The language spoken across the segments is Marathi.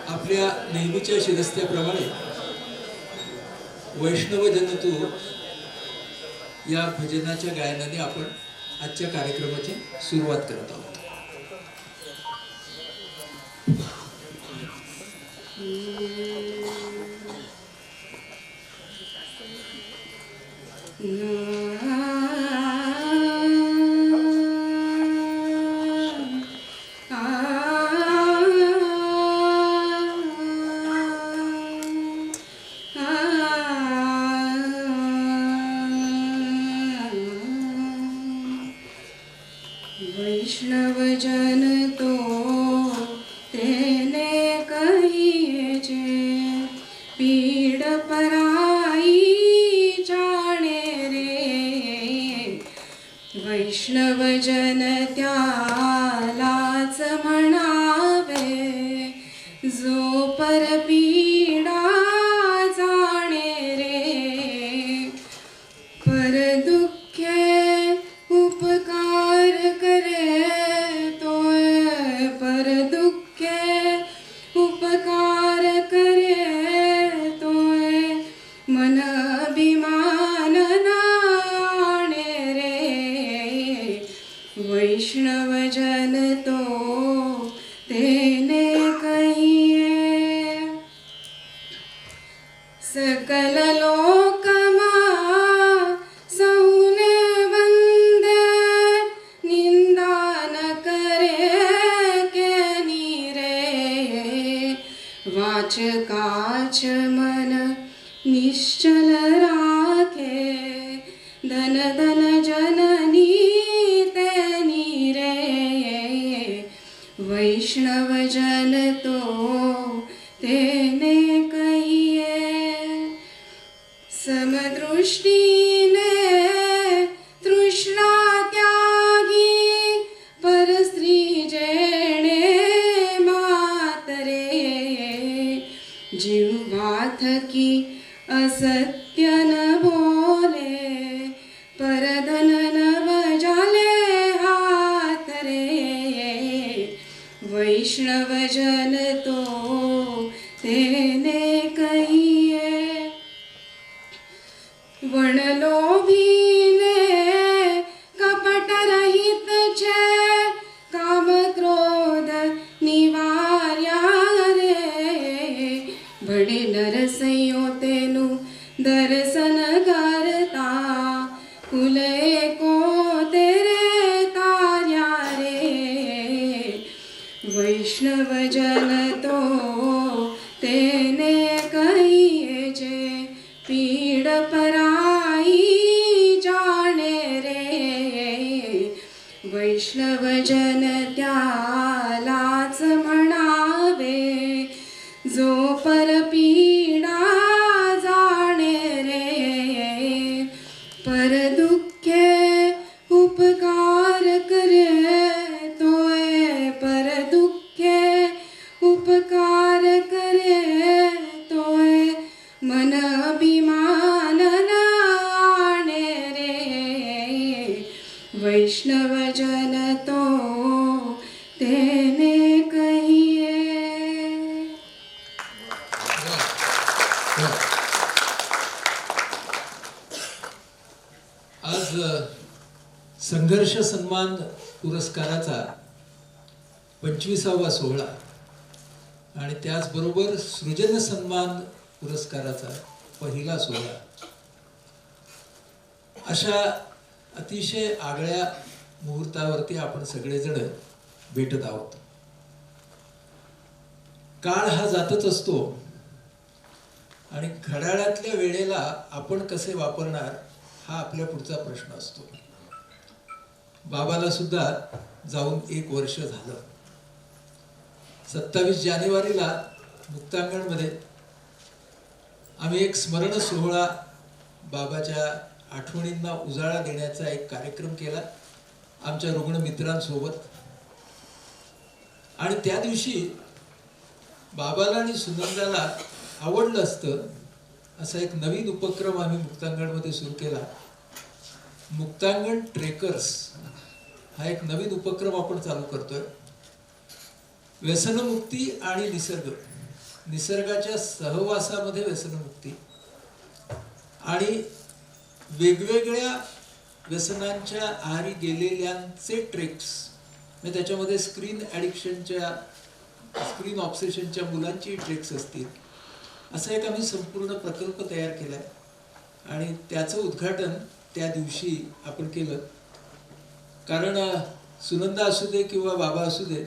आपल्या नेहमीच्या शिरस्त्याप्रमाणे वैष्णव जनतू या भजनाच्या गायनाने आपण आजच्या कार्यक्रमाची सुरुवात करत आहोत. वैष्णव जन तो तेने कहिए जे पीड़ पराई जाने रे. वैष्णव जन त्यालाच म्हणावे जो परपीडा जाणे रे. पर दुःखे उपकार करे तोय, पर दुःखे उपकार करे तोय मन अभिमान नाणे रे. वैष्णव जन तो तेने कहिए. सकल लोकमा सौने वंदे निंदा न करे के नीरे. वाचकाच मन निश्चल राखे धन धन जननी ते नीरे. वैष्णव जन तो तेने कहिए. समदृष्टीने तृष्णा त्यागी पर स्त्री जेणे मातरे. जीवा थकी असत्य न बोले पर धन न बजाले हात रे. वैष्णव जन तो तेने कहिए. वण लोभीने कपट रहित छे काम क्रोध निवार्या रे. बड़े नरसैयो तेनु दर्शन करता कुले को तेरे तार्या रे. वैष्णव जन तो तेने कहिए जे पीड़ पराई जाने रे. वैष्णव जन त्यालाच म्हणावे जो परपीडा जाणे रे. पर दुःखे उपकार करे तोय, पर दुःखे उपकार करे तोय मन अभिमान नाणे रे. वैष्णव जन तो तेने कहिए. आज संघर्ष सन्मान पुरस्काराचा 25वा सोहळा आणि त्याचबरोबर सृजन सन्मान पुरस्काराचा पहिला सोहळा. अशा अतिशय आगळ्या मुहूर्तावरती आपण सगळेजण भेटत आहोत. काळ हा जातच असतो आणि घड्याळातल्या वेळेला आपण कसे वापरणार हा आपल्या पुढचा प्रश्न असतो. बाबाला सुद्धा जाऊन 1 वर्ष झालं. 27 जानेवारीला मुक्तांगणमध्ये आम्ही एक स्मरण सोहळा बाबाच्या आठवणींना उजाळा देण्याचा एक कार्यक्रम केला आमच्या रुग्ण मित्रांसोबत. आणि त्या दिवशी बाबाला आणि सुनंदाला आवडलं असतं असा एक नवीन उपक्रम आम्ही मुक्तांगणमध्ये सुरू केला. मुक्तांगण ट्रेकर्स हा एक नवीन उपक्रम आपण चालू करतोय. व्यसनमुक्ती आणि निसर्ग निसर्गाच्या सहवासामध्ये व्यसनमुक्ती आणि वेगवेगळ्या व्यसनांच्या आहारी गेलेल्यांचे ट्रेक्स, म्हणजे त्याच्यामध्ये स्क्रीन ऑब्सेशनच्या मुलांची ट्रेक्स असतील, असा एक आम्ही संपूर्ण प्रकल्प तयार केला आहे आणि त्याचं उद्घाटन त्या दिवशी आपण केलं. कारण सुनंदा असू दे किंवा बाबा असू दे,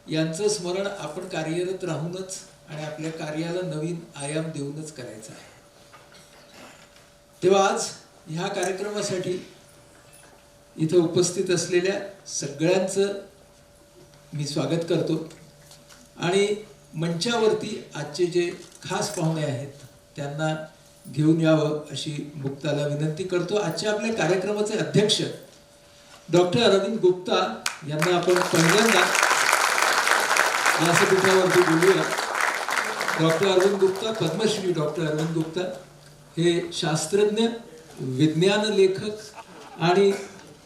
यांचं स्मरण आपण कार्यरत राहूनच आणि आपल्या कार्याला नवीन आयाम देऊनच करायचं आहे. तेव्हा आज ह्या कार्यक्रमासाठी इथं उपस्थित असलेल्या सगळ्यांचं मी स्वागत करतो आणि मंचावरती आजचे जे खास पाहुणे आहेत त्यांना घेऊन यावं अशी मुक्ताला विनंती करतो. आजच्या आपल्या कार्यक्रमाचे अध्यक्ष डॉक्टर अरविंद गुप्ता यांना आपण पहिल्यांदा व्यासपीठावरती बोलूया. डॉक्टर अरविंद गुप्ता, पद्मश्री डॉक्टर अरविंद गुप्ता हे शास्त्रज्ञ, विज्ञान लेखक आणि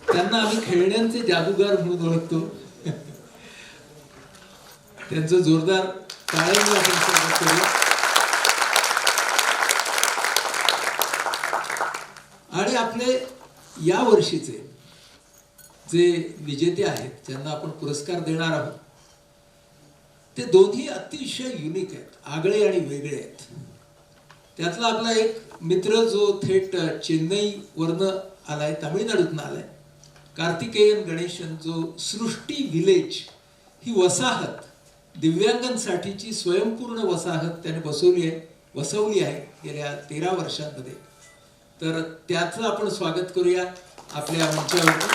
त्यांना आम्ही खेळण्यांचे जादूगार म्हणून ओळखतो. त्यांचं जोरदार टाळ्यांनी आपण स्वागत करूया. आणि आपले या वर्षीचे जे विजेते आहेत, ज्यांना आपण पुरस्कार देणार आहोत, ते दोन्ही अतिशय युनिक आहेत, आगळे आणि वेगळे आहेत. त्यातला आपला एक मित्र जो थेट चेन्नईवरनं आलाय, तामिळनाडूतनं आलाय, कार्तिकेयन गणेशन, जो सृष्टी विलेज ही वसाहत, दिव्यांगांसाठीची स्वयंपूर्ण वसाहत त्याने वसवली आहे गेल्या 13 वर्षांमध्ये. तर त्याचं आपण स्वागत करूया आपल्या मंचावरती.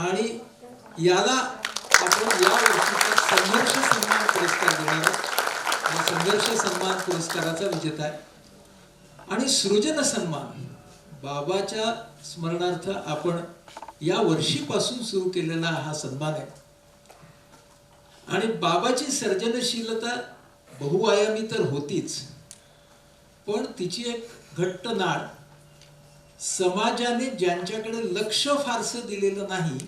आणि याला आपण या वर्षीचा संघर्ष सन्मान पुरस्कार देणार आहोत. संघर्ष सन्मान पुरस्काराचा विजेता आहे. आणि सृजन सन्मान बाबाच्या स्मरणार्थ आपण या वर्षीपासून सुरू केलेला हा सन्मान आहे. आणि बाबाची सर्जनशीलता बहुआयामी तर होतीच, पण तिची एक घट्ट नाळ समाजाने ज्यांच्याकडे लक्ष फारसं दिलेलं नाही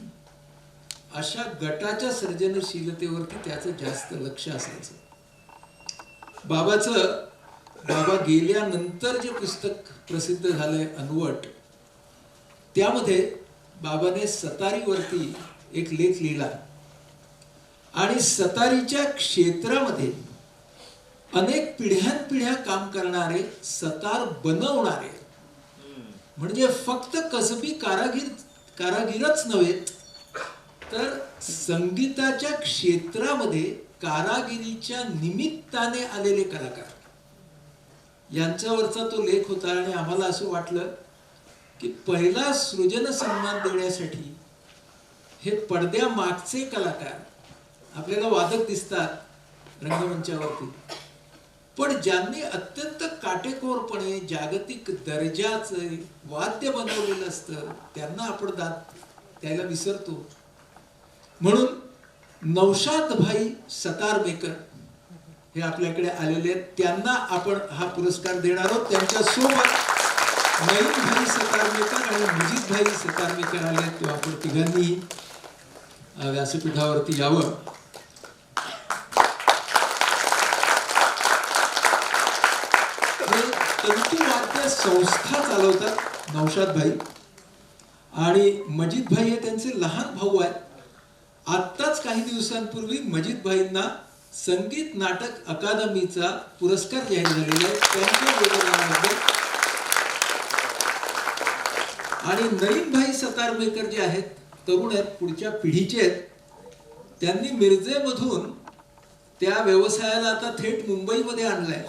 अशा गटाच्या सर्जनशीलतेवरती त्याचं जास्त लक्ष असायचं. बाबा गेल्यानंतर जे पुस्तक प्रसिद्ध झालंय अनवट, त्यामध्ये बाबाने सतारीवरती एक लेख लिहिला आणि सतारीच्या क्षेत्रामध्ये अनेक पिढ्यानपिढ्या काम करणारे, सतार बनवणारे, म्हणजे फक्त कसबी कारागीरच नव्हे तर संगीताच्या क्षेत्रामध्ये कारागिरीच्या निमित्ताने आलेले कलाकार, यांच्यावरचा तो लेख होता. आणि आम्हाला असं वाटलं की पहिला सृजन सन्मान देण्यासाठी हे पडद्यामागचे कलाकार, आपल्याला वादक दिसतात रंगमंचावरती, पण ज्यांनी अत्यंत काटेकोरपणे जागतिक दर्जाचे वाद्य बनवलेलं असतं त्यांना आपण द्यायला विसरतो. म्हणून नौशाद भाई सतार मेकर हे आपल्याकडे आलेले आहेत, त्यांना आपण हा पुरस्कार देणार आहोत. त्यांच्या सोबत नईम भाई सतार मेकर आणि मजीद भाई सतार मेकर आले आहेत. तो आपण तिघांनी व्यासपीठावरती यावं. तंतुवाद्य संस्था चालवतात नौशाद भाई, आणि मजीद भाई हे त्यांचे लहान भाऊ आहेत. आत्ताच काही दिवसांपूर्वी मजीद भाईंना संगीत नाटक अकादमीचा पुरस्कार जाहीर झालेला आहे त्यांच्या योगदानाबद्दल. आणि नईम भाई सतारमेकर जे आहेत, तरुण आहेत, पुढच्या पिढीचे आहेत. त्यांनी मिरजेमधून त्या व्यवसायाला आता थेट मुंबईमध्ये आणलाय.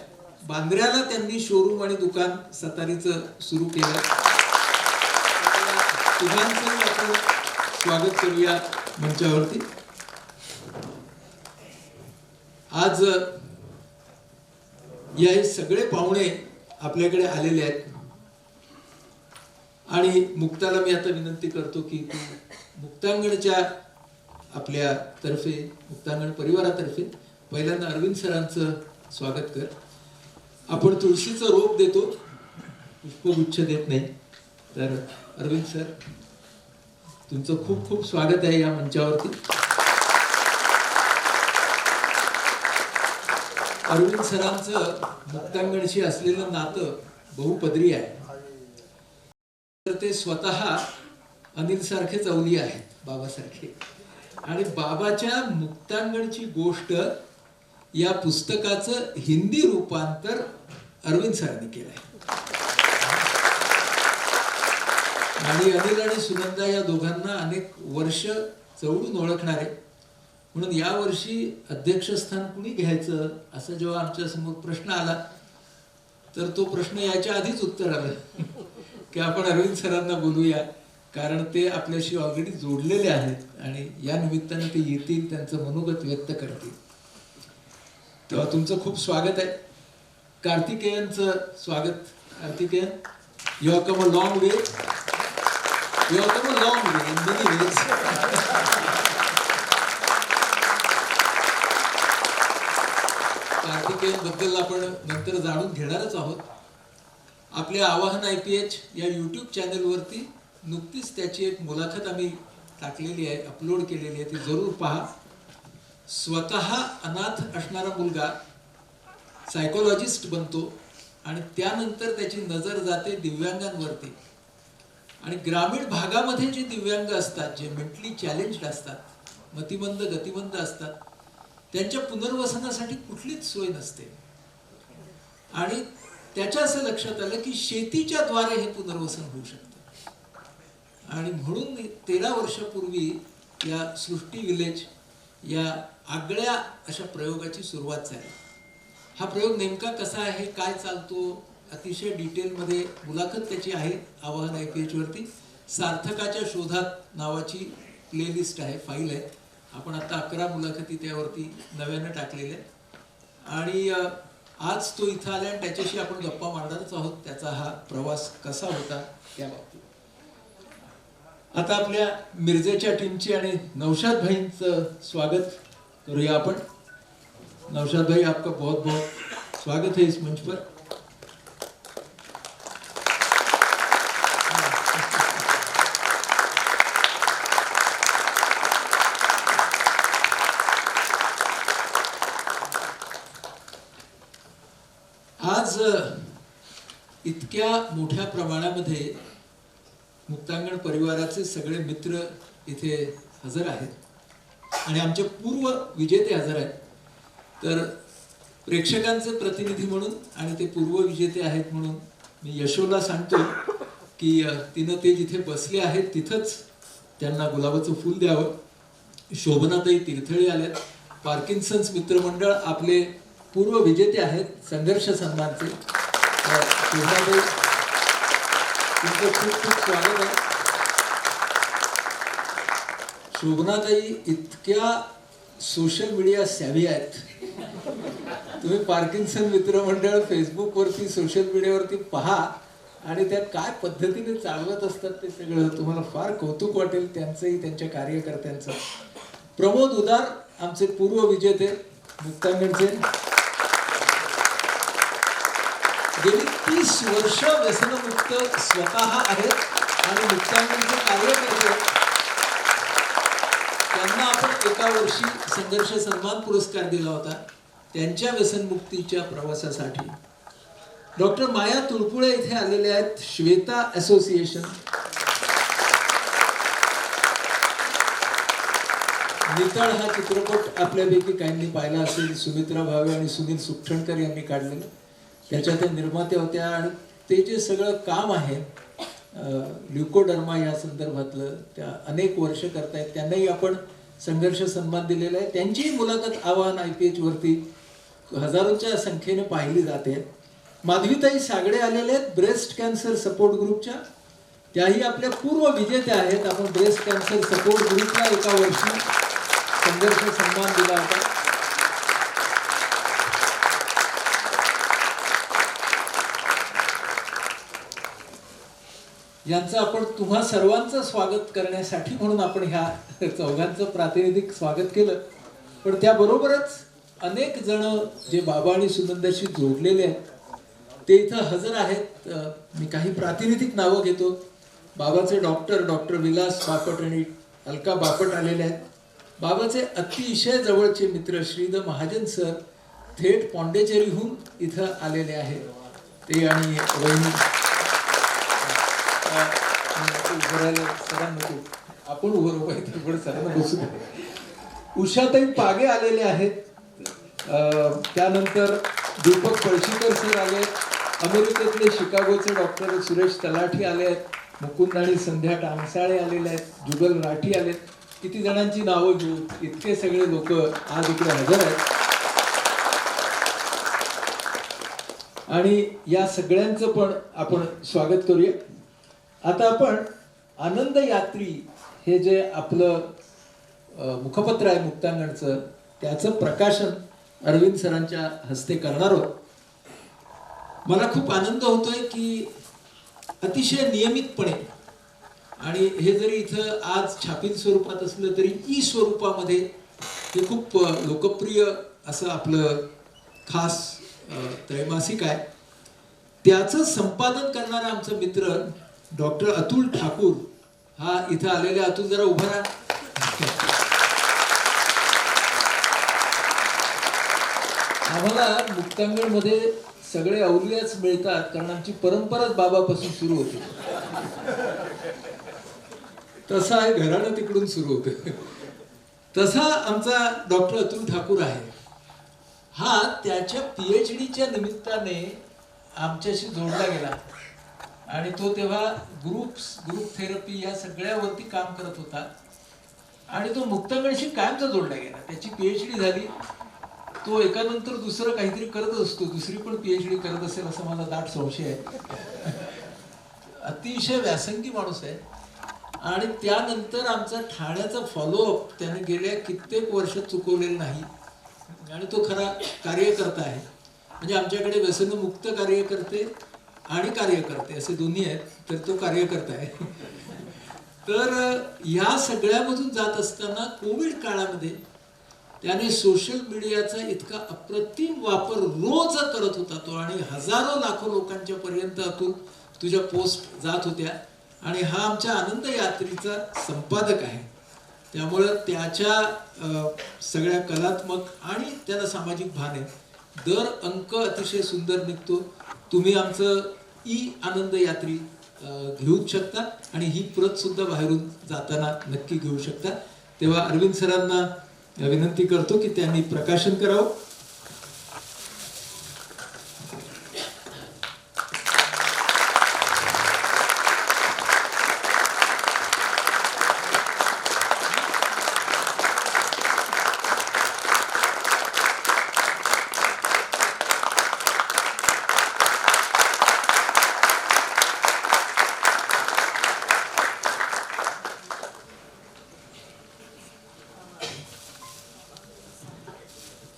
बांद्र्याला त्यांनी शोरूम आणि दुकान सतारीचं सुरू केलं. तिघांचं आपण स्वागत करूया मंचावरती. आज या सगळे पाहुणे आपल्याकडे आलेले आहेत आणि मुक्ताला मी आता विनंती करतो की तू मुक्तांगणच्या आपल्या तर्फे, मुक्तांगण परिवारातर्फे पहिल्यांदा अरविंद सरांचं स्वागत कर. आपण तुळशीचं रोप देतो, पुष्पगुच्छ देत नाही. तर अरविंद सर, तुमचं खूप खूप स्वागत आहे या मंचावरती. अरविंद सरांचं मुक्तांगणशी असलेलं नातं बहुपदरी आहे. तर ते स्वतः अनिल सारखेच अवली आहेत, बाबासारखे. आणि बाबाच्या मुक्तांगणची गोष्ट या पुस्तकाचं हिंदी रूपांतर अरविंद सरांनी केलं आहे. आणि अनिल आणि सुनंदा या दोघांना अनेक वर्ष जवळून ओळखणारे, म्हणून यावर्षी अध्यक्षस्थान कुणी घ्यायचं असं जेव्हा आमच्या समोर प्रश्न आला, तर तो प्रश्न याच्या आधीच उत्तर आलं की आपण अरविंद सरांना बोलूया, कारण ते आपल्याशी ऑलरेडी जोडलेले आहेत आणि या निमित्तानं ते येतील, त्यांचं मनोगत व्यक्त करतील. तेव्हा तुमचं खूप स्वागत आहे. कार्तिकेयनचं स्वागत. Karthikeyan, you have come a long way. You have come a long way in many ways. Karthikeyan बद्दल आपण नंतर जाणून घेणारच आहोत. आपल्या आवाहन IPH या YouTube चॅनलवरती नुकतीच त्याची एक मुलाखत आम्ही टाकलेली आहे, अपलोड केलेली आहे, ती जरूर पहा. स्वतः अनाथ असणारा मुलगा सायकोलॉजिस्ट बनतो आणि त्यानंतर त्याची नजर जाते दिव्यांगांवरती. आणि ग्रामीण भागामध्ये जे दिव्यांग असतात, जे मेंटली चॅलेंज्ड असतात, मतिमंद गतिमंद असतात, त्यांच्या पुनर्वसनासाठी कुठलीच सोय नसते. आणि त्याच्या असं लक्षात आलं की शेतीच्या द्वारे हे पुनर्वसन होऊ शकतं. आणि म्हणून 13 वर्षापूर्वी या सृष्टी विलेज या आगळ्या अशा प्रयोगाची सुरुवात झाली. हा प्रयोग नेमका कसा आहे, काय चालतो, अतिशय डिटेलमध्ये मुलाखत त्याची आहे आवाहन IPH वरती. सार्थकाच्या शोधात नावाची प्लेलिस्ट आहे, फाईल आहे. आपण आता 11 मुलाखती त्यावरती नव्यानं टाकलेल्या आहेत. आणि आज तो इथं आला आणि त्याच्याशी आपण गप्पा मारणारच आहोत, त्याचा हा प्रवास कसा होता त्या बाबतीत. आता आपल्या मिरजेच्या टीमची आणि नौशाद भाईंचं स्वागत करूया आपण. नौशाद भाई, आपका बहुत बहुत स्वागत है इस मंच पर. आज इतक्या मोठ्या प्रमाणामध्ये मुक्तांगण परिवाराचे सगळे मित्र इथे हजर आहेत आणि आमचे पूर्व विजेते हजर आहेत. तर प्रेक्षकांचे प्रतिनिधी म्हणून आणि ते पूर्व विजेते आहेत म्हणून मी यशोला सांगतो की तिनं ते जिथे बसले आहेत तिथंच त्यांना गुलाबाचं फूल द्यावं. शोभनाताई तीर्थळी आल्यात. पार्किन्सन्स मित्रमंडळ आपले पूर्व विजेते आहेत संघर्ष सन्मानचे. शोभनाताई, तुमचं खूप खूप स्वागत आहे. शोभनाताई इतक्या सोशल मीडिया सॅव्ही आहेत. तुम्ही पार्किन्सन मित्रमंडळ फेसबुकवरती, सोशल मीडियावरती पहा आणि त्या काय पद्धतीने चालवत असतात ते सगळं तुम्हाला फार कौतुक वाटेल त्यांचंही, त्यांच्या कार्यकर्त्यांचं. प्रमोद उदार, आमचे पूर्व विजेते मुक्तांगणचे, गेली 30 वर्ष व्यसनमुक्त स्वतः आहेत आणि मुक्तांगणचे कार्यकर्ते. त्यांना आपण एका वर्षी संघर्ष सन्मान पुरस्कार दिला होता त्यांच्या व्यसनमुक्तीच्या प्रवासासाठी. डॉक्टर माया तुळपुळे इथे आलेले आहेत, श्वेता असोसिएशन. नितळ हा चित्रपट आपल्यापैकी काहींनी पाहिला असेल, सुमित्रा भावे आणि सुनील सुक्षणकर यांनी काढलेलं. त्याच्या ते निर्माते होत्या आणि ते जे सगळं काम आहे ल्युकोडर्मा या संदर्भातलं, त्या अनेक वर्ष करतायत. त्यांनाही आपण संघर्ष सन्मान दिलेला आहे. त्यांचीही मुलाखत आवाहन IPH वरती हजारोच्या संख्येने पाहिली जाते. माधवीताई सागडे आलेले आहेत ब्रेस्ट कॅन्सर सपोर्ट ग्रुपच्या. त्याही आपल्या पूर्व विजेत्या आहेत. आपण ब्रेस्ट कॅन्सर सपोर्ट ग्रुपला एका वर्षी संघर्ष सन्मान दिला होता. यांचं आपण तुम्हा सर्वांचं स्वागत करण्यासाठी म्हणून आपण ह्या चौघांचं प्रातिनिधिक स्वागत केलं. पण त्याबरोबरच अनेक जण जे बाबा आणि सुनंदाशी जोडलेले आहेत ते इथं हजर आहेत. मी काही प्रातिनिधिक नावं घेतो. बाबाचे डॉक्टर विलास बापट आणि अलका बापट आलेले आहेत. बाबाचे अतिशय जवळचे मित्र श्रीद महाजन सर थेट पॉंडेचेरीहून इथं आलेले आहेत. ते आणि वहिनी सरांना आपण उभं राहायचं पण सरांना बसू दे. उषाताई पागे आलेले आहेत. त्यानंतर दीपक पळशीकर सर आले. अमेरिकेतले शिकागोचे डॉक्टर सुरेश तलाठी आले आहेत. मुकुंद आणि संध्या टांगसाळे आलेले आहेत. जुगल राठी आलेत. किती जणांची नावं घेऊ, इतके सगळे लोक आज इकडे हजर आहेत. आणि या सगळ्यांचं पण आपण स्वागत करूया. आता आपण आनंद यात्री हे जे आपलं मुखपत्र आहे मुक्तांगणचं, त्याचं प्रकाशन अरविंद सरांच्या हस्ते करणार आहोत. मला खूप आनंद होतोय की अतिशय नियमितपणे, आणि हे जरी इथं आज छापील स्वरूपात असलं तरी ई स्वरूपामध्ये हे खूप लोकप्रिय असं आपलं खास त्रैमासिक आहे. त्याचं संपादन करणारा आमचा मित्र डॉक्टर अतुल ठाकूर हा इथं आलेला. अतुल जरा उभा राहा. आम्हाला मुक्तांगणमध्ये सगळे अवलियाच मिळतात कारण आमची परंपराच बाबापासून सुरू होते. तसा आहे घराणं तिकडून सुरू होतं. तसा आमचा डॉक्टर अतुल ठाकूर आहे. हा त्याच्या PhDच्या निमित्ताने आमच्याशी जोडला गेला आणि तो तेव्हा ग्रुप थेरपी या सगळ्यावरती काम करत होता आणि तो मुक्तांगणशी कायमचा जोडला गेला. त्याची PhD झाली. तो एकानंतर दुसरं काहीतरी करत असतो. दुसरी पण PhD करत असेल असं मला दाट संशय आहे. अतिशय व्यासंगी माणूस आहे. आणि त्यानंतर आमचा ठाण्याचा फॉलोअप त्याने गेल्या कित्येक वर्षात चुकवलेला नाही आणि तो खरा कार्यकर्ता आहे. म्हणजे आमच्याकडे व्यसनमुक्त कार्यकर्ते आणि कार्यकर्ते असे दोन्ही आहेत, तर तो कार्यकर्ता आहे. तर या सगळ्यामधून जात असताना कोविड काळामध्ये त्याने सोशल मीडियाचा इतका अप्रतिम वापर रोज करत होता तो, आणि हजारो लाखो लोकांच्या पर्यंत तुझ्या पोस्ट जात होत्या. आणि हा आमच्या आनंद यात्रेचा संपादक आहे. त्यामुळं त्याच्या सगळ्या कलात्मक आणि त्याला सामाजिक भान आहे. दर अंक अतिशय सुंदर निघतो. तुम्ही आमचं आनंद यात्री घेऊच शकता आणि ही प्रत सुद्धा बाहेरून जाताना नक्की घेऊ शकता. तेव्हा अरविंद सरांना विनंती करतो की त्यांनी प्रकाशन करावं.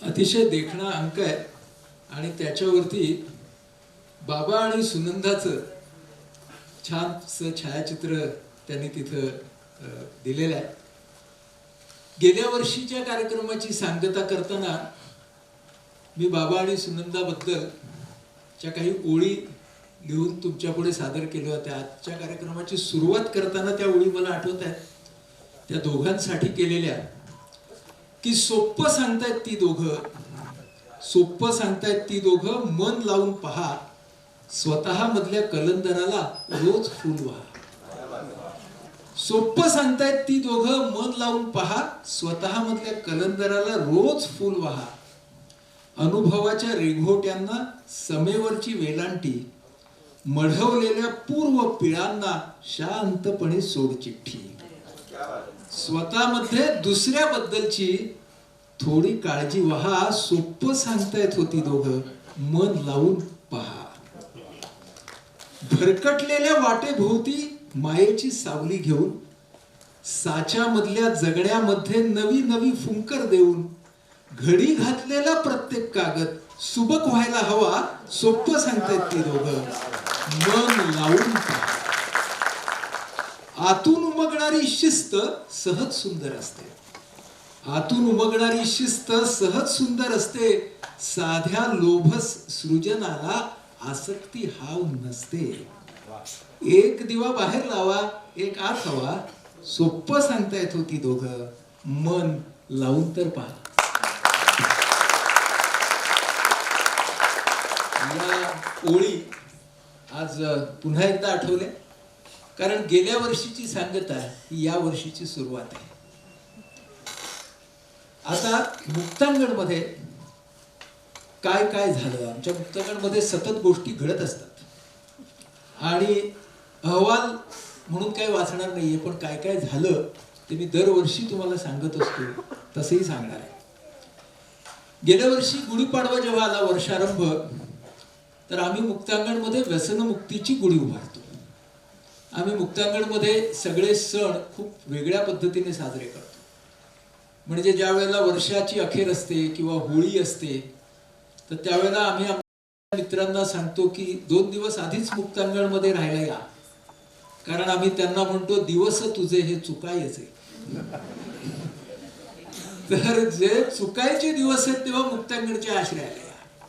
अतिशय देखणा अंक आहे आणि त्याच्यावरती बाबा आणि सुनंदाचं छानसं छायाचित्र त्यांनी तिथं दिलेलं आहे. गेल्या वर्षीच्या कार्यक्रमाची सांगता करताना मी बाबा आणि सुनंदाबद्दलच्या काही ओळी लिहून तुमच्या पुढे सादर केल्या होत्या. आजच्या कार्यक्रमाची सुरुवात करताना त्या ओळी मला आठवत आहेत, त्या दोघांसाठी केलेल्या, की सोप्पं सांगतायत ती दोघं मन लावून पहा, स्वतः मधल्या कलंदराला रोज फुल व्हा. सोप्पं सांगतायत ती दोघं मन लावून पहा, स्वतः मधल्या कलंदराला रोज फुल व्हा. अनुभवाच्या रेघोट्यांना समेवरची वेलांटी, मढवलेल्या पूर्व पिळांना शांतपणे सोड चिठ्ठी. स्वतःमध्ये दुसऱ्याबद्दलची थोडी काळजी वहा, सोपं सांगतायत होती दोघं, मन लावून पहा. भरकटलेल्या वाटेभोवती मायेची सावली घेऊन, साच्यामधल्या जगण्यामध्ये नवी नवी फुंकर देऊन, घडी घातलेला प्रत्येक कागद सुबक व्हायला हवा, सोपं सांगतायत ती दोघं, मन लावून पहा. आतून उमगणारी शिस्त सहज सुंदर असते. आतून उमगणारी शिस्त सहज सुंदर असते. साध्या लोभस सृजनाला आसक्ती हाव नसते. एक दिवा बाहेर लावा, एक आत हवा, सोपं सांगतायत होती दोघं, मन लावून तर पहा. या ओळी आज पुन्हा एकदा आठवल्या, कारण गेल्या वर्षीची सांगता ही या वर्षीची सुरुवात आहे. आता मुक्तांगणमध्ये काय काय झालं, आमच्या मुक्तांगणमध्ये सतत गोष्टी घडत असतात आणि अहवाल म्हणून काय वाचणार नाहीये, पण काय काय झालं ते मी दरवर्षी तुम्हाला सांगत असतो, तसंही सांगणार आहे. गेल्या वर्षी गुढीपाडवा जेव्हा आला वर्षारंभ, तर आम्ही मुक्तांगणमध्ये व्यसनमुक्तीची गुढी उभारतो. आम्ही मुक्तांगणमध्ये सगळे सण खूप वेगळ्या पद्धतीने साजरे करतो. म्हणजे ज्या वेळेला वर्षाची अखेर असते किंवा होळी असते, तर त्यावेळेला आम्ही आमच्या मित्रांना सांगतो की 2 दिवस आधीच मुक्तांगणमध्ये राहायला या, कारण आम्ही त्यांना म्हणतो दिवस तुझे हे चुकायचे. तर जे चुकायचे दिवस आहेत तेव्हा मुक्तांगणच्या आश्रयाला या.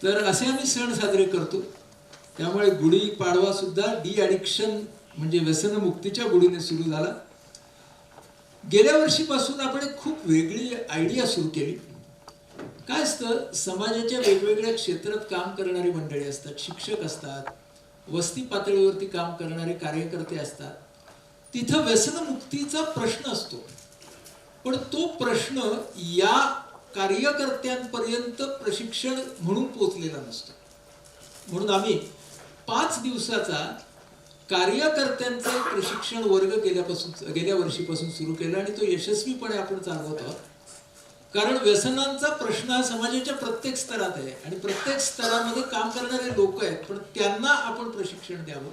तर असे आम्ही सण साजरे करतो. त्यामुळे गुढी पाडवा सुद्धा डी ॲडिक्शन म्हणजे व्यसनमुक्तीच्या गुढीने सुरू झाला. गेल्या वर्षीपासून आपण एक खूप वेगळी आयडिया सुरू केली. काय असतं, समाजाच्या वेगवेगळ्या क्षेत्रात काम करणारी मंडळी असतात, शिक्षक असतात, वस्ती पातळीवरती काम करणारे कार्यकर्ते असतात. तिथं व्यसनमुक्तीचा प्रश्न असतो, पण तो प्रश्न या कार्यकर्त्यांपर्यंत प्रशिक्षण म्हणून पोहोचलेला नसतो. म्हणून आम्ही 5 दिवसाचा कार्यकर्त्यांचा प्रशिक्षण वर्ग गेल्या वर्षीपासून सुरू केला आणि तो यशस्वीपणे आपण चालवत आहोत. कारण व्यसनांचा प्रश्न हा समाजाच्या प्रत्येक स्तरात आहे आणि प्रत्येक स्तरामध्ये काम करणारे लोक आहेत, पण त्यांना आपण प्रशिक्षण द्यावं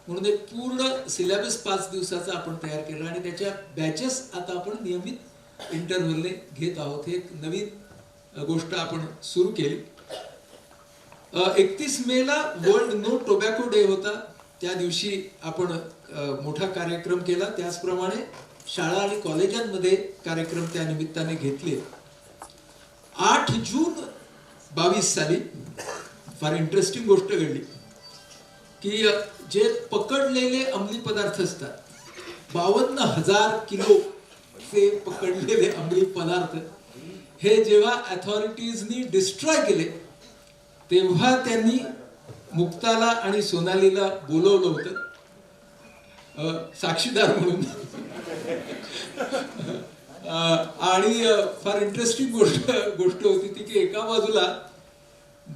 म्हणून एक पूर्ण सिलेबस 5 दिवसाचा आपण तयार केला आणि त्याच्या बॅचेस आता आपण नियमित इंटरव्हलने घेत आहोत. हे एक नवीन गोष्ट आपण सुरू केली. 31 मेला वर्ल्ड नो टोबॅको डे होता. त्या दिवशी आपण मोठा कार्यक्रम केला. त्याचप्रमाणे शाळा आणि कॉलेजांमध्ये कार्यक्रम त्या निमित्ताने घेतले. 8 जून 22 साली फार इंटरेस्टिंग गोष्ट घडली की जे पकडलेले अंमली पदार्थ असतात, 52,000 किलो चे पकडलेले अंमली पदार्थ हे जेव्हा अथॉरिटीजनी डिस्ट्रॉय केले, तेव्हा त्यांनी मुक्ताला आणि सोनालीला बोलवलं होतं साक्षीदार म्हणून. आणि फार इंटरेस्टिंग गोष्ट होती ती की एका बाजूला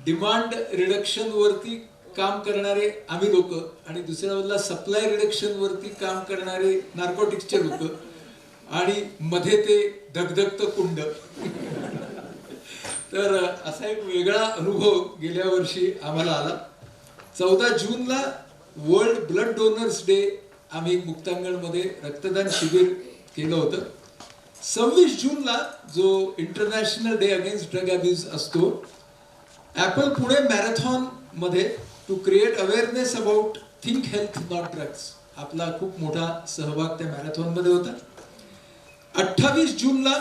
डिमांड रिडक्शन वरती काम करणारे आम्ही लोक आणि दुसऱ्या बाजूला सप्लाय रिडक्शन वरती काम करणारे नार्कोटिक्सचे लोक आणि मध्ये ते धगधगतं कुंड. तर असा एक वेगळा अनुभव गेल्या वर्षी आम्हाला आला. 14 जूनला वर्ल्ड ब्लड डोनर्स डे आम्ही मुक्तांगणमध्ये रक्तदान शिबिर केलं होतं. 26 जूनला जो international day against drug abuse असतो, ॲपल पुणे मॅरेथॉन मध्ये to create awareness about think health not drugs आपला खूप मोठा सहभाग त्या मॅरेथॉन मध्ये होता. 28 जूनला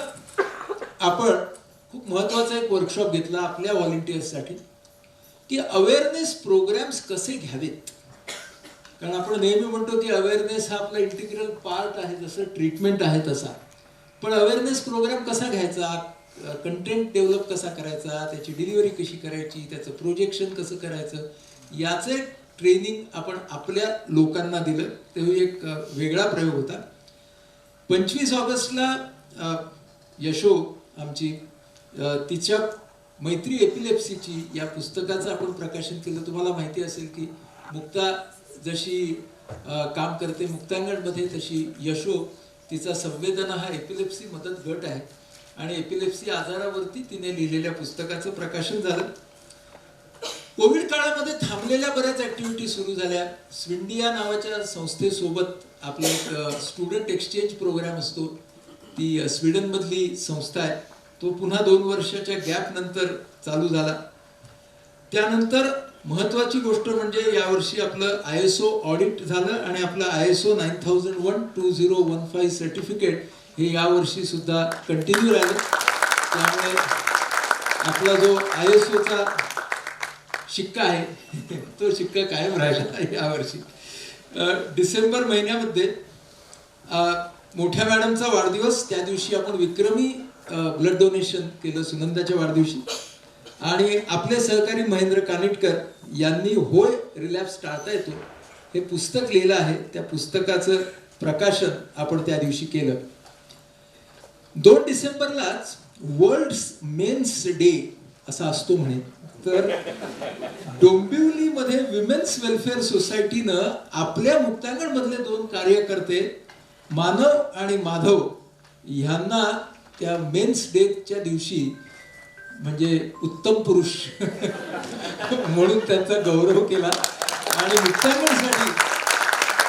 आपण खूप महत्वाचा एक वर्कशॉप घेतला आपल्या व्हॉलंटियर्ससाठी की अवेअरनेस प्रोग्राम्स कसे घ्यावेत. कारण आपण नेहमी म्हणतो की अवेअरनेस हा आपला इंटिग्रल पार्ट आहे, जसं ट्रीटमेंट आहे तसा. पण अवेअरनेस प्रोग्राम कसा घ्यायचा, कंटेंट डेव्हलप कसा करायचा, त्याची डिलिव्हरी कशी करायची, त्याचं प्रोजेक्शन कसं करायचं, याचे ट्रेनिंग आपण आपल्या लोकांना दिलं. तेव्हा एक वेगळा प्रयोग होता. 25 ऑगस्टला यशो आमची तिच्या मैत्री एपिलेप्सीची या पुस्तकाचं आपण प्रकाशन केलं. तुम्हाला माहिती असेल की मुक्ता जशी काम करते मुक्तांगणमध्ये, तशी यशो तिचा संवेदना हा एपिलेप्सी मदत गट आहे आणि एपिलेप्सी आजारावरती तिने लिहिलेल्या पुस्तकाचं प्रकाशन झालं. कोविड काळामध्ये थांबलेल्या बऱ्याच ऍक्टिव्हिटी सुरू झाल्या. स्विंडिया नावाच्या संस्थेसोबत आपला एक स्टुडंट एक्सचेंज प्रोग्राम असतो. ती स्वीडन मधली संस्था आहे. तो पुन्हा 2 वर्षाच्या गॅप नंतर चालू झाला. त्यानंतर महत्वाची गोष्ट म्हणजे यावर्षी आपलं ISO ऑडिट झालं आणि आपलं ISO 9001-2015 सर्टिफिकेट हे यावर्षी सुद्धा कंटिन्यू राहिलं. त्यामुळे आपला जो ISOचा शिक्का आहे तो शिक्का कायम राहिला यावर्षी. डिसेंबर महिन्यामध्ये मोठ्या मॅडमचा वाढदिवस, त्या दिवशी आपण विक्रमी ब्लड डोनेशन केलं सुनंदाच्या वाढदिवशी. आणि आपले सहकारी महेंद्र कानिटकर यांनी होय रिलॅप्स टाळता येतो हे पुस्तक लिहिलं आहे. त्या पुस्तकाचं प्रकाशन आपण त्या दिवशी केलं. 2 डिसेंबरलाच वर्ल्ड मेन्स डे असा असतो म्हणे. तर डोंबिवलीमध्ये विमेन्स वेलफेअर सोसायटीनं आपल्या मुक्तांगणमधले 2 कार्यकर्ते मानव आणि माधव ह्यांना त्या मेन्स डेच्या दिवशी म्हणजे उत्तम पुरुष म्हणून त्यांचा गौरव केला. आणि मुक्तांगणसाठी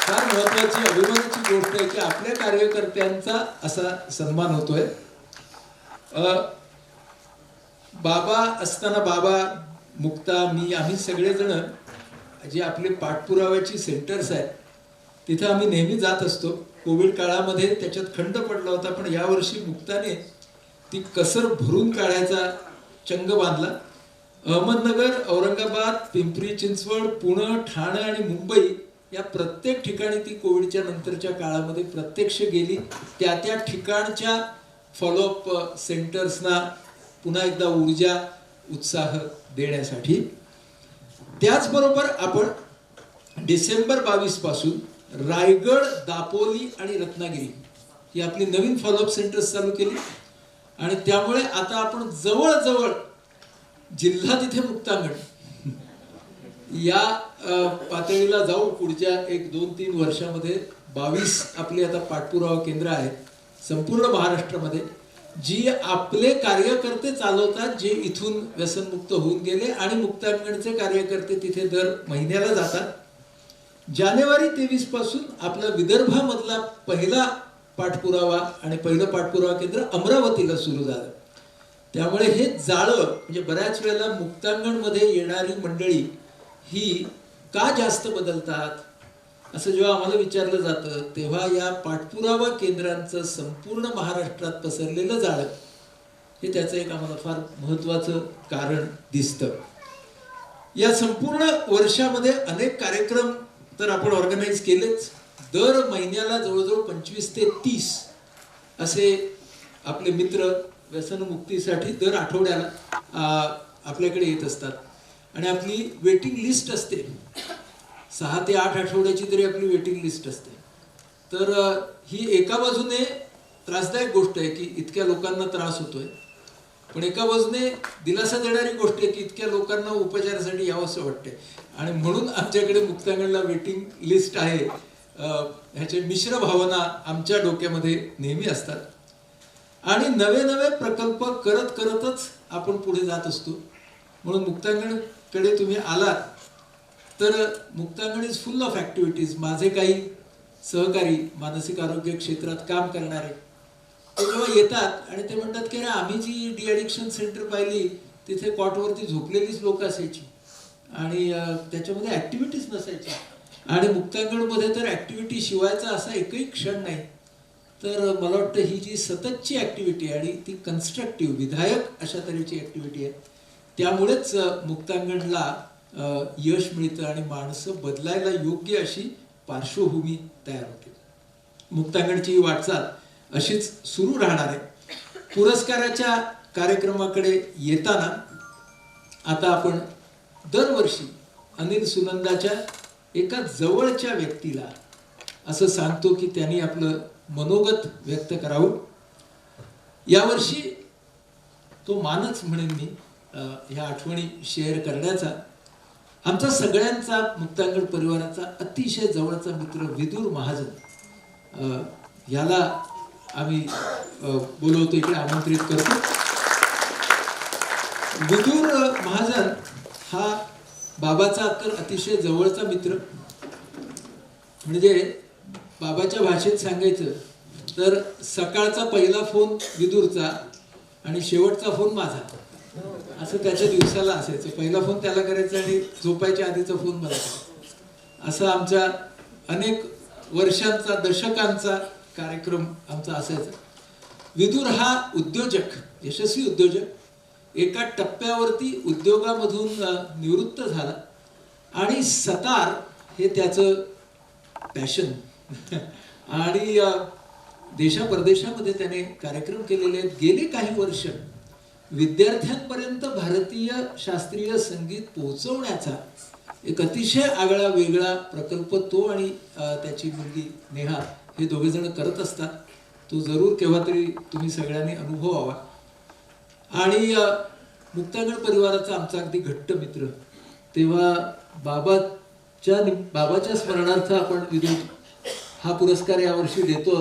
फार महत्वाची अभिमानाची गोष्ट आहे की आपल्या कार्यकर्त्यांचा असा सन्मान होतोय. बाबा असताना बाबा, मुक्ता, मी, आम्ही सगळेजण जे आपले पाठपुराव्याची सेंटर्स आहेत तिथे आम्ही नेहमी जात असतो. कोविड काळामध्ये त्याच्यात खंड पडला होता, पण यावर्षी मुक्ताने ती कसर भरून काढायचा चंग बांधला. अहमदनगर, औरंगाबाद, पिंपरी चिंचवड, पुणे, ठाणे आणि मुंबई या प्रत्येक ठिकाणी ती कोविडच्या नंतरच्या काळामध्ये प्रत्यक्ष गेली. त्या ठिकाणच्या फॉलोअप सेंटर्सना पुन्हा एकदा ऊर्जा, उत्साह देण्यासाठी. त्याचबरोबर आपण डिसेंबर 22 पासून रायगड, दापोली आणि रत्नागिरी ही आपली नवीन फॉलोअप सेंटर्स चालू केली. आणि त्यामुळे आता आपण जवळजवळ जिल्हा तिथे मुक्तांगण या पातळीला जाऊ. पुढच्या 1-2-3 वर्षामध्ये 22 आपली आता पाठपुरावा केंद्र आहेत संपूर्ण महाराष्ट्रामध्ये, जी आपले कार्यकर्ते चालवतात, जे इथून व्यसनमुक्त होऊन गेले. आणि मुक्तांगणचे कार्यकर्ते तिथे दर महिन्याला जातात. जानेवारी 23 पासून आपला विदर्भामधला पहिला पाठपुरावा आणि पहिलं पाठपुरावा केंद्र अमरावतीला सुरू झालं. त्यामुळे हे जाळं म्हणजे बऱ्याच वेळेला मुक्तांगणमध्ये येणारी मंडळी ही का जास्त बदलतात असं जेव्हा आम्हाला विचारलं जातं, तेव्हा या पाठपुरावा केंद्रांचं संपूर्ण महाराष्ट्रात पसरलेलं जाळं हे त्याचं एक आम्हाला फार महत्त्वाचं कारण दिसतं. या संपूर्ण वर्षामध्ये अनेक कार्यक्रम तर आपण ऑर्गनाईज केलेच. दर महिन्याला जवळजवळ 25 ते 30 असे आपले मित्र व्यसनमुक्तीसाठी दर आठवड्याला आपल्याकडे येत असतात. आणि आपली वेटिंग लिस्ट असते, 6 ते 8 आठवड्याची तरी आपली वेटिंग लिस्ट असते. तर ही एका बाजूने त्रासदायक गोष्ट आहे की इतक्या लोकांना त्रास होतोय, पण एका बाजूने दिलासा देणारी गोष्ट आहे की इतक्या लोकांना उपचारासाठी यावंसं वाटतंय. आणि म्हणून आमच्याकडे मुक्तांगणला वेटिंग लिस्ट आहे. ह्याचे मिश्र भावना आमच्या डोक्यामध्ये नेहमी असतात. आणि नवे नवे प्रकल्प करतच आपण पुढे जात असतो. म्हणून मुक्तांगणकडे तुम्ही आलात तर मुक्तांगण इज फुल ऑफ ॲक्टिव्हिटीज. माझे काही सहकारी मानसिक आरोग्य क्षेत्रात काम करणारे ते जेव्हा येतात आणि ते म्हणतात की अरे आम्ही जी डी ॲडिक्शन सेंटर पाहिली तिथे कॉटवरती झोपलेलीच लोक असायची आणि त्याच्यामध्ये ॲक्टिव्हिटीज नसायच्या. आणि मुक्तांगणमध्ये तर ॲक्टिव्हिटी शिवायचा असा एकही क्षण नाही. तर मला वाटतं ही जी सततची ॲक्टिव्हिटी आणि ती कन्स्ट्रक्टिव्ह विधायक अशा तऱ्हेची ॲक्टिव्हिटी आहे, त्यामुळेच मुक्तांगणला यश मिळतं आणि माणसं बदलायला योग्य अशी पार्श्वभूमी तयार होते. मुक्तांगणची ही वाटचाल अशीच सुरू राहणार आहे. पुरस्काराच्या कार्यक्रमाकडे येताना आता आपण दरवर्षी अनिल सुनंदाच्या एका जवळच्या व्यक्तीला असं सांगतो की त्यांनी आपलं मनोगत व्यक्त करावं. यावर्षी तो मानच म्हणेन मी ह्या आठवणी शेअर करण्याचा. आमचा सगळ्यांचा मुक्तांगण परिवाराचा अतिशय जवळचा मित्र विदुर महाजन याला आम्ही बोलवतो, इकडे आमंत्रित करतो. विदुर महाजन हा बाबाचा तर अतिशय जवळचा मित्र. म्हणजे बाबाच्या भाषेत सांगायचं तर सकाळचा पहिला फोन विदुरचा आणि शेवटचा फोन माझा असं त्याच्या दिवसाला असायचं. पहिला फोन त्याला करायचा आणि झोपायच्या आधीचा फोन मला करायचा. असं आमच्या अनेक वर्षांचा, दशकांचा कार्यक्रम आमचा असायचा. विदुर हा उद्योजक, यशस्वी उद्योजक, एका टप्प्यावरती उद्योगामधून निवृत्त झाला आणि सतार हे त्याचं पॅशन आणि देशापरदेशामध्ये त्याने कार्यक्रम केलेले आहेत. गेली काही वर्ष विद्यार्थ्यांपर्यंत भारतीय शास्त्रीय संगीत पोहोचवण्याचा एक अतिशय आगळा वेगळा प्रकल्प तो आणि त्याची मुलगी नेहा हे दोघे जण करत असतात. तो जरूर केव्हा तरी तुम्ही सगळ्यांनी अनुभवावा. आणि मुक्तांगण परिवाराचा आमचा अगदी घट्ट मित्र, तेव्हा बाबाच्या स्मरणार्थ आपण विदुर हा पुरस्कार यावर्षी देतो.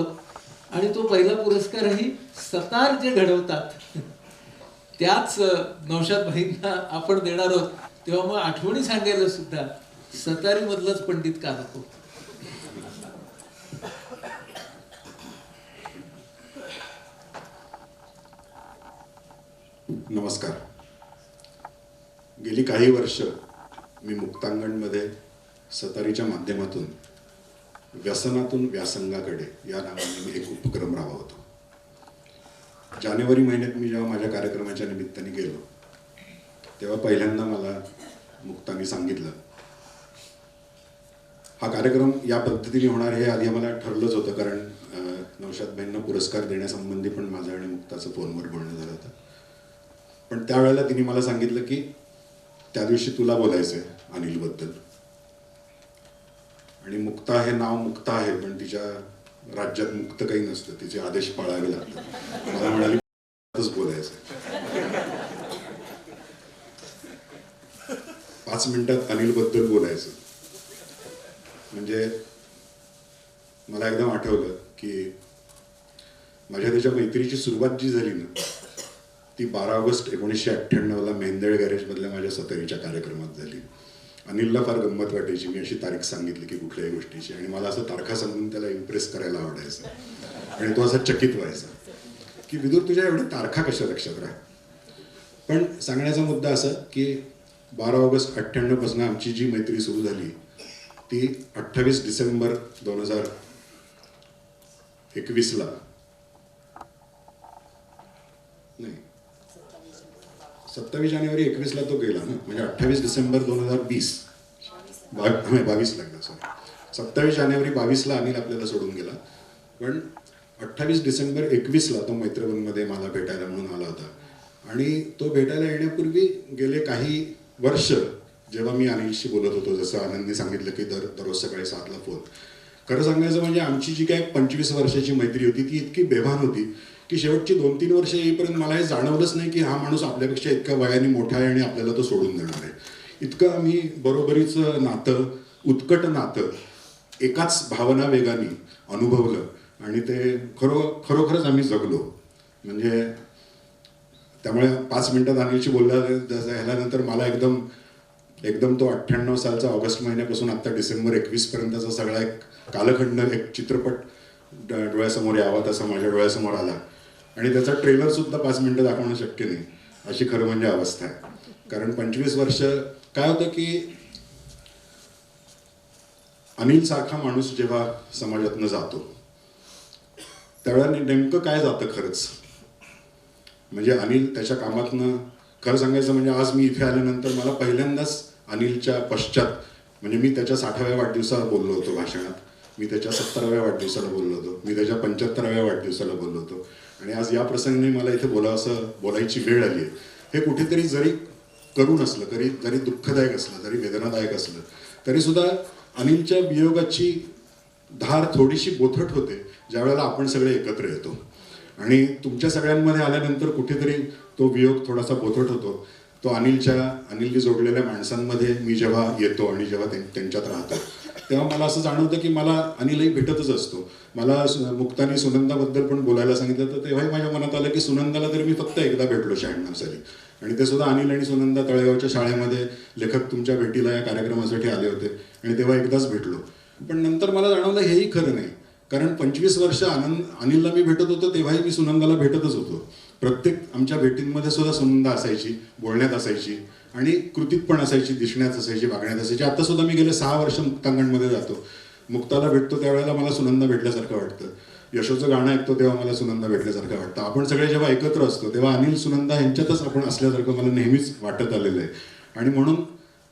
आणि तो पहिला पुरस्कारही सतार जे घडवतात त्याच नौशाद भाईंना आपण देणार आहोत. तेव्हा मग आठवणी सांगायला सुद्धा सतारी मधलाच पंडित का नको. नमस्कार. गेली काही वर्ष मी मुक्तांगणमध्ये सतारीच्या माध्यमातून व्यसनातून व्यासंगाकडे या नावाने मी एक उपक्रम राबवतो. जानेवारी महिन्यात मी जेव्हा माझ्या कार्यक्रमाच्या निमित्ताने गेलो तेव्हा पहिल्यांदा मला मुक्तांनी सांगितलं, हा कार्यक्रम या पद्धतीने होणार हे आधी आम्हाला ठरलंच होतं, कारण नौशाद भाईंना पुरस्कार देण्यासंबंधी पण माझं आणि मुक्ताचं फोनवर बोलणं झालं होतं. पण त्यावेळेला तिने मला सांगितलं की त्या दिवशी तुला बोलायचं आहे अनिलबद्दल. आणि मुक्ता हे नाव मुक्ता आहे, पण तिच्या राज्यात मुक्त काही नसतं, तिचे आदेश पाळावे लागतात. मला म्हणाली बोलायचं 5 मिनिटात अनिलबद्दल बोलायचं. म्हणजे मला एकदम आठवलं की माझ्या त्याच्या मैत्रीची सुरुवात जी झाली ना ती 12 ऑगस्ट 1998ला मेंदळ गॅरेजमधल्या माझ्या सतारीच्या कार्यक्रमात झाली. अनिलला फार गंमत वाटायची. मी अशी तारीख सांगितली की कुठल्याही गोष्टीची, आणि मला असं तारखा सांगून त्याला इम्प्रेस करायला आवडायचं. आणि तो असा चकित व्हायचा की विदुर तुझ्या एवढ्या तारखा कशा लक्षात राहा. पण सांगण्याचा मुद्दा असा की 12 ऑगस्ट 98 पासून आमची जी मैत्री सुरू झाली ती 28 डिसेंबर 2021ला नाही 27 जानेवारी 21ला तो गेला ना, म्हणजे 28 डिसेंबर 2020 22 लागला सॉरी 27 जानेवारी 22ला अनिल आपल्याला सोडून गेला. पण 28 डिसेंबर 21ला तो मैत्रबनमध्ये मला भेटायला म्हणून आला होता. आणि तो भेटायला येण्यापूर्वी गेले काही वर्ष जेव्हा मी अनिलशी बोलत होतो, जसं आनंदने सांगितलं की दररोज सकाळी 7ला फोन, खरं सांगायचं म्हणजे आमची जी काय 25 वर्षाची मैत्री होती ती इतकी बेभान होती की शेवटची 2-3 वर्ष येईपर्यंत मला हे जाणवलंच नाही की हा माणूस आपल्यापेक्षा इतका वयाने मोठा आहे आणि आपल्याला तो सोडून देणार आहे. इतकं आम्ही बरोबरीचं नातं, उत्कट नातं एकाच भावना वेगाने अनुभवलं आणि ते खरोखरच आम्ही जगलो. म्हणजे त्यामुळे 5 मिनिटात अनिलशी बोलला ह्याल्यानंतर मला एकदम तो 98 सालचा ऑगस्ट महिन्यापासून आत्ता डिसेंबर 21 पर्यंतचा सगळा एक कालखंड, एक चित्रपट डोळ्यासमोर यावा तसा माझ्या डोळ्यासमोर आला. आणि त्याचा ट्रेलर सुद्धा 5 मिनिटं दाखवणं शक्य नाही अशी खरं म्हणजे अवस्था आहे. कारण 25 वर्ष काय होतं की अनिल सारखा माणूस जेव्हा समाजातनं जातो त्यावेळेला नेमकं काय जातं खरंच. म्हणजे अनिल त्याच्या कामातनं, खरं सांगायचं म्हणजे आज मी इथे आल्यानंतर मला पहिल्यांदाच अनिलच्या पश्चात, म्हणजे मी त्याच्या 60व्या वाढदिवसाला बोललो होतो भाषणात, मी त्याच्या 70व्या वाढदिवसाला बोललो होतो, मी त्याच्या 75व्या वाढदिवसाला बोललो होतो. आणि आज या प्रसंगी मला इथे बोलायची वेळ आली आहे. हे कुठेतरी जरी करून असलं, जरी दुःखदायक असलं, जरी वेदनादायक असलं, तरी सुद्धा अनिलच्या वियोगाची धार थोडीशी बोथट होते ज्यावेळेला आपण सगळे एकत्र येतो. आणि तुमच्या सगळ्यांमध्ये आल्यानंतर कुठेतरी तो वियोग थोडासा बोथट होतो. तो अनिलने जोडलेल्या माणसांमध्ये मी जेव्हा येतो आणि जेव्हा त्यांच्यात राहतो तेव्हा मला असं जाणवतं की मला अनिलही भेटतच असतो. मला मुक्तानी सुनंदाबद्दल पण बोलायला सांगितलं तर तेव्हाही माझ्या मनात आलं की सुनंदाला तरी मी फक्त एकदा भेटलो 96 साली, आणि ते सुद्धा अनिल आणि सुनंदा तळेगावच्या शाळेमध्ये लेखक तुमच्या भेटीला या कार्यक्रमासाठी आले होते आणि तेव्हा एकदाच भेटलो. पण नंतर मला जाणवलं हेही खरं नाही, कारण 25 वर्ष अनिलला मी भेटत होतो तेव्हाही मी सुनंदाला भेटतच होतो. प्रत्येक आमच्या भेटींमध्ये सुद्धा सुनंदा असायची, बोलण्यात असायची आणि कृतीत पण असायची, दिसण्यात असायची, वागण्यात असायची. आता सुद्धा मी गेले 6 वर्ष मुक्तांगणमध्ये जातो, मुक्ताला भेटतो त्यावेळेला मला सुनंदा भेटल्यासारखं वाटतं. यशोचं गाणं ऐकतो तेव्हा मला सुनंदा भेटल्यासारखं वाटतं. आपण सगळे जेव्हा एकत्र असतो तेव्हा अनिल सुनंदा यांच्यातच आपण असल्यासारखं मला नेहमीच वाटत आलेलं आहे. आणि म्हणून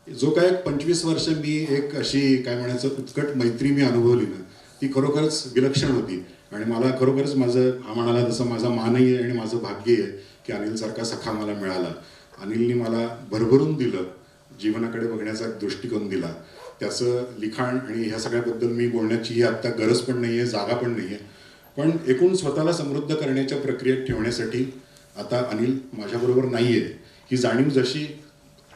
जो काय 25 वर्ष मी एक अशी काय म्हणायचं उत्कट मैत्री मी अनुभवली ना, ती खरोखरच विलक्षण होती. आणि मला खरोखरच माझं हा म्हणाला तसं माझा मानही आहे आणि माझं भाग्य आहे की अनिलसारखा सखा मला मिळाला. अनिलने मला भरभरून दिलं, जीवनाकडे बघण्याचा दृष्टिकोन दिला. त्याचं लिखाण आणि ह्या सगळ्याबद्दल मी बोलण्याची आत्ता गरज पण नाही आहे, जागा पण नाही आहे. पण एकूण स्वतःला समृद्ध करण्याच्या प्रक्रियेत ठेवण्यासाठी आता अनिल माझ्याबरोबर नाही आहे. ही जाणीव जशी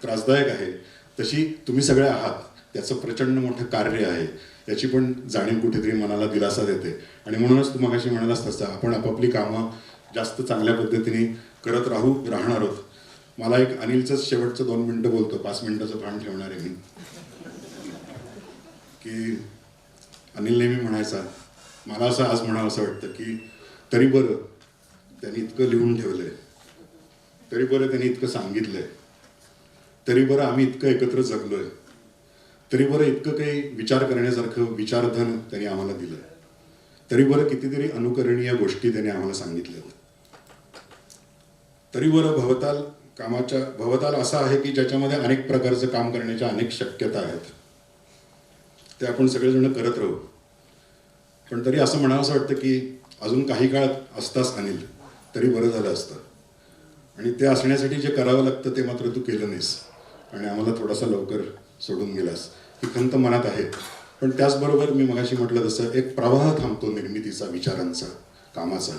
त्रासदायक आहे तशी तुम्ही सगळे आहात, त्याचं प्रचंड मोठं कार्य आहे, याची पण जाणीव कुठेतरी मनाला दिलासा देते. आणि म्हणूनच तू मगाशी म्हणालास तसं आपण आपापली कामं जास्त चांगल्या पद्धतीने करत राहणार आहोत. मला एक अनिलचंच शेवटचं 2 मिनटं बोलतो, 5 मिनिटाचं भान ठेवणार आहे मी, की अनिल नेहमी म्हणायचा, मला असं आज म्हणावं असं वाटतं की तरी बरं त्यांनी इतकं लिहून ठेवलंय, तरी बरं त्यांनी इतकं सांगितलंय, तरी बरं आम्ही इतकं एकत्र जगलोय, तरी बरं इतकं काही विचार करण्यासारखं विचारधन त्यांनी आम्हाला दिलंय, तरी बरं कितीतरी अनुकरणीय गोष्टी त्यांनी आम्हाला सांगितल्या, तरी बरं भवताल असा आहे की ज्याच्यामध्ये अनेक प्रकारचं काम करण्याच्या अनेक शक्यता आहेत, ते आपण सगळेजण करत राहू. पण तरी असं म्हणावं असं वाटतं की अजून काही काळ असतास अनिल तरी बरं झालं असतं. आणि ते असण्यासाठी जे करावं लागतं ते मात्र तू केलं नाहीस आणि आम्हाला थोडासा लवकर सोडून गेलास, ही खंत मनात आहे. पण त्याचबरोबर मी मगाशी म्हटलं तसं एक प्रवाह थांबतो निर्मितीचा, विचारांचा, कामाचा.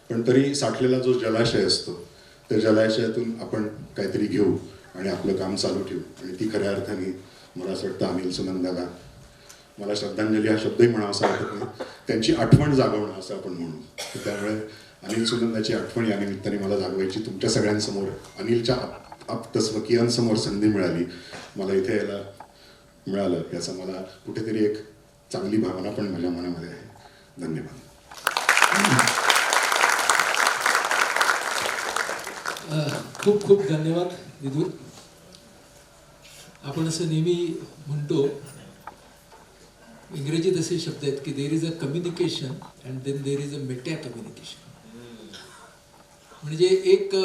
पण तरी साठलेला जो जलाशय असतो त्या जलाशयातून आपण काहीतरी घेऊ आणि आपलं काम चालू ठेवू. आणि ती खऱ्या अर्थाने मला असं वाटतं अनिल सुनंदाला मला श्रद्धांजली हा शब्दही म्हणावा असं वाटत नाही, त्यांची आठवण जागवणं असं आपण म्हणू. त्यामुळे अनिल सुनंदाची आठवण या निमित्ताने मला जागवायची तुमच्या सगळ्यांसमोर, अनिलच्या आप्तस्वकीयांसमोर संधी मिळाली, मला इथे यायला मिळालं, याचा मला कुठेतरी एक चांगली भावना पण माझ्या मनामध्ये आहे. धन्यवाद. खूप खूप धन्यवाद विदूर. आपण असं नेहमी म्हणतो, इंग्रजीत असे शब्द आहेत की there is a communication and then there is a meta communication. म्हणजे एक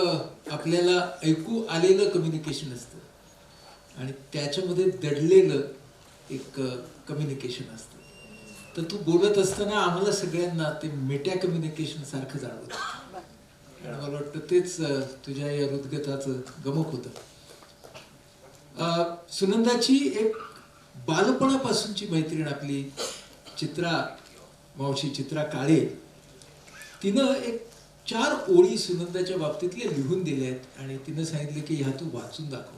आपल्याला ऐकू आलेलं कम्युनिकेशन असतं आणि त्याच्यामध्ये दडलेलं एक कम्युनिकेशन असतं. तर तू बोलत असताना आम्हाला सगळ्यांना ते मेटा कम्युनिकेशन सारखं जाणवतं आणि मला वाटतं तेच तुझ्या या हृदगताचं गमक होतं. सुनंदाची एक बालपणापासूनची मैत्रीण आपली चित्रा मावशी, चित्रा काळे, तिनं एक 4 ओळी सुनंदाच्या बाबतीतल्या लिहून दिल्या आहेत आणि तिनं सांगितलं की ह्या तू वाचून दाखव.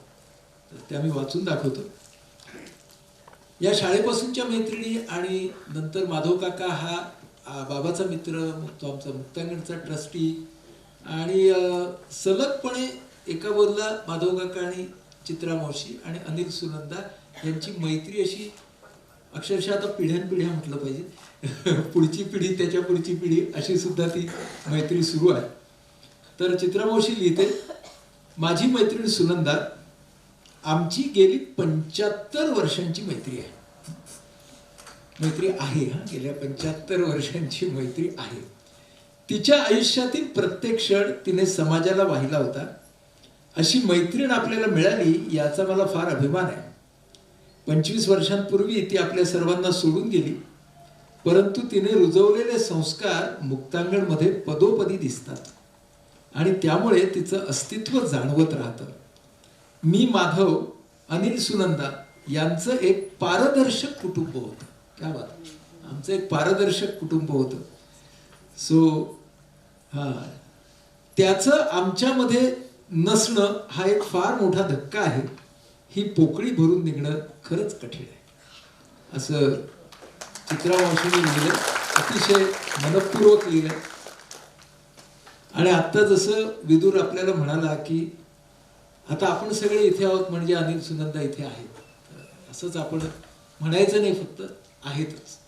तर त्या मी वाचून दाखवतो. या शाळेपासूनच्या मैत्रिणी आणि नंतर माधव काका हा बाबाचा मित्र, तो आमचा मुक्तांगणचा ट्रस्टी आणि सलगपणे एका बाजूला माधव काका आणि चित्रा मावशी आणि अनिल सुनंदा यांची मैत्री अशी अक्षरशः आता पिढ्यानपिढ्या म्हटलं पाहिजे, पुढची पिढी त्याच्या पुढची पिढी अशी सुद्धा ती मैत्री सुरू आहे. तर चित्रा मावशी लिहिते, माझी मैत्रीण सुनंदा, आमची गेली 75 वर्षांची मैत्री आहे. मैत्री आहे, हा, गेल्या 75 वर्षांची मैत्री आहे. तिच्या आयुष्यातील प्रत्येक क्षण तिने समाजाला वाहिला होता. अशी मैत्रीण आपल्याला मिळाली याचा मला फार अभिमान आहे. 25 वर्षांपूर्वी ती आपल्या सर्वांना सोडून गेली, परंतु तिने रुजवलेले संस्कार मुक्तांगणमध्ये पदोपदी दिसतात आणि त्यामुळे तिचं अस्तित्व जाणवत राहतं. मी, माधव, अनिल, सुनंदा यांचं एक पारदर्शक कुटुंब होतं. क्या बात, आमचं एक पारदर्शक कुटुंब होतं. त्याचं आमच्यामध्ये नसणं हा एक फार मोठा धक्का आहे. ही पोकळी भरून निघणं खरंच कठीण आहे, असं चित्रा मावशीने लिहिलं. अतिशय मनपूर्वक लिहिलं. आणि आत्ता जसं विदूर आपल्याला म्हणाला की आता आपण सगळे इथे आहोत म्हणजे अनिल सुनंदा इथे आहेत, असंच आपण म्हणायचं नाही, फक्त आहेतच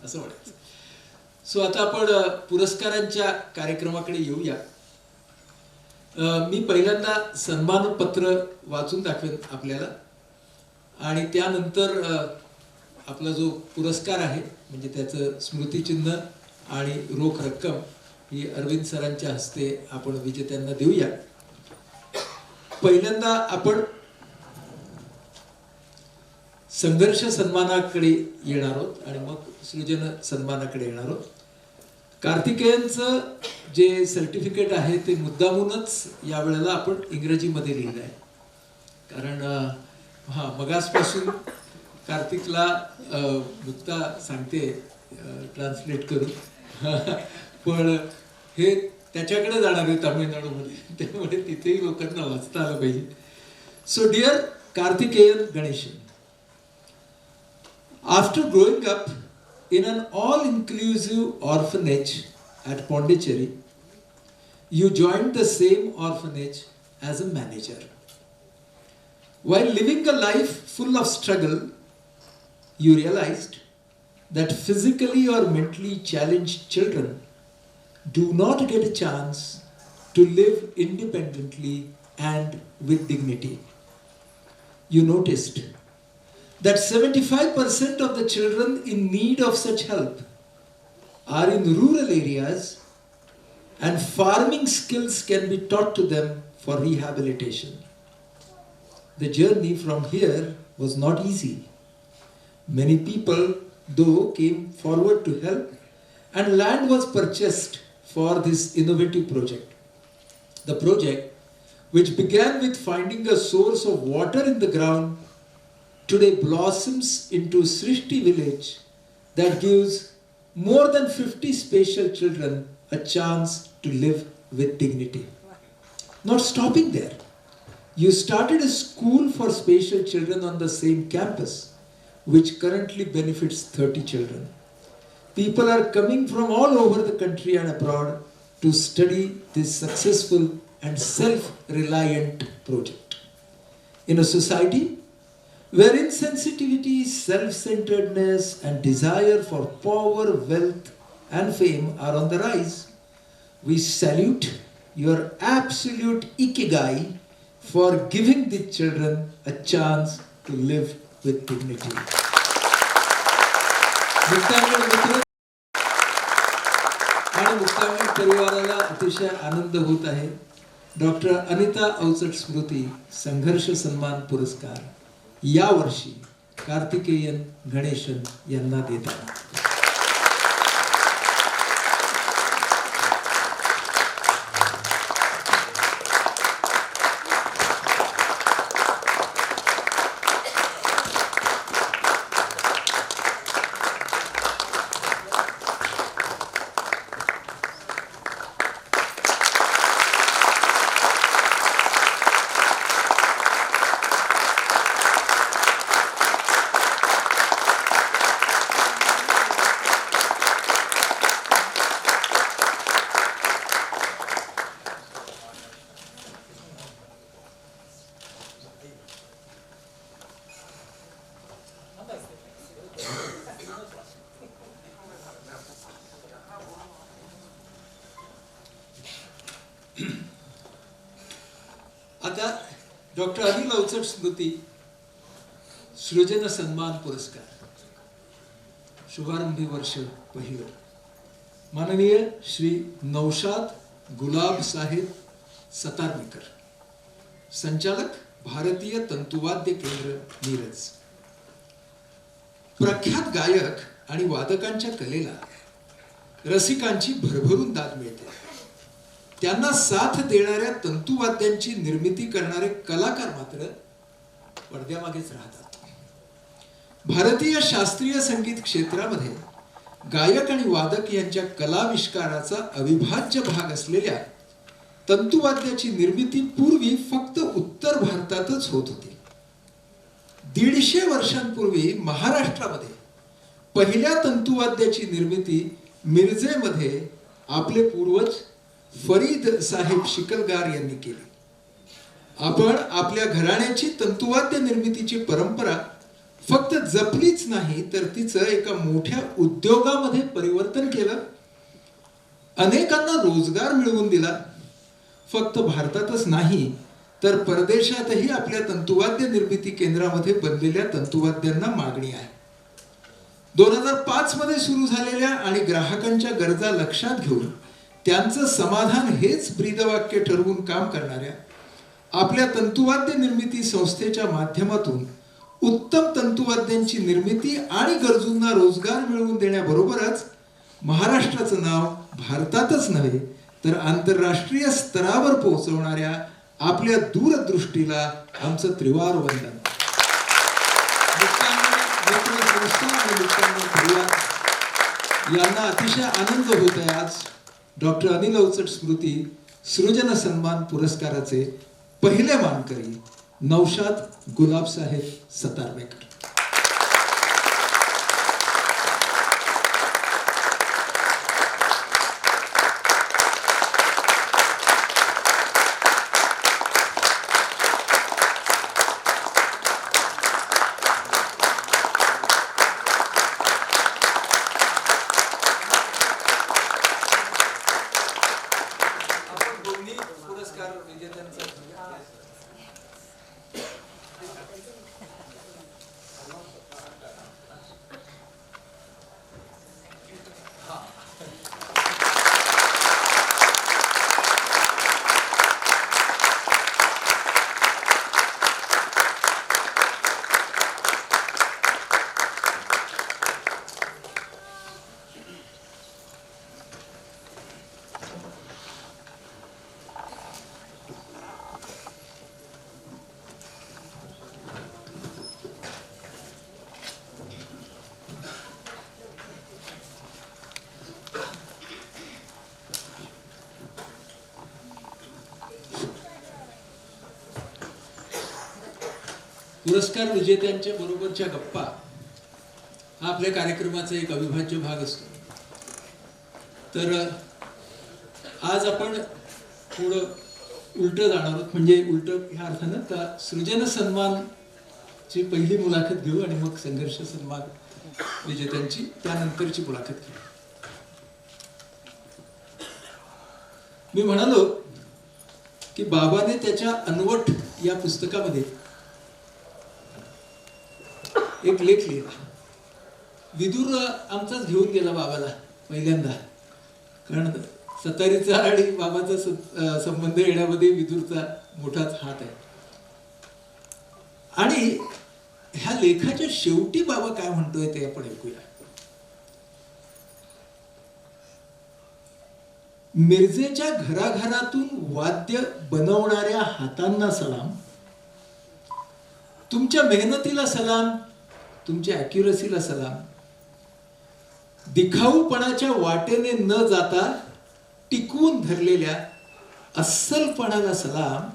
असं म्हणायचं. सो आता आपण पुरस्कारांच्या कार्यक्रमाकडे येऊया. मी पहिल्यांदा सन्मान पत्र वाचून दाखवेन आपल्याला आणि त्यानंतर आपला जो पुरस्कार आहे म्हणजे त्याचं स्मृतिचिन्ह आणि रोख रक्कम ही अरविंद सरांच्या हस्ते आपण विजेत्यांना देऊया. पहिल्यांदा आपण संघर्ष सन्मानाकडे येणार आहोत आणि मग सृजन सन्मानाकडे येणार आहोत. कार्तिकेयनचं जे सर्टिफिकेट आहे ते मुद्दामूनच यावेळेला आपण इंग्रजीमध्ये लिहिलं आहे, कारण मगासपासून कार्तिकला मुक्ता सांगते ट्रान्सलेट करून पण हे त्याच्याकडे जाणार आहे तामिळनाडूमध्ये, त्यामुळे तिथेही लोकांना वाचता आलं पाहिजे. So dear Karthikeyan Ganesan, after growing up in an all-inclusive orphanage at Pondicherry, you joined the same orphanage as a manager. While living a life full of struggle, you realized that physically or mentally challenged children do not get a chance to live independently and with dignity. You noticed that 75% of the children in need of such help are in rural areas and farming skills can be taught to them for rehabilitation. The journey from here was not easy. Many people, though, came forward to help and land was purchased for this innovative project. The project, which began with finding a source of water in the ground, today blossoms into Srishti village that gives more than 50 special children a chance to live with dignity. Not stopping there, you started a school for special children on the same campus, which currently benefits 30 children. People are coming from all over the country and abroad to study this successful and self-reliant project. In a society where insensitivity, self-centeredness, and desire for power, wealth, and fame are on the rise, we salute your absolute ikigai for giving the children a chance to live with dignity. मुक्तांगण मित्र आणि मुक्तांगण परिवाराला अतिशय आनंद होत आहे. डॉक्टर अनिता अवचट स्मृती संघर्ष सन्मान पुरस्कार या वर्षी कार्तिकेयन गणेशन यांना देतात. आता डॉक्टर अनिल अवचट स्मृती सृजन सन्मान पुरस्कार शुभारंभी वर्ष पहिलं माननीय श्री नौशाद गुलाब साहेब सतारनीकर, संचालक भारतीय तंतुवाद्य केंद्र मिरज. प्रख्यात गायक आणि वादकांच्या कलेला रसिकांची भरभरून दाद मिळते. त्यांना साथ देणाऱ्या तंतुवाद्यांची निर्मिती करणारे कलाकार मात्र पडद्यामागेच राहतात. भारतीय शास्त्रीय संगीत क्षेत्रामध्ये गायक आणि वादक यांच्या कलाविष्काराचा अविभाज्य भाग असलेल्या तंतुवाद्याची निर्मिती पूर्वी फक्त उत्तर भारतातच होत होती. 150 वर्षांपूर्वी महाराष्ट्रामध्ये पहिल्या तंतुवाद्याची निर्मिती मिरजेमध्ये आपले पूर्वज फरीद साहेब शिकलगार यांनी केली. आपण आपल्या घराण्याची तंतुवाद्य निर्मितीची परंपरा फक्त जपलीच नाही तर तिचं एका मोठ्या उद्योगामध्ये परिवर्तन केलं, अनेकांना रोजगार मिळवून दिला. फक्त भारतातच नाही तर परदेशातही आपल्या तंतुवाद्य निर्मिती केंद्रामध्ये बनलेल्या तंतुवाद्यांना मागणी आहे. 2005 मध्ये सुरू झालेल्या आणि ग्राहकांच्या गरजा लक्षात घेऊन त्यांचं समाधान हेच ब्रीदवाक्य ठरवून काम करणाऱ्या आपल्या तंतुवाद्य निर्मिती संस्थेच्या माध्यमातून उत्तम तंतुवाद्यांची निर्मिती आणि गरजूंना रोजगार मिळवून देण्याबरोबरच महाराष्ट्राचं नाव भारतातच नव्हे तर आंतरराष्ट्रीय स्तरावर पोहोचवणाऱ्या आपल्या दूरदृष्टीला आमचं त्रिवार वंदन. मुक्तांगण संस्था आणि मुक्तांगण परिवार यांना अतिशय आनंद होत आहे आज डॉक्टर अनिल अवचट स्मृती सृजन सन्मान पुरस्काराचे पहिले मानकरी नौशाद गुलाबसाहेब सतारवेकर. पुरस्कार विजेत्यांच्या बरोबरच्या गप्पा हा आपल्या कार्यक्रमाचा एक अविभाज्य भाग असतो. तर आज आपण थोडं उलट जाणार आहोत. म्हणजे उलट ह्या अर्थानं का सृजन सन्मानची पहिली मुलाखत घेऊ आणि मग संघर्ष सन्मान विजेत्यांची त्यानंतरची मुलाखत घेऊ. मी म्हणालो की बाबाने त्याच्या अनवट या पुस्तकामध्ये एक लेख लिहिला. विदूर आमचाच घेऊन गेला बाबाला पहिल्यांदा, कारण सतारीचा आणि बाबाचा संबंध येण्यामध्ये विदूरचा मोठाच हात आहे. आणि ह्या लेखाच्या शेवटी बाबा काय म्हणतोय ते आपण ऐकूया. मिरजेच्या घराघरातून वाद्य बनवणाऱ्या हातांना सलाम, तुमच्या मेहनतीला सलाम, तुमच्या ॲक्युरसीला सलाम, दिखाऊपणाच्या वाटेने न जाता टिकवून धरलेल्या अस्सलपणाला सलाम,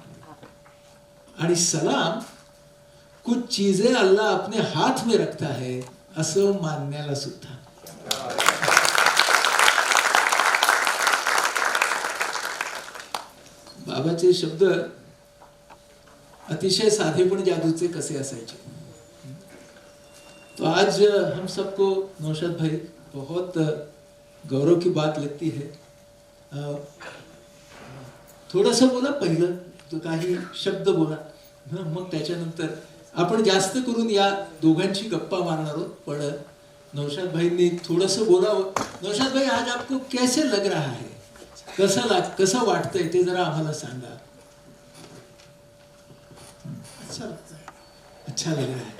आणि सलाम कुछ चीजें अल्लाह अपने हाथ में रखता है असं मानण्याला सुद्धा. बाबाचे शब्द अतिशय साधे पण जादूचे कसे असायचे. तो आज हम सबको नौशाद भाई बहुत गौरव की बात लगती है. थोडंसं बोला पहिलं, तो काही शब्द बोला, मग त्याच्यानंतर आपण जास्त करून या दोघांची गप्पा मारणार आहोत. पण नौशाद भाईंनी थोडंसं बोलावं. नौशाद भाई, आज आपको कैसे लग रहा है, कसं वाटतंय ते जरा आम्हाला सांगा. अच्छा लग रहा है.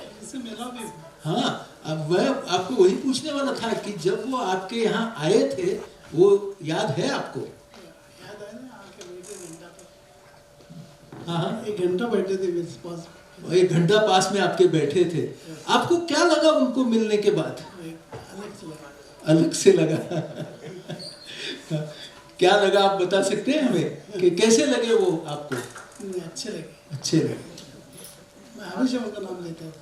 हाँ, अब मैं आपको वही पूछने वाला था कि जब वो आपके यहाँ आए थे, वो याद है आपको? याद है ना, आके बैठे घंटा पर. हाँ, एक घंटा बैठे थे मेरे पास. 1 घंटा पास में आपके बैठे थे. आपको क्या लगा उनको मिलने के बाद? अलग से लगा. क्या लगा आप बता सकते हैं हमें कि कैसे लगे वो आपको? अच्छे लगे. अच्छे लगे. मैं हमेशा उनका नाम लेता था.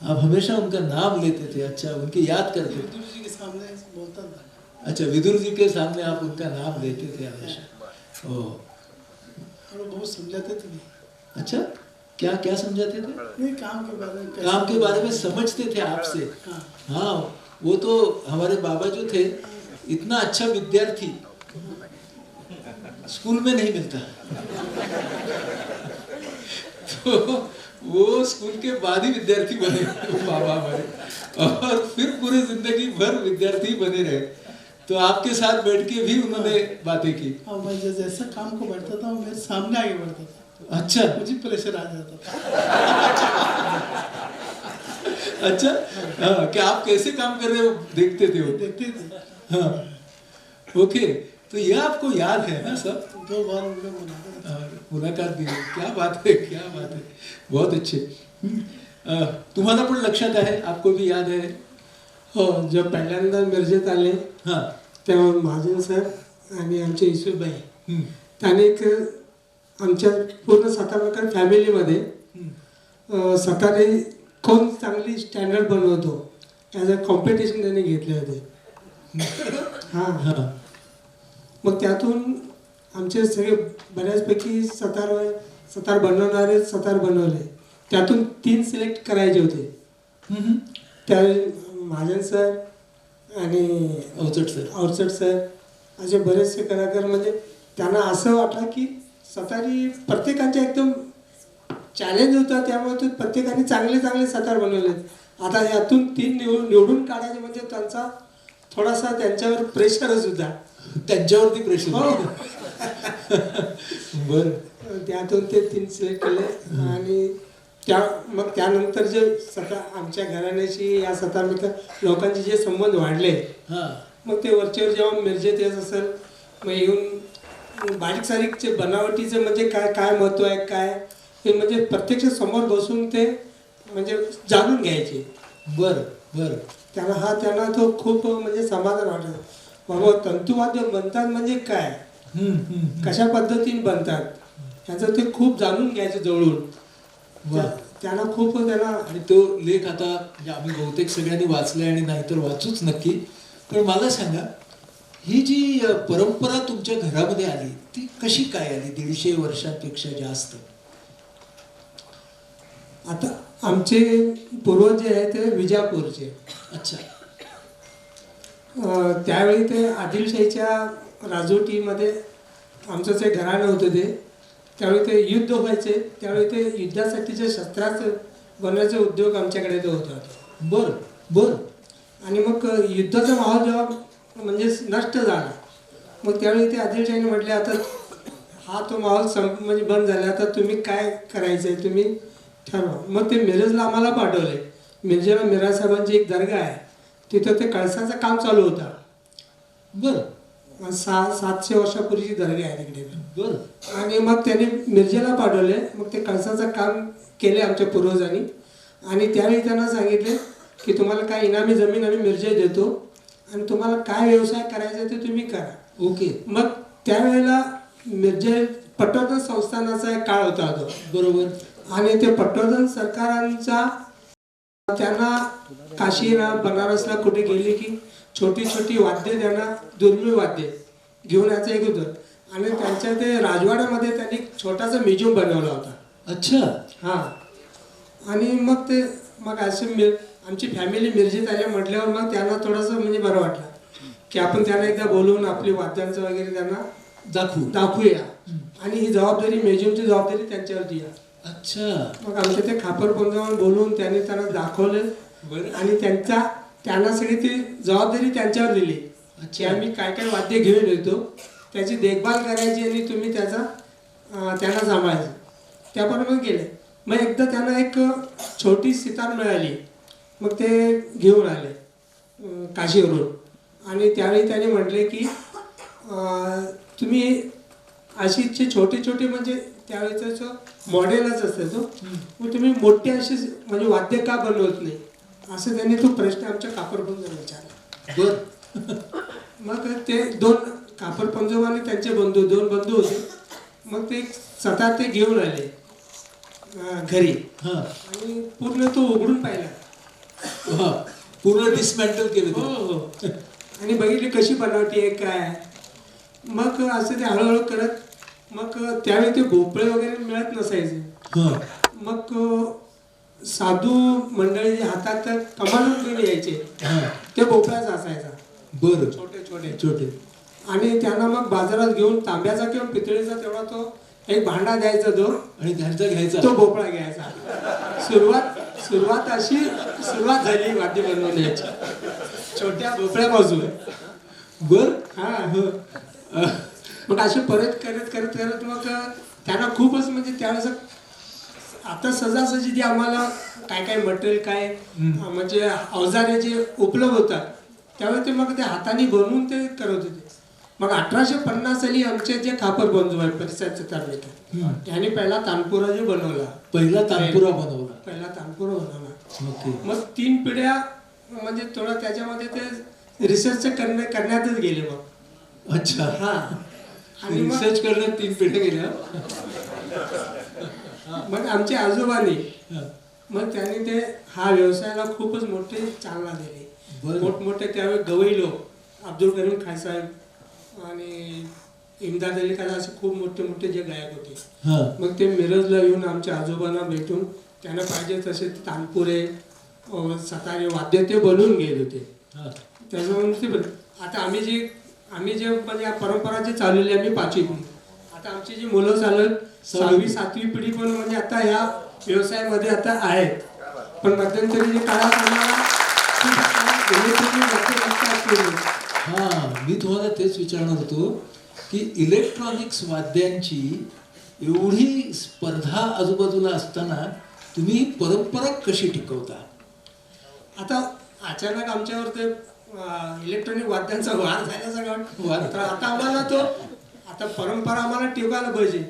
आप हमेशा उनका नाम लेते थे. अच्छा, उनकी याद करते थे. विदुर जी के सामने बोलता था. अच्छा, विदुर जी के सामने आप उनका नाम लेते थे हमेशा. ओह, और बहुत समझाते थे. अच्छा, क्या क्या समझाते थे? नहीं, काम के बारे में. काम के बारे में समझते थे आपसे. हाँ, वो तो हमारे बाबा जो थे, इतना अच्छा विद्यार्थी स्कूल में नहीं मिलता. तो वो स्कूल के बाद ही विद्यार्थी बने बाबा हमारे, और फिर पूरी जिंदगी भर विद्यार्थी बने रहे. तो आपके साथ बैठ के भी उन्होंने बातें की. हाँ, मैं जैसा काम को बढ़ता था वो मेरे सामने आगे बढ़ता था. अच्छा, मुझे प्रेशर आ जाता था. अच्छा, हाँ, कि आप कैसे काम कर रहे हो देखते थे वो। देखते थे। हाँ, ओके, तो ये आपको याद है ना सब? 2 बार हम लोग मुलाकात। मुलाकात दी, क्या बात है, क्या बात है, बहुत अच्छे। तुम्हाला पण लक्षात आहे, आपको भी याद है? हो, जेव्हा पहिल्यांदा मिरजेत आले हाँ, तेव्हा महाजन सर आणि आमचे इसुबाई हम्म, त्याने एक आमच्या पूर्ण सातारकर फॅमिलीमध्ये सकाळी कोण चांगली स्टँडर्ड बनवतो ॲज अ कॉम्पिटिशन त्यांनी घेतले होते. हां हाँ, मग त्यातून आमचे सगळे बऱ्याचपैकी सतार बनवणारे सतार बनवले. त्यातून 3 सिलेक्ट करायचे होते. हम्म, त्यावेळी महाजन सर आणि अवचट सर, असे बरेचसे कलाकार म्हणजे त्यांना असं वाटलं की सतारी प्रत्येकाच्या एकदम चॅलेंज होता, त्यामुळे ते प्रत्येकाने चांगले चांगले सतार बनवले. आता यातून 3 निवडून काढायचे म्हणजे त्यांचा थोडासा त्यांच्यावर प्रेशरच होता. त्यांच्यावरती प्रेशर. हो. बर, त्यातून ते 3 सिलेक्ट केले आणि मग त्यानंतर जे आमच्या घराण्याशी या सतार लोकांचे जे संबंध वाढले, हाँ, मग ते वरच्यावर जेव्हा मिरजेत येत असेल मग येऊन बारीक सारीकचे बनावटीचे म्हणजे काय महत्व आहे काय हे म्हणजे प्रत्यक्ष समोर बसून ते म्हणजे जाणून घ्यायचे. बर बर, त्यांना तो खूप म्हणजे समाधान वाटलं. बाबा तंतुवाद्य बनतात म्हणजे काय, कशा पद्धतीने बनतात ह्याचं ते खूप जाणून घ्यायचे जवळून. त्यांना आणि तो लेख आता म्हणजे आम्ही बहुतेक सगळ्यांनी वाचलाय आणि नाहीतर वाचूच नक्की. पण मला सांगा, ही जी परंपरा तुमच्या घरामध्ये आली ती कशी काय आली 150 वर्षांपेक्षा जास्त? आता आमचे पूर्वज जे आहेत ते विजापूरचे. अच्छा, त्यावेळी ते आदिलशाहीच्या राजवटीमध्ये आमचं जे घराणं होतं ते त्यावेळी ते युद्ध व्हायचे, त्यावेळी ते युद्धासाठीचे शस्त्रास्त्र बनवायचे उद्योग आमच्याकडे तो होता. बर बर, आणि मग युद्धाचा माहोल जेव्हा म्हणजे नष्ट झाला मग त्यावेळी ते आदिलशाहीने म्हटले आता हा तो माहोल म्हणजे बंद झाला, आता तुम्ही काय करायचं आहे तुम्ही ठरवा. मग ते मिरजला आम्हाला पाठवले. मिरजेला मिराज साहेबांची एक दर्गा आहे, तिथं ते कळसाचं काम चालू होतं. बर, 700 वर्षापूर्वीची दर्गा आहे तिकडे. बर, आणि मग त्यांनी मिरजेला पाठवले. मग ते कळसाचं काम केले आमच्या पूर्वजांनी आणि त्यावेळी त्यांना सांगितले की तुम्हाला काय इनामी जमीन आम्ही मिरजेत देतो आणि तुम्हाला काय व्यवसाय करायचा ते तुम्ही करा. ओके. मग त्यावेळेला मिरजे पटवर्धन संस्थानाचा एक काळ होता तो. बरोबर. आणि ते पटवर्धन सरकारांचा त्यांना काशीला बनारसला कुठे गेली की छोटी छोटी वाद्य त्यांना दुर्मिळ वाद्य घेऊन यायचं एक होतं. आणि त्यांच्या ते राजवाड्यामध्ये त्यांनी छोटासा म्युझियम बनवला होता. अच्छा, हां. आणि मग असे आमची फॅमिली मिरजेत आल्या म्हटल्यावर मग त्यांना थोडंसं म्हणजे बरं वाटलं की आपण त्यांना एकदा बोलवून आपली वाद्यांचं वगैरे त्यांना दाखवूया आणि ही जबाबदारी म्युझियमची जबाबदारी त्यांच्यावर दिया. अच्छा. मग आमच्या ते खापरपंजावर बोलवून त्यांना दाखवलं आणि त्यांना सगळी ती जबाबदारी त्यांच्यावर दिली की आम्ही काय काय वाद्य घेऊन येतो त्याची देखभाल करायची आणि तुम्ही त्यांना सांभाळायचं. त्याप्रमाणे गेले. मग एकदा त्यांना एक छोटी सितार मिळाली. मग ते घेऊन आले काशीवरून आणि त्यावेळी त्याने म्हटले की तुम्ही अशी छोटे छोटे म्हणजे त्यावेळेचं मॉडेलच असते तो, मग तुम्ही मोठे असे म्हणजे वाद्य का बनवत नाही असं त्यांनी तो प्रश्न आमच्या कापरपंजोबाला विचारला. मग ते 2 कापरपंजोब आणि त्यांचे दोन बंधू होते. मग ते सतार ते घेऊन आले घरी आणि पूर्ण तो उघडून पाहिला. पूर्ण डिसमॅन्टल केलं. हो. आणि बघितली कशी बनावटी आहे काय. मग असं ते हळूहळू करत मग त्यावेळी ते भोपळे वगैरे मिळत नसायचे. मग साधू मंडळी हातात कमालून घेऊन यायचे ते भोपळाच असायचा. बरं. छोटे आणि त्यांना मग बाजारात घेऊन तांब्याचा किंवा पितळेचा तेवढा तो एक भांडा द्यायचा तो आणि त्यांचा घ्यायचा तो भोपळा घ्यायचा. सुरुवात झाली वाद्य बनवण्याची छोट्या भोपळ्यापासून. मग असे परत करत मग त्यांना खूपच म्हणजे त्यावेळेस आता सहजासहजी जी आम्हाला काय काय मटेरियल काय म्हणजे अवजारे जे उपलब्ध होतात त्यावेळी ते मग ते हाताने बनवून ते करत होते. मग 1850 साली आमचे जे खापर बंधू आहेत परिसराचे तालुक्यात त्याने पहिला तानपुरा जे बनवला. पहिला तानपुरा बनवला. ओके. मग 3 पिढ्या म्हणजे थोडं त्याच्यामध्ये ते रिसर्च करण्यातच गेले मग. अच्छा. हा. आणि रिसर्च करण्यात 3 पिढ्या गेल्या. मग आमच्या आजोबांनी मग त्यांनी ते हा व्यवसायाला खूपच मोठी चालना दिली. मोठमोठे त्यावेळी गवई लोक अब्दुल करीम खान साहेब आणि इमदाद अली खान असे खूप मोठे मोठे जे गायक होते. मग ते मिरजला येऊन आमच्या आजोबांना भेटून त्यांना पाहिजे तसे तानपुरे सतारे वाद्य ते बनवून घेत होते. त्याच्यामुळे आता आम्ही जे म्हणजे परंपरा जी चालवली आम्ही 5वी पिढी, आता आमची जी मुलं चालत 6वी 7वी पिढी पण म्हणजे आता ह्या व्यवसायामध्ये आता आहेत. पण मध्यंतरी जे काळात आम्हाला मी तुम्हाला तेच विचारणार होतो की इलेक्ट्रॉनिक्स वाद्यांची एवढी स्पर्धा आजूबाजूला असताना तुम्ही ही परंपरा कशी टिकवता? आता अचानक आमच्यावर ते इलेक्ट्रॉनिक वाद्यांचा वार झाला सगळं. तर आता आम्हाला आता परंपरा आम्हाला टिकवायला पाहिजे.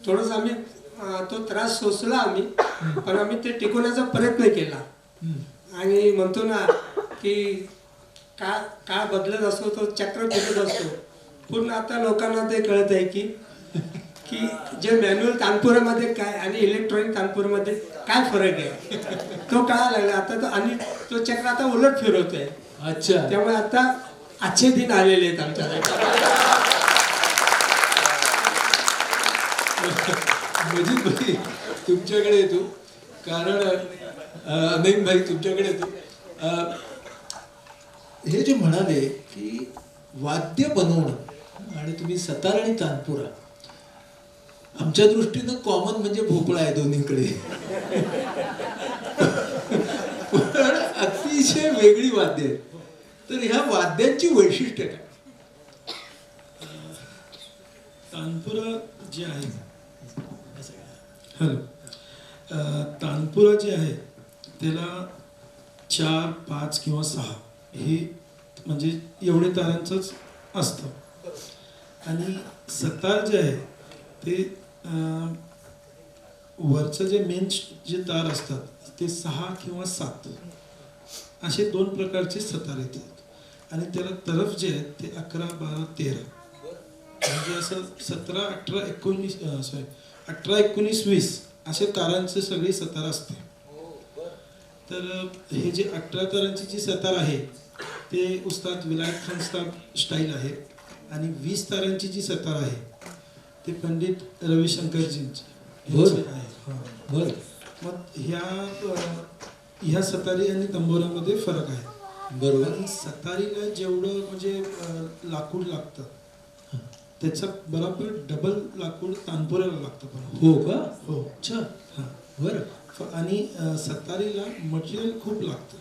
थोडंसं आम्ही तो त्रास सोसला आम्ही, पण आम्ही ते टिकवण्याचा प्रयत्न केला. आणि म्हणतो ना की काळ बदलत असतो तो चक्र फिरत असतो. पूर्ण आता लोकांना ते कळत आहे की जे मॅन्युअल तानपुरामध्ये काय आणि इलेक्ट्रॉनिक तानपुरामध्ये काय फरक आहे तो कळायला लागला आता. आणि तो चक्र आता उलट फिरवतोय. अच्छा. त्यामुळे आता अच्छे दिन आलेले आहेत आमच्याकडे. मजिद भाई तुमच्याकडे येतो, कारण अनईम भाई तुमच्याकडे येतो. हे जे म्हणाले की वाद्य बनवणं आणि तुम्ही सतार आणि तानपुरा, आमच्या दृष्टीनं कॉमन म्हणजे भोपळा आहे दोन्हीकडे. पण अतिशय वेगळी वाद्य आहेत. तर ह्या वाद्यांची वैशिष्ट्य काय? तानपुरा जे आहे, हॅलो, तानपुरा जे आहे त्याला 4, 5 किंवा 6 हे म्हणजे एवढे तारांचंच असतं. आणि सतार जे आहे ते वरचं जे मेन जे तार असतात ते 6 किंवा 7 असे 2 प्रकारचे सतार येतात. आणि त्याला तरफ जे आहेत ते 11, 12, 13 म्हणजे असं 17, 18, 19, 20 असे तारांचे सगळी सतार असते. तर हे जे 18 तारांची जी सतार आहे ते उस्ताद विलायत खान स्टाईल आहे. आणि 20 तारांची जी सतार आहे ते पंडित रविशंकरजींची आहे. मग ह्या सतारी आणि तंबोऱ्यामध्ये फरक आहे. बरोबर. आणि सतारीला जेवढं म्हणजे लाकूड लागतं त्याचा बरोबर डबल लाकूड तानपुऱ्याला लागतं. पण हो का? हो. अच्छा. हां. बरं. आणि सतारीला मटेरियल खूप लागतं.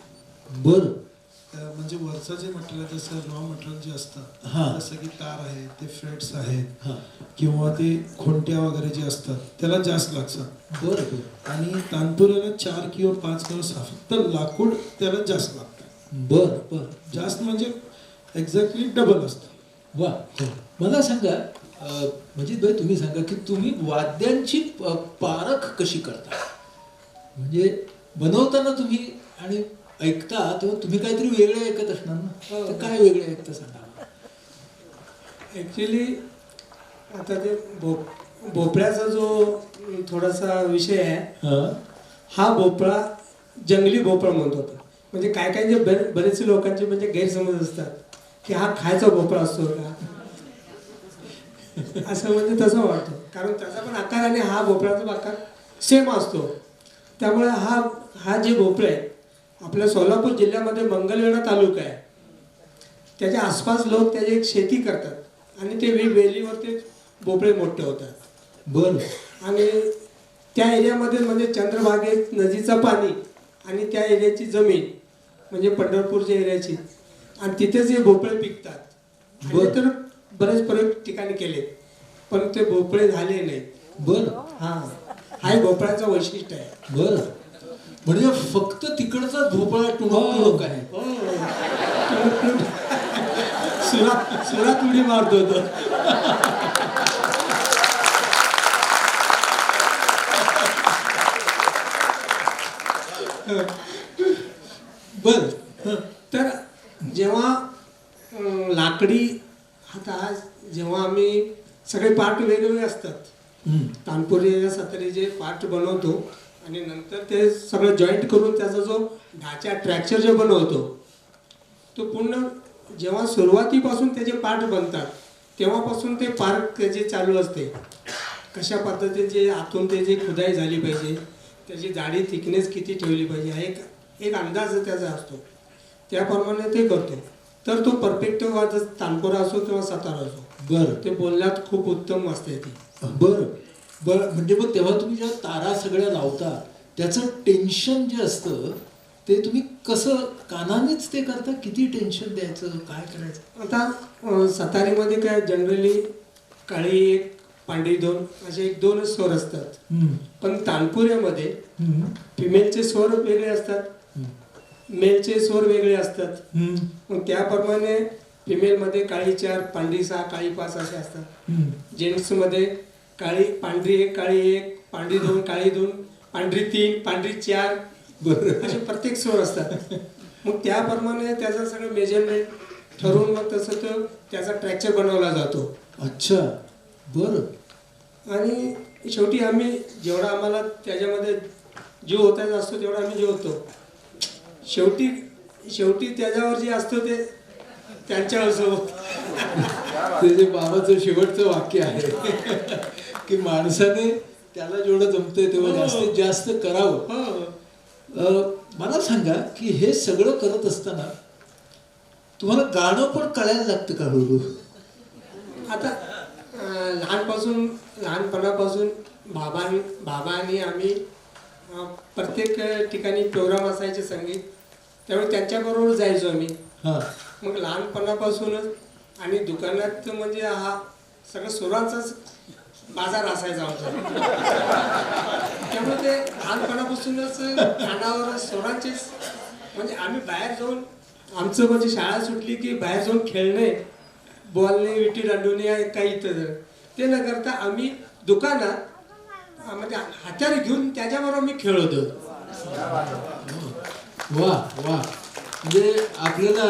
बरं. म्हणजे वरचं जे मटेरियल जसं रॉ मटेरियल जे असतं, हां, जसं की तार आहे, ते फ्रेट्स आहेत किंवा ते खोंट्या वगैरे जे असतात त्याला जास्त लागतं. बरं. आणि तानपुऱ्याला 4 किंवा 5 किंवा 6 फक्त लाकूड त्याला जास्त लागतं. बरं. जास्त म्हणजे एक्झॅक्टली डबल असतं. वा. मला सांगा मजिद भाई, तुम्ही सांगा की तुम्ही वाद्यांची पारख कशी करता? म्हणजे बनवताना तुम्ही आणि ऐकता तेव्हा तुम्ही काहीतरी वेगळे ऐकत असणार ना. तर काय वेगळे ऐकता सांगा. ॲक्च्युली आता ते भोपळ्याचा जो थोडासा विषय आहे, हा भोपळा जंगली भोपळा म्हणतो. म्हणजे काय काय जे बरेचसे लोकांचे म्हणजे गैरसमज असतात की हा खायचा भोपळा असतो का, असं म्हणजे तसं वाटतं. कारण त्याचा पण आकार आणि हा भोपळ्याचा आकार सेम असतो. त्यामुळे हा जे भोपळे आहे आपल्या सोलापूर जिल्ह्यामध्ये मंगलवेढा तालुका आहे, त्याच्या आसपास लोक त्याची एक शेती करतात आणि ते वेलीवर ते भोपळे मोठे होतात. बरं. आणि त्या एरियामध्ये म्हणजे चंद्रभागेत नदीचं पाणी आणि त्या एरियाची जमीन म्हणजे पंढरपूरच्या एरियाची, आणि तिथेच हे भोपळे पिकतात. तर बरेच प्रयोग ठिकाणी केले पण ते भोपळे झाले नाहीत. बरं. हा भोपळ्याचं वैशिष्ट्य आहे. बरं. म्हणजे फक्त तिकडचा भोपळा टुणूक आहे. सुरात उडी मारतो तो. बर. तर जेव्हा लाकडी आता जेव्हा आम्ही सगळे पार्ट वेगवेगळे असतात, तानपुरी सतरीचे पार्ट बनवतो आणि नंतर ते सगळं जॉईंट करून त्याचा जो ढाचा ट्रॅक्चर जे बनवतो तो पूर्ण जेव्हा सुरुवातीपासून त्याचे पार्ट बनतात तेव्हापासून ते पार्ट त्याचे चालू असते. कशा पद्धतीचे आतून त्याची खुदाई झाली पाहिजे, त्याची जाडी थिकनेस किती ठेवली पाहिजे, हा एक अंदाज त्याचा असतो. त्याप्रमाणे ते करतो. तर तो परफेक्ट तानपुरा असो किंवा सतारा असो, बरं, ते बोलण्यात खूप उत्तम असते ती. बरं बरं. म्हणजे मग तेव्हा तुम्ही जेव्हा तारा सगळ्या लावता त्याचं टेन्शन जे असतं ते तुम्ही कसं कानानेच ते करता? किती टेन्शन द्यायचं, काय करायचं? आता सतारीमध्ये काय जनरली काळी एक पांढरी दोन असे एक दोनच स्वर असतात. पण तानपुऱ्यामध्ये फिमेलचे स्वर वेगळे असतात, मेलचे स्वर वेगळे असतात. मग त्याप्रमाणे फिमेलमध्ये काळी 4, पांढरी 6, काळी 5 असे असतात. जेंट्समध्ये काळी पांढरी 1, काळी 1, पांढरी 2, काळी 2, पांढरी 3, पांढरी 4 असे प्रत्येक स्वर असतात. मग त्याप्रमाणे त्याचं सगळं मेजरमेंट ठरवून मग तसं तो त्याचा ट्रॅक्चर बनवला जातो. अच्छा, बरं. आणि शेवटी आम्ही जेवढा आम्हाला त्याच्यामध्ये जीव होता असतो तेवढा आम्ही जीव होतो. शेवटी त्याच्यावर जे असतं ते त्यांच्यावर सोबत. ते जे बाबाचं शेवटचं वाक्य आहे की माणसाने त्याला जेवढं जमतंय तेवढं जास्तीत जास्त करावं. मला सांगा की हे सगळं करत असताना तुम्हाला गाणं पण कळायला लागतं का हळूहळू? आता लहानपणापासून बाबा आणि आम्ही प्रत्येक ठिकाणी प्रोग्राम असायचे संगीत, त्यावेळी त्यांच्याबरोबर जायचो आम्ही. मग लहानपणापासूनच आणि दुकानात म्हणजे हा सगळं सुरांचाच बाजार असायचा आमचा. त्यामुळे ते लहानपणापासूनच कानावर सुरांचेच म्हणजे आम्ही बाहेर जाऊन आमचं म्हणजे शाळा सुटली की बाहेर जाऊन खेळणे, बॉलने विटी दांडूने काही इतर ते न करता आम्ही दुकानात म्हणजे हात्यार घेऊन त्याच्याबरोबर आम्ही खेळतो. वा वा. म्हणजे आपल्याला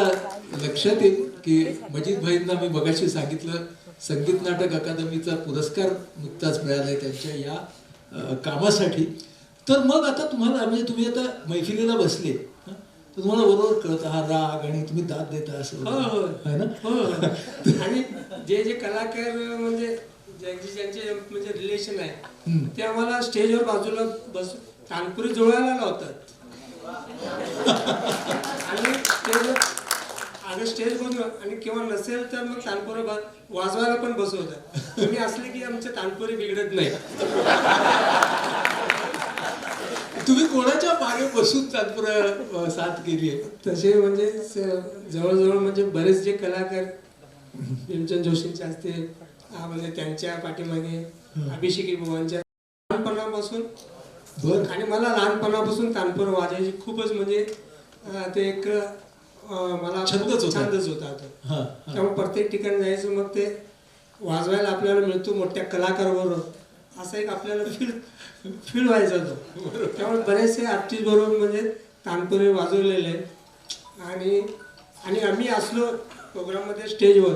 लक्षात येईल की मजीद भाईंना मी मगाशी सांगितलं संगीत नाटक अकादमीचा पुरस्कार नुकताच मिळालाय त्यांच्या या कामासाठी. तर मग आता तुम्हाला म्हणजे तुम्ही आता मैफिलीला बसले तर तुम्हाला बरोबर कळतं हा राग आणि तुम्ही दाद देता असं आहे ना? आणि जे कलाकार म्हणजे ज्यांचे म्हणजे रिलेशन आहे ते आम्हाला स्टेजवर बाजूला तानपुरी जुळवायला लावतात. आणि स्टेज बनवून आणि किंवा नसेल तर मग तानपुरी वाजवायला पण बसवतात. तुम्ही असले की आमचे तानपुरी बिघडत नाही. तुम्ही कोणाच्या मागे बसून तानपुरा साथ केली आहे? तसे म्हणजे जवळजवळ म्हणजे बरेच जे कलाकार भीमचंद जोशींचे असते म्हणजे त्यांच्या पाठीमागे अभिषेकी बुवांच्या लहानपणापासून आणि मला लहानपणापासून तानपूर वाजायची खूपच म्हणजे ते एक मला छंदच होता तो. त्यामुळे प्रत्येक ठिकाणी जायचं मग ते वाजवायला आपल्याला मिळतो मोठ्या कलाकाराबरोबर असं एक आपल्याला फील व्हायचा तो. त्यामुळे बरेचसे आर्टिस्ट बरोबर म्हणजे तानपुरे वाजवलेले आणि आम्ही असलो प्रोग्राममध्ये स्टेजवर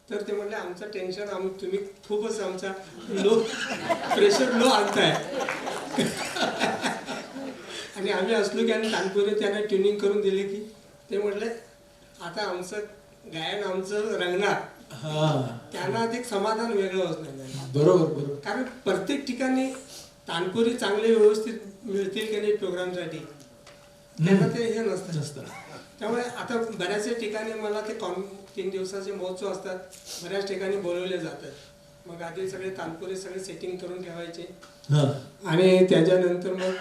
तर ते म्हटले आमचं टेन्शन तुम्ही खूपच आमचा प्रेशर लो आणताय. आणि आम्ही असलो की आणि तानपुरे त्यांना ट्युनिंग करून दिले की ते म्हटले आता आमचं गायन आमचं रंगणार. त्यांना ते समाधान वेगळं होत नाही. बरोबर. कारण प्रत्येक ठिकाणी तानपुरी चांगले व्यवस्थित मिळतील की नाही प्रोग्रामसाठी त्यांना ते हे नसतं. त्यामुळे आता बऱ्याचशा ठिकाणी मला ते 3 दिवसाचे महोत्सव असतात, बऱ्याच ठिकाणी बोलवले जातात. मग आधी सगळे तानपुरे सगळे सेटिंग करून ठेवायचे आणि त्याच्यानंतर मग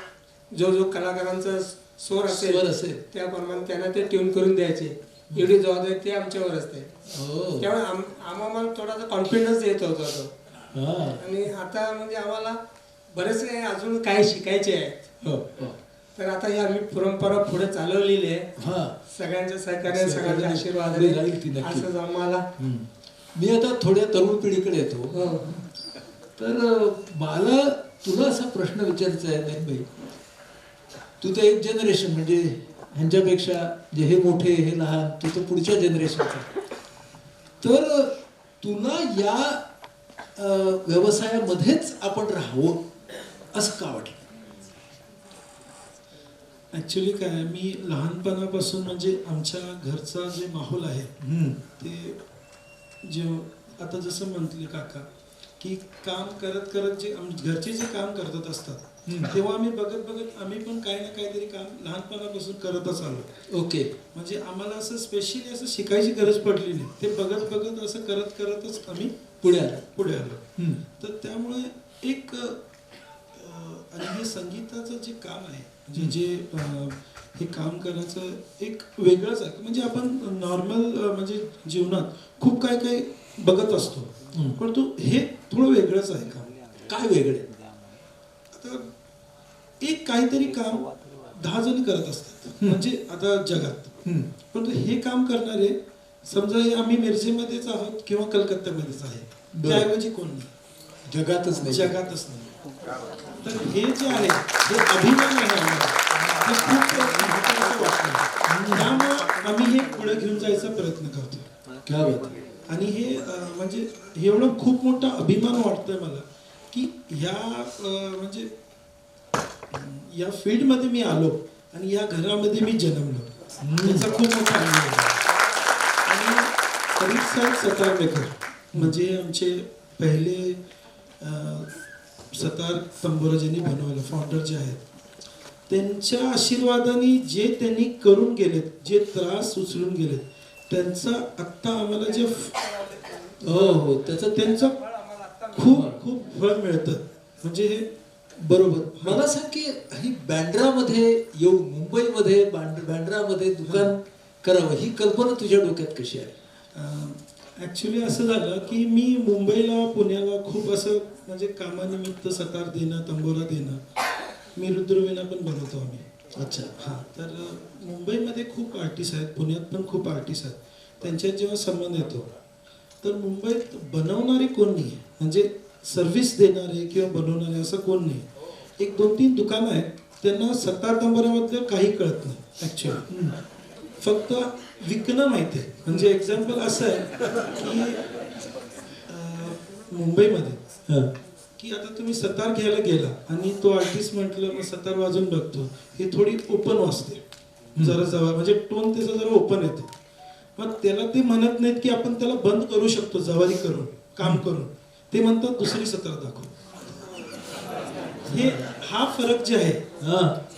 जो कलाकारांचा स्वर असेल त्याप्रमाणे त्यांना ते ट्यून करून द्यायचे. एवढी जबाबदारी ते आमच्यावर असते. त्यामुळे आम्हाला थोडासा कॉन्फिडन्स येत होता तो. आणि आता म्हणजे आम्हाला बरेचसे अजून काय शिकायचे आहेत. तर आता ही आम्ही परंपरा पुढे चालवलेली आहे. हा सगळ्यांच्या सहकार्य, सगळ्यांच्या आशीर्वाद पुढे जाईल ती नक्की. असं आम्हाला. मी आता थोड्या तरुण पिढीकडे येतो. हो. तर मला तुला असा प्रश्न विचारायचा आहे नयनभाई, तू तर एक जनरेशन म्हणजे ह्यांच्यापेक्षा जे हे मोठे हे लहान, तू तर पुढच्या जनरेशनचा. तर तुला या व्यवसायामध्येच आपण राहावं असं का वाटलं? ऍक्च्युली काय, मी लहानपणापासून म्हणजे आमच्या घरचा जे माहोल आहे ते जे आता जसं म्हटले काका की काम करत करत जे घरचे जे काम करतात असतात तेव्हा आम्ही बघत बघत आम्ही पण काही ना काहीतरी काम लहानपणापासून करतच आलो. ओके. म्हणजे आम्हाला असं स्पेशली असं शिकायची गरज पडली नाही, ते बघत बघत असं करत करतच आम्ही पुढे आलो. तर त्यामुळे एक आणि हे संगीताचं जे काम आहे म्हणजे जे हे काम करायचं एक वेगळंच आहे. म्हणजे आपण नॉर्मल म्हणजे जीवनात खूप काय काय बघत असतो, परंतु हे थोडं वेगळंच आहे काम. काय वेगळे? आता एक काहीतरी काम 10 जणी करत असतात म्हणजे आता जगात, परंतु हे काम करणारे समजा आम्ही मिरजेमध्येच आहोत किंवा कलकत्त्यामध्येच आहे, त्याऐवजी कोण नाही, जगातच नाही. तर हे जे आहे हे अभिमान आहे आम्हाला, हे खूप महत्त्वाचं वाटतं. त्यामुळे आम्ही हे पुढे घेऊन जायचा प्रयत्न करतो. क्या बात आहे. आणि हे म्हणजे एवढं खूप मोठा अभिमान वाटतोय मला की ह्या म्हणजे या फील्डमध्ये मी आलो आणि या घरामध्ये मी जन्मलो, त्याचा खूप मोठा अभिमान आहे. आणि फरीद साहेब सतारमेकर म्हणजे आमचे पहिले सतार तंबोरा ज्यांनी बनवलं, फाउंडर जे आहेत, त्यांच्या आशीर्वादाने जे त्यांनी करून गेलेत, जे त्रास उचलून गेलेत, त्यांचा आत्ता आम्हाला जे हो त्याचं त्यांचं खूप खूप फळ मिळतं. म्हणजे हे बरोबर. मला सांग की ही बँड्रामध्ये येऊन मुंबईमध्ये बँड्रामध्ये दुकान करावं ही कल्पना तुझ्या डोक्यात कशी आहे? ॲक्च्युली असं झालं की मी मुंबईला पुण्याला खूप असं म्हणजे कामानिमित्त सतार देणं, तंबोरा देणं, मी रुद्रवीणा पण बनवतो आम्ही. अच्छा. हां. तर मुंबईमध्ये खूप आर्टिस्ट आहेत, पुण्यात पण खूप आर्टिस्ट आहेत. त्यांच्यात जेव्हा संबंध येतो तर मुंबईत बनवणारे कोण नाही, म्हणजे सर्व्हिस देणारे किंवा बनवणारे असं कोण नाही. 1-2-3 दुकानं आहेत, त्यांना सतार तंबोऱ्याबद्दल काही कळत नाही ॲक्च्युली, फक्त विकणं माहिती आहे. म्हणजे एक्झाम्पल असं आहे की मुंबईमध्ये की आता तुम्ही सतार घ्यायला गेला आणि तो आर्टिस्ट म्हटलं मग सतार वाजून बघतो, ही थोडी ओपन वाजते जरा जवळ, म्हणजे टोन त्याचा जरा ओपन येतो. मग त्याला ते म्हणत नाहीत की आपण त्याला बंद करू शकतो जवारी करून, काम करून. ते म्हणतात दुसरी सतार दाखव. हा फरक जे आहे,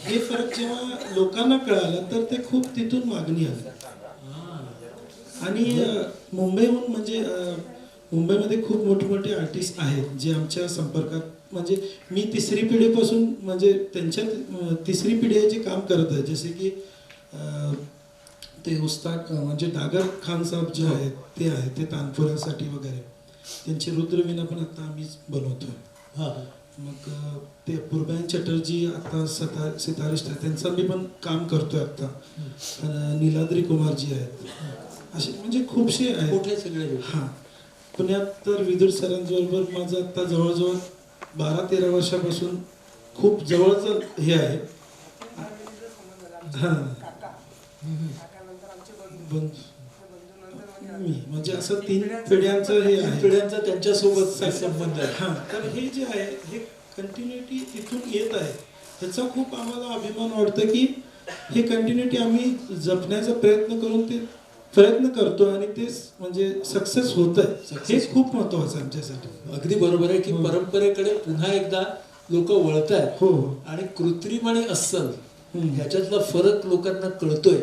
हे फरक जेव्हा लोकांना कळाला तर ते खूप तिथून मागणी आली. आणि मुंबईहून म्हणजे मुंबईमध्ये खूप मोठे आर्टिस्ट आहेत जे आमच्या संपर्कात, म्हणजे मी 3री पिढीपासून म्हणजे त्यांच्यात 3री पिढी आहे जे काम करत आहे. जसे की ते उस्ताद म्हणजे डागर खान साहेब जे आहेत ते आहेत, ते तानपुऱ्यासाठी वगैरे त्यांची रुद्रवीणा पण आता आम्हीच बनवतोय. मग ते पूर्बायन चटर्जी आता सितारिस्ट आहेत, त्यांचं मी पण काम करतोय आता. नीलाद्री कुमारजी आहेत, असे म्हणजे खूपसे आहेत मोठे सगळे. हां. पुण्यात तर विदुर सरांबरोबर माझं आता जवळजवळ 12-13 वर्षापासून खूप जवळचं हे आहे. हां. मी म्हणजे असं 3 पिढ्यांचं हे आहे, पिढ्यांचा त्यांच्यासोबत संबंध आहे. हां. तर हे जे आहे हे कंटिन्युटी तिथून येत आहे, ह्याचा खूप आम्हाला अभिमान वाटतं की हे कंटिन्युटी आम्ही जपण्याचा प्रयत्न करतो आणि ते म्हणजे सक्सेस होत आहे. हे खूप महत्वाचं आहे आमच्यासाठी. अगदी बरोबर आहे की परंपरेकडे पुन्हा एकदा लोक वळत आहेत. हो. आणि कृत्रिम आणि अस्सल ह्याच्यातला फरक लोकांना कळतोय,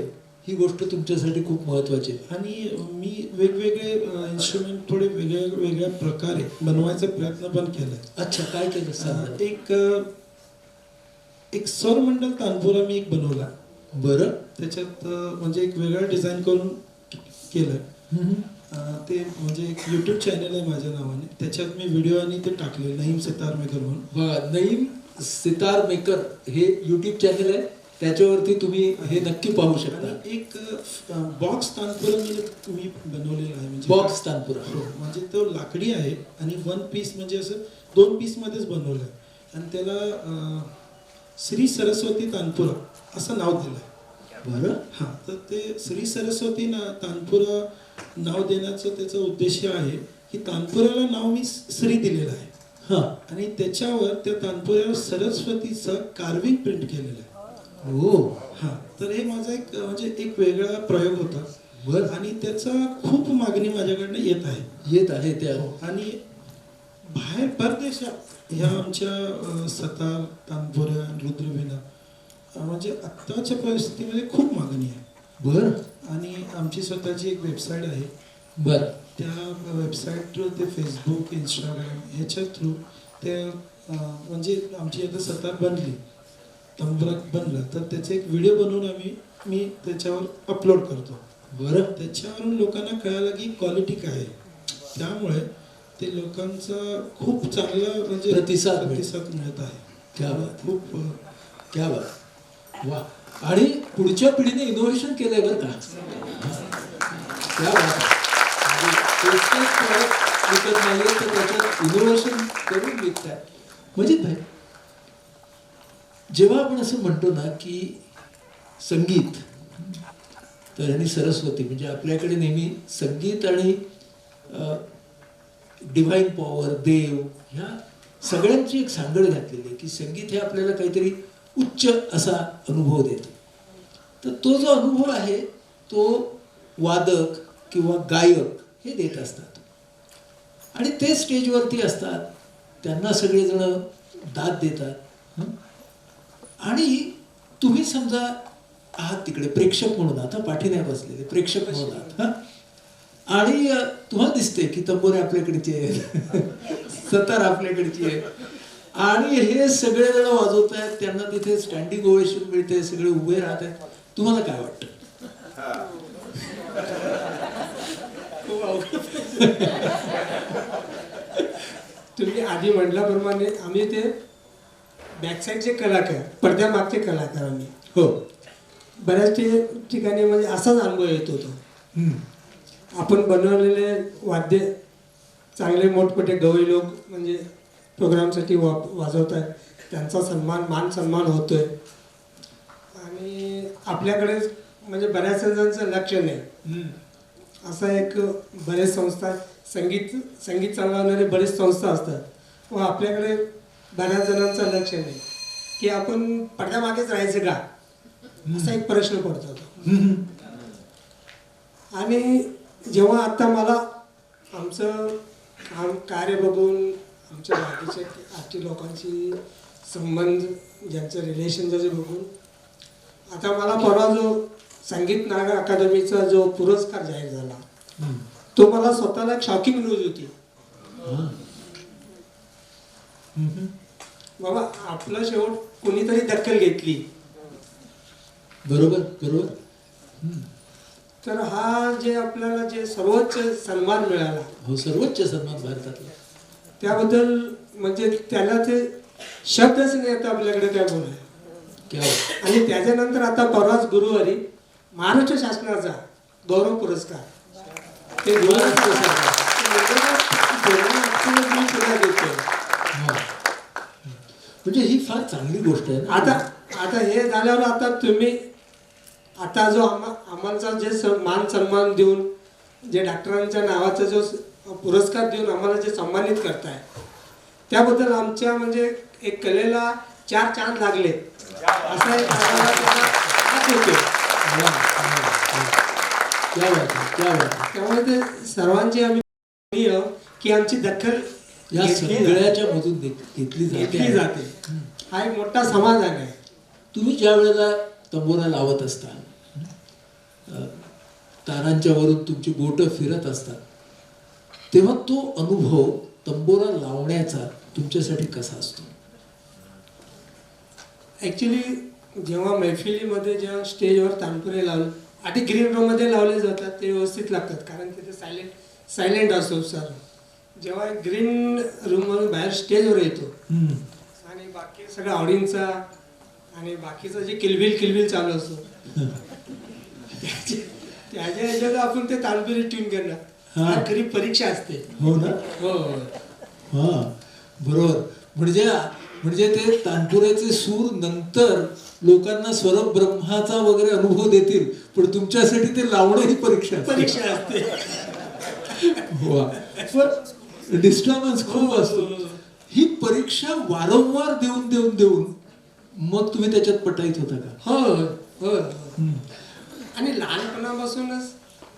ही गोष्ट तुमच्यासाठी खूप महत्वाची आहे. आणि मी वेगवेगळे इन्स्ट्रुमेंट थोडे वेगवेगळ्या प्रकारे बनवायचा प्रयत्न पण केलाय. अच्छा, काय केलं सांगा. एक स्वरमंडल तानपुरा मी एक बनवला. बरं. त्याच्यात म्हणजे एक वेगळा डिझाईन करून केलं. ते म्हणजे एक YouTube चॅनल आहे माझ्या नावाने, त्याच्यात मी व्हिडिओ आणि ते टाकले, नईम सितार मेकर म्हणून. नईम सितार मेकर हे YouTube चॅनल आहे. त्याच्यावरती तुम्ही हे नक्की पाहू शकता. आणि एक बॉक्स तानपुरा मी बनवलेला आहे, म्हणजे बॉक्स तानपुरा. हो, म्हणजे तो लाकडी आहे आणि 1 पीस म्हणजे असं 2 पीस मध्येच बनवलं आहे आणि त्याला श्री सरस्वती तानपुरा असं नाव दिलं आहे. बरं. हां, तर ते श्री सरस्वती तानपुरा नाव देण्याचं त्याचा उद्देश आहे की तानपुराला नाव मी श्री दिलेलं आहे. हां. आणि त्याच्यावर त्या तानपुऱ्यावर सरस्वतीचं कार्विंग प्रिंट केलेलं आहे. हो. हां, तर हे माझा एक म्हणजे एक वेगळा प्रयोग होता. बरं. आणि त्याचा खूप मागणी माझ्याकडनं येत आहे त्या. आणि बाहेर परदेशात ह्या आमच्या सतार, तानपुऱ्या, रुद्रवीणा म्हणजे आत्ताच्या परिस्थितीमध्ये खूप मागणी आहे. बरं. आणि आमची स्वतःची एक वेबसाईट आहे. बरं. त्या वेबसाईट थ्रू ते फेसबुक, इंस्टाग्राम ह्याच्या थ्रू ते म्हणजे आमची आता सतार बनली, तंबुरा बनला, तर त्याचे एक व्हिडिओ बनवून मी त्याच्यावर अपलोड करतो. बरं. त्याच्यावरून लोकांना कळालं की क्वालिटी काय आहे. त्यामुळे ते लोकांचा खूप चांगला म्हणजे प्रतिसाद मिळत आहे. क्या बात. खूप क्या बात. वा. आणि पुढच्या पिढीने इनोव्हेशन केलंय बरं का. क्या बात. विकत नाहीये तर त्याच्यात इनोव्हेशन करून विकताय. म्हणजे भाई, जेव्हा आपण असं म्हणतो ना की संगीत तर आणि सरस्वती, म्हणजे आपल्याकडे नेहमी संगीत आणि डिव्हाइन पॉवर, देव, ह्या सगळ्यांची एक सांगड घातलेली आहे की संगीत हे आपल्याला काहीतरी उच्च असा अनुभव देतं. तर तो जो अनुभव आहे तो वादक किंवा गायक हे देत असतात आणि ते स्टेजवरती असतात, त्यांना सगळेजण दाद देतात. आणि तुम्ही समजा आहात तिकडे प्रेक्षक म्हणून, आता पाठी नाही बसलेले, प्रेक्षक म्हणून आहात. आणि तुम्हाला दिसते की तंबोरे आपल्याकडची आहे, सतार आपल्याकडची आहे आणि हे सगळे जण वाजवत आहेत, त्यांना तिथे स्टँडिंग ओवेशन मिळते, सगळे उभे राहत आहेत. तुम्हाला काय वाटतं? तुम्ही आधी म्हटल्याप्रमाणे आम्ही ते बॅकसाईडचे कलाकार, पडद्यामागचे कलाकार आम्ही. हो. बऱ्याच ठिकाणी म्हणजे असाच अनुभव येत होतो. आपण बनवलेले वाद्य चांगले मोठमोठे गवई लोक म्हणजे प्रोग्रामसाठी वाजवत आहेत, त्यांचा मान सन्मान होतोय आणि आपल्याकडे म्हणजे बऱ्याच जणांचं लक्ष नाही. असा एक बरेच संस्था संगीत चालवणारे बरेच संस्था असतात व आपल्याकडे बऱ्याच जणांचं लक्ष नाही की आपण पडद्यामागेच राहायचं का, असा एक प्रश्न पडतो. आणि जेव्हा आता मला आमचं काम कार्य बघून आमच्या बाकीच्या आर्टिस्ट लोकांची संबंध ज्यांचं रिलेशन जसे बघून आता मला परवा जो संगीत नाटक अकादमीचा जो पुरस्कार जाहीर झाला तो मला स्वतःला एक शॉकिंग न्यूज होती. बाबा आपलं शेवट कोणीतरी दखल घेतली. बरोबर बरोबर. तर हा जे आपल्याला जे सर्वोच्च सन्मान मिळाला, हो, सर्वोच्च सन्मान भारतातला, त्याबद्दल म्हणजे त्याला ते शब्दच नाही आता आपल्याकडे काय बोलाय. आणि त्याच्यानंतर आता परवाच गुरुवारी महाराष्ट्र शासनाचा गौरव पुरस्कार ते म्हणजे ही फार चांगली गोष्ट आहे. आता हे झाल्यावर आता तुम्ही आता जो आम्हाला जे मान सन्मान देऊन जे डॉक्टरांच्या नावाचा जो पुरस्कार देऊन आम्हाला जे सन्मानित करताय त्याबद्दल आमच्या म्हणजे एक कलेला 4 चांद लागले असा एक त्यामुळे ते सर्वांची आम्ही की आमची दखल या सगळ्याच्या मधून घेतली जाते. हा एक मोठा समाधान आहे. तुम्ही ज्या वेळेला तंबोरा लावत असता, तारांच्या वरून तुमची बोटं फिरत असतात, तेव्हा तो अनुभव तंबोरा लावण्याचा तुमच्यासाठी कसा असतो? ॲक्च्युली जेव्हा मैफिलीमध्ये जेव्हा स्टेजवर तानपुरे लावले आधी ग्रीन रूममध्ये लावले जातात ते व्यवस्थित लागतात कारण तिथे सायलेंट असतो. सर जेव्हा ग्रीन रूममधून बाहेर स्टेजवर येतो आणि बाकी सगळं ऑडियन्सचा आणि बाकीचं जे किलबिल चालू असतो त्याच्या ह्याच्यात आपण ते तानपुरे ट्यून करणार हा. खरी परीक्षा असते. हो ना. हो हा बरोबर. म्हणजे ते तानपुऱ्याचे सूर नंतर लोकांना स्वरभ ब्रह्माचा वगैरे अनुभव देतील, पण तुमच्यासाठी ते लावणं ही परीक्षा असते. हो. पण डिस्टर्बन्स खूप असतो. ही परीक्षा वारंवार देऊन मग तुम्ही त्याच्यात पटाईत होता का? हो. आणि लहानपणापासूनच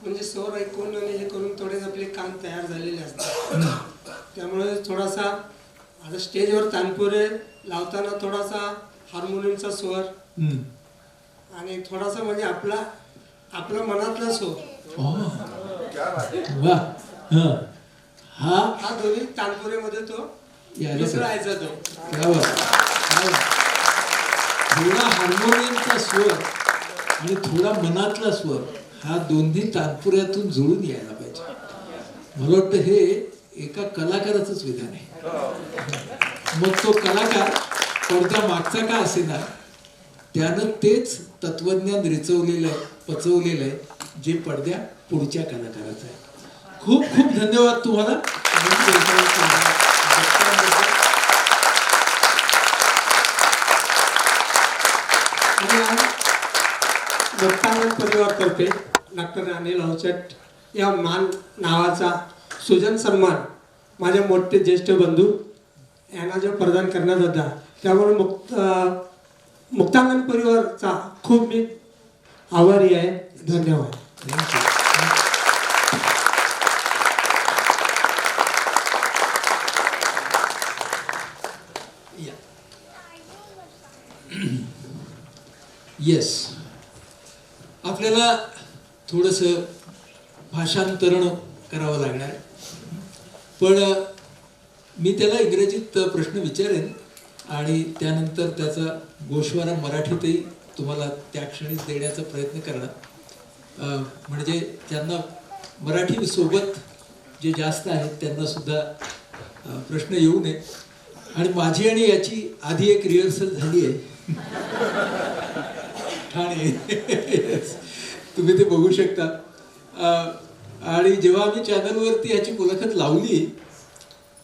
म्हणजे स्वर ऐकून आणि हे करून थोडेच आपले कान तयार झालेले असतात. त्यामुळे थोडासा आता स्टेजवर तानपुरे लावताना थोडासा हार्मोनियमचा स्वर आणि थोडासा म्हणजे आपला मनातला स्वर वा. हा दोन्ही तानपुरेमध्ये तो मिसळायचा तो. थोडा हार्मोनियमचा स्वर आणि थोडा मनातला स्वर हा दोन्ही तानपुऱ्यातून जुळून यायला पाहिजे. मला वाटतं हे एका कलाकाराचंच विधान आहे. मग तो कलाकार पडद्या मागचा का असेना, त्यानं तेच तत्वज्ञान रिचवलेलं आहे, पचवलेलं आहे, जे पडद्या पुढच्या कलाकाराचं आहे. खूप खूप धन्यवाद तुम्हाला. मुक्तांगण परिवारतर्फे डॉक्टर अनिल अवचट या मान नावाचा सुजन सन्मान माझे मोठे ज्येष्ठ बंधू यांना जो प्रदान करण्यात होता, त्यामुळे मुक्तांगण परिवारचा खूप मी आभारी आहे. धन्यवाद. येस, आपल्याला थोडंसं भाषांतरण करावं लागणार, पण मी त्याला इंग्रजीत प्रश्न विचारेन आणि त्यानंतर त्याचा गोषवारा मराठीतही तुम्हाला त्या क्षणीच देण्याचा प्रयत्न करणार. म्हणजे ज्यांना मराठी सोबत जे जास्त आहेत त्यांना सुद्धा प्रश्न येऊ नये. आणि माझी आणि याची आधी एक रिहर्सल झाली आहे ठाणे. तुम्ही ते बघू शकता. आणि जेव्हा आम्ही चॅनलवरती याची मुलाखत लावली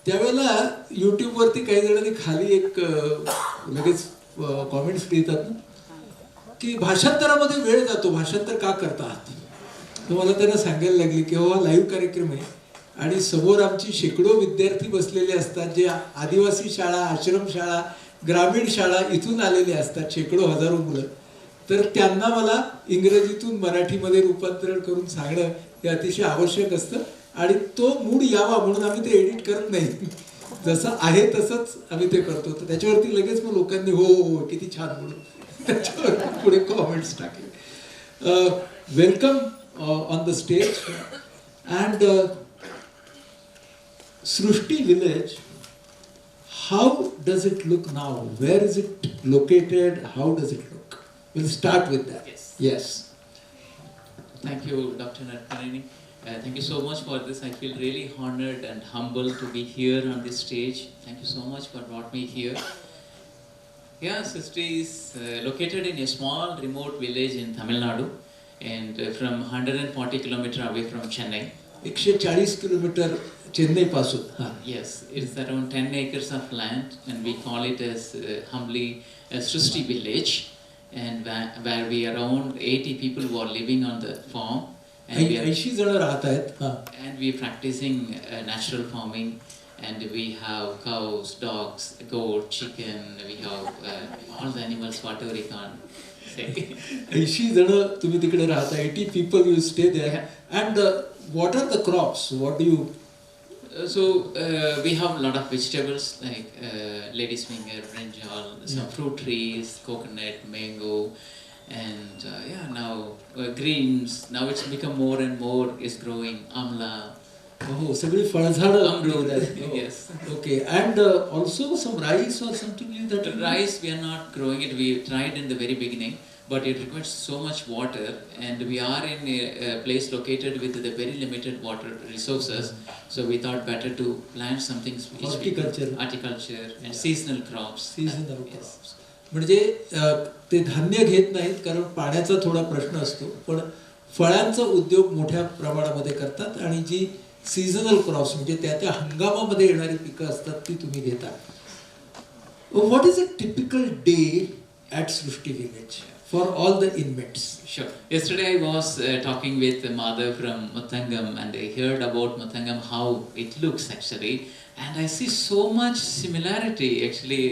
त्यावेळेला यूट्यूबवरती काही जणांनी खाली एक लगेच कॉमेंट्स लिहितात ना की भाषांतरामध्ये वेळ जातो, भाषांतर का करतात. तर मला त्यांना सांगायला लागली की हा लाईव्ह कार्यक्रम आहे आणि समोर आमची शेकडो विद्यार्थी बसलेले असतात, जे आदिवासी शाळा, आश्रमशाळा, ग्रामीण शाळा इथून आलेले असतात, शेकडो हजारो मुलं. तर त्यांना मला इंग्रजीतून मराठीमध्ये रूपांतरण करून सांगणं हे अतिशय आवश्यक असतं. आणि तो मूड यावा म्हणून आम्ही ते एडिट करत नाही, जसं आहे तसंच आम्ही ते करतो. तर त्याच्यावरती लगेच मग लोकांनी हो हो किती छान म्हणून त्याच्यावर पुढे कॉमेंट्स टाकले. Welcome on the stage. And Srishti village, how does it look now? Where is it located? How does it look? We'll start with that. Yes. Thank you, Dr. Narpaneni. Thank you so much for this. I feel really honored and humbled to be here on this stage. Thank you so much for brought me here. Yeah, Srishti is located in a small remote village in Tamil Nadu and from 140 kilometers away from Chennai. 140 kilometre Chennai पासून. Yes, it's around 10 acres of land and we call it as humbly Srishti village, and where we around 80 people who are living on the farm, and we are 80 जण राहत आहेत. and we are practicing natural farming, and we have cows, dogs, goat, chicken, we have all the animals whatever you can say. 80 जण तुम्ही तिकडे राहता. 80 people you stay there. And what are the crops? What do you? So we have a lot of vegetables like lady's finger, brinjal, some fruit trees, coconut, mango, and yeah, now greens. Now it's become more and more is growing. Amla. Oh, सगळी फळझाडं grow there. Yes. Okay, and also some rice or something like that. Rice we are not growing it. We tried in the very beginning, but it requires so much water, and we are in a place located with the very limited water resources. So we thought better to plant something which Horticulture. horticulture and seasonal crops. Seasonal Yes. crops. म्हणजे ते धान्य घेत नाहीत कारण पाण्याचा थोडा प्रश्न असतो, पण फळांचा उद्योग मोठ्या प्रमाणामध्ये करतात आणि जी सीझनल क्रॉप्स म्हणजे त्या त्या हंगामामध्ये येणारी पिकं असतात ती तुम्ही घेता. What is a typical day at Srishti village for all the invents? Sure. Yesterday I was talking with the mother from Muthangam, and I heard about Muthangam, how it looks actually, and I see so much similarity actually,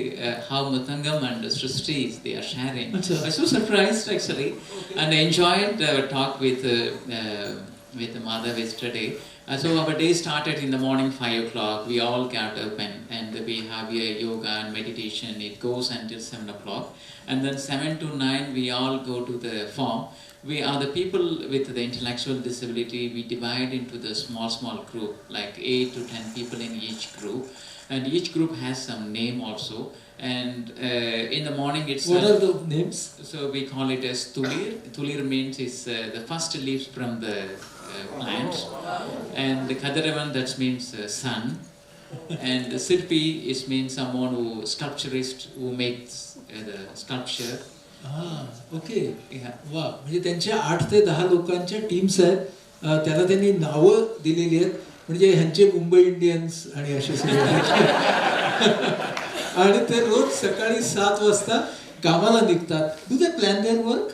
how Muthangam and Srishtis they are sharing. Achha. I was so surprised actually, and I enjoyed talk with the mother yesterday. So our day started in the morning 5 o'clock. We all got up and we have a yoga and meditation. It goes until 7 o'clock. And then 7 to 9 we all go to the farm. We are the people with the intellectual disability. We divide into the small group, like 8 to 10 people in each group. And each group has some name also. And in the morning it's... What are the names? So we call it as Tulir. Tulir means is the first leaves from the plants. And the Kadaravan, that means sun. And the Sirpi is means someone who sculpturist who makes the sculpture. Okay. Yeah. वा, म्हणजे त्यांच्या 8 ते 10 लोकांच्या टीम्स आहेत. त्याला त्यांनी नावं दिलेली आहेत, म्हणजे ह्यांचे मुंबई इंडियन्स आणि असे सगळे आणि ते रोज सकाळी 7 वाजता कामाला निघतात. Do they plan their work?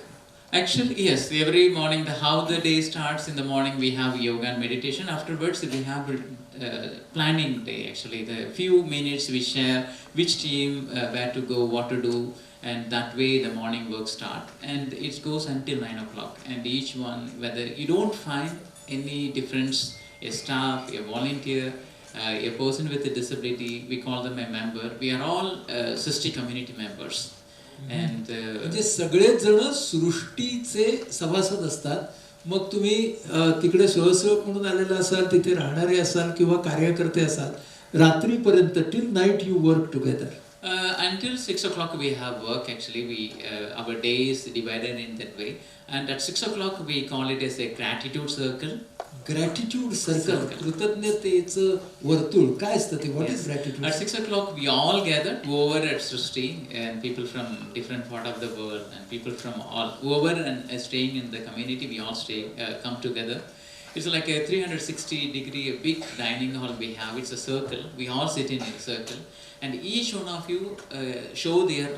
Actually, yes. Every morning, how the day starts in the morning, we have yoga and meditation. Afterwards, we have planning day. Actually, the few minutes we share which team, where to go, what to do, and that way the morning work start. And it goes until 9 o'clock. And each one, whether you don't find any difference, a staff, a volunteer, a person with a disability, we call them a member. We are all Sisti community members. And म्हणजे सगळेच जण सृष्टीचे सभासद असतात. मग तुम्ही तिकडे स्वयंसेवक म्हणून आलेला असाल, तिथे राहणारे असाल किंवा कार्यकर्ते असाल, रात्रीपर्यंत till night you work together. Until 6 o'clock we have work actually. Our day is divided in that way. And at 6 o'clock we call it as a gratitude circle. Gratitude circle, कृतज्ञतेचं वर्तुळ. काय असतं ते? What is gratitude? At 6 o'clock we all gather, whoever at Srishti, and people from different part of the world, and people from all, whoever and staying in the community, we all come together. It's like a 360-degree, a big dining hall we have. It's a circle. We all sit in a circle. And each one of you show their,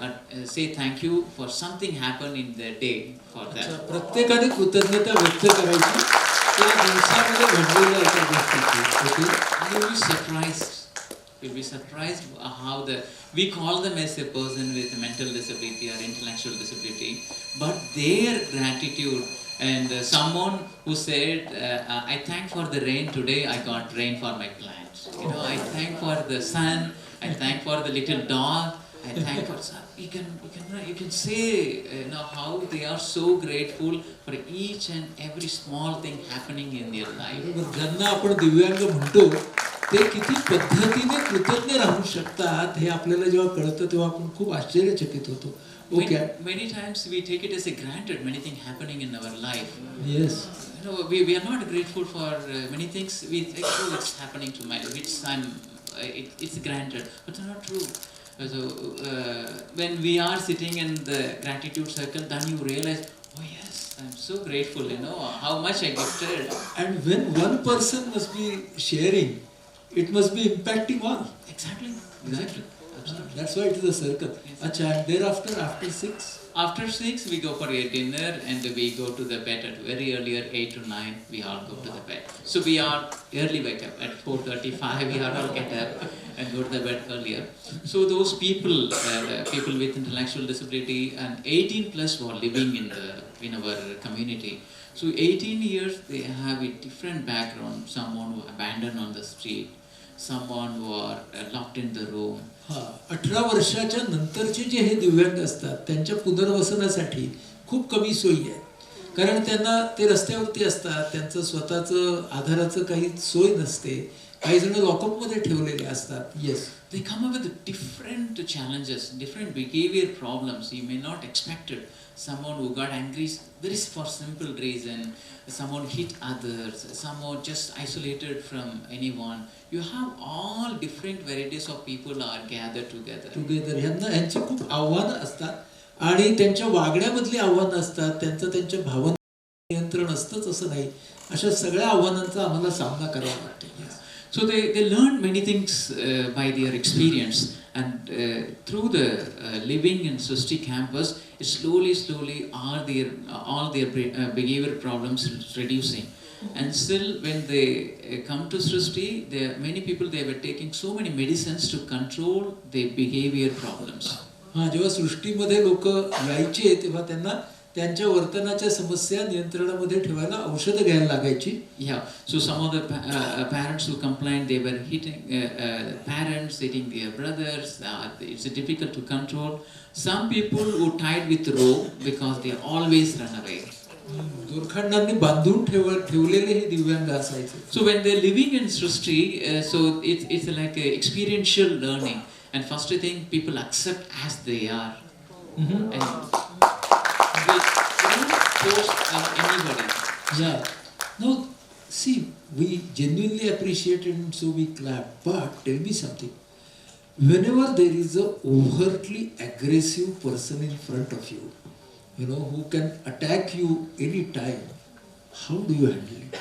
say thank you for something happened in the day for that. प्रत्येकाने कृतज्ञता व्यक्त करायची त्या दिवसामध्ये घडलेल्या एका गोष्टीची. You'll be surprised. You'll be surprised how we call them as a person with a mental disability or intellectual disability, but their gratitude. And someone who said, I thank for the rain today, I got rain for my plants. I thank for the sun, I thank for the little dog, I thank for sun. You can say how they are so grateful for each and every small thing happening in their life. ज्यांना आपण दिव्यांग म्हणतो ते किती पद्धतीने कृतज्ञ राहू शकतात हे आपल्याला जेव्हा कळतं तेव्हा आपण खूप आश्चर्यचकित होतो. Many times we take it as a granted, many things happening in our life. Yes. We are not grateful for many things. We think, oh, it's happening to my, which I'm, it's granted, but it's not true. So when we are sitting in the gratitude circle, then you realize, oh yes, I'm so grateful. How much I gifted. And when one person must be sharing, it must be impacting all. Exactly. Absolutely. That's why it is a circle. Yes. Acha, and thereafter, after 6? After 6, we go for a dinner and we go to the bed at very earlier, 8 to 9, we all go to the bed. So we are early wake up at 4:35, we are all get up and go to the bed earlier. So those people, people with intellectual disability and 18 plus who are living in our community. So 18 years, they have a different background, someone who abandoned on the street, someone who are locked in the room. 18 वर्षाच्या नंतरचे जे हे दिव्यांग असतात त्यांच्या पुनर्वसनासाठी खूप कमी सोयी आहे. कारण त्यांना ते रस्त्यावरती असतात, त्यांचं स्वतःचं आधाराचं काही सोय नसते काही जण लॉकअपमध्ये ठेवलेले असतात. Yes. They come up with different challenges, different behavior problems. You may not expect it. Someone who got angry very for simple reason. Someone hit others. Someone just isolated from anyone. You have all different varieties of people are gathered together. ह्यांची खूप आव्हानं असतात आणि त्यांच्या वागण्यामधली आव्हानं असतात. त्यांच्या भावना नियंत्रण असतंच असं नाही. अशा सगळ्या आव्हानांचा आम्हाला सामना करावा लागतो. So they learn many things by their experience, and through the living in Srishti campus, slowly all their behavior problems reducing. And still, when they come to Srishti, many people they were taking so many medicines to control their behavior problems. जेव्हा सृष्टीमध्ये लोक यायचे तेव्हा त्यांना त्यांच्या वर्तनाच्या समस्या नियंत्रणामध्ये ठेवायला औषधं घ्यायला लागायची. Yeah, so some of the parents who complained they were hitting parents, hitting their brothers. It's difficult to control. Some people who tied with rope because they always run away. दोरखंडांनी बांधून ठेवलेले हे दिव्यांग असायचे. So when they're living in Srishti, so it's like a experiential learning. And first thing, people accept as they are. And they don't force anybody. Yeah. No, see, we genuinely appreciate it and so we clap. But tell me something. Whenever there is a overtly aggressive person in front of you, who can attack you any time, how do you handle it?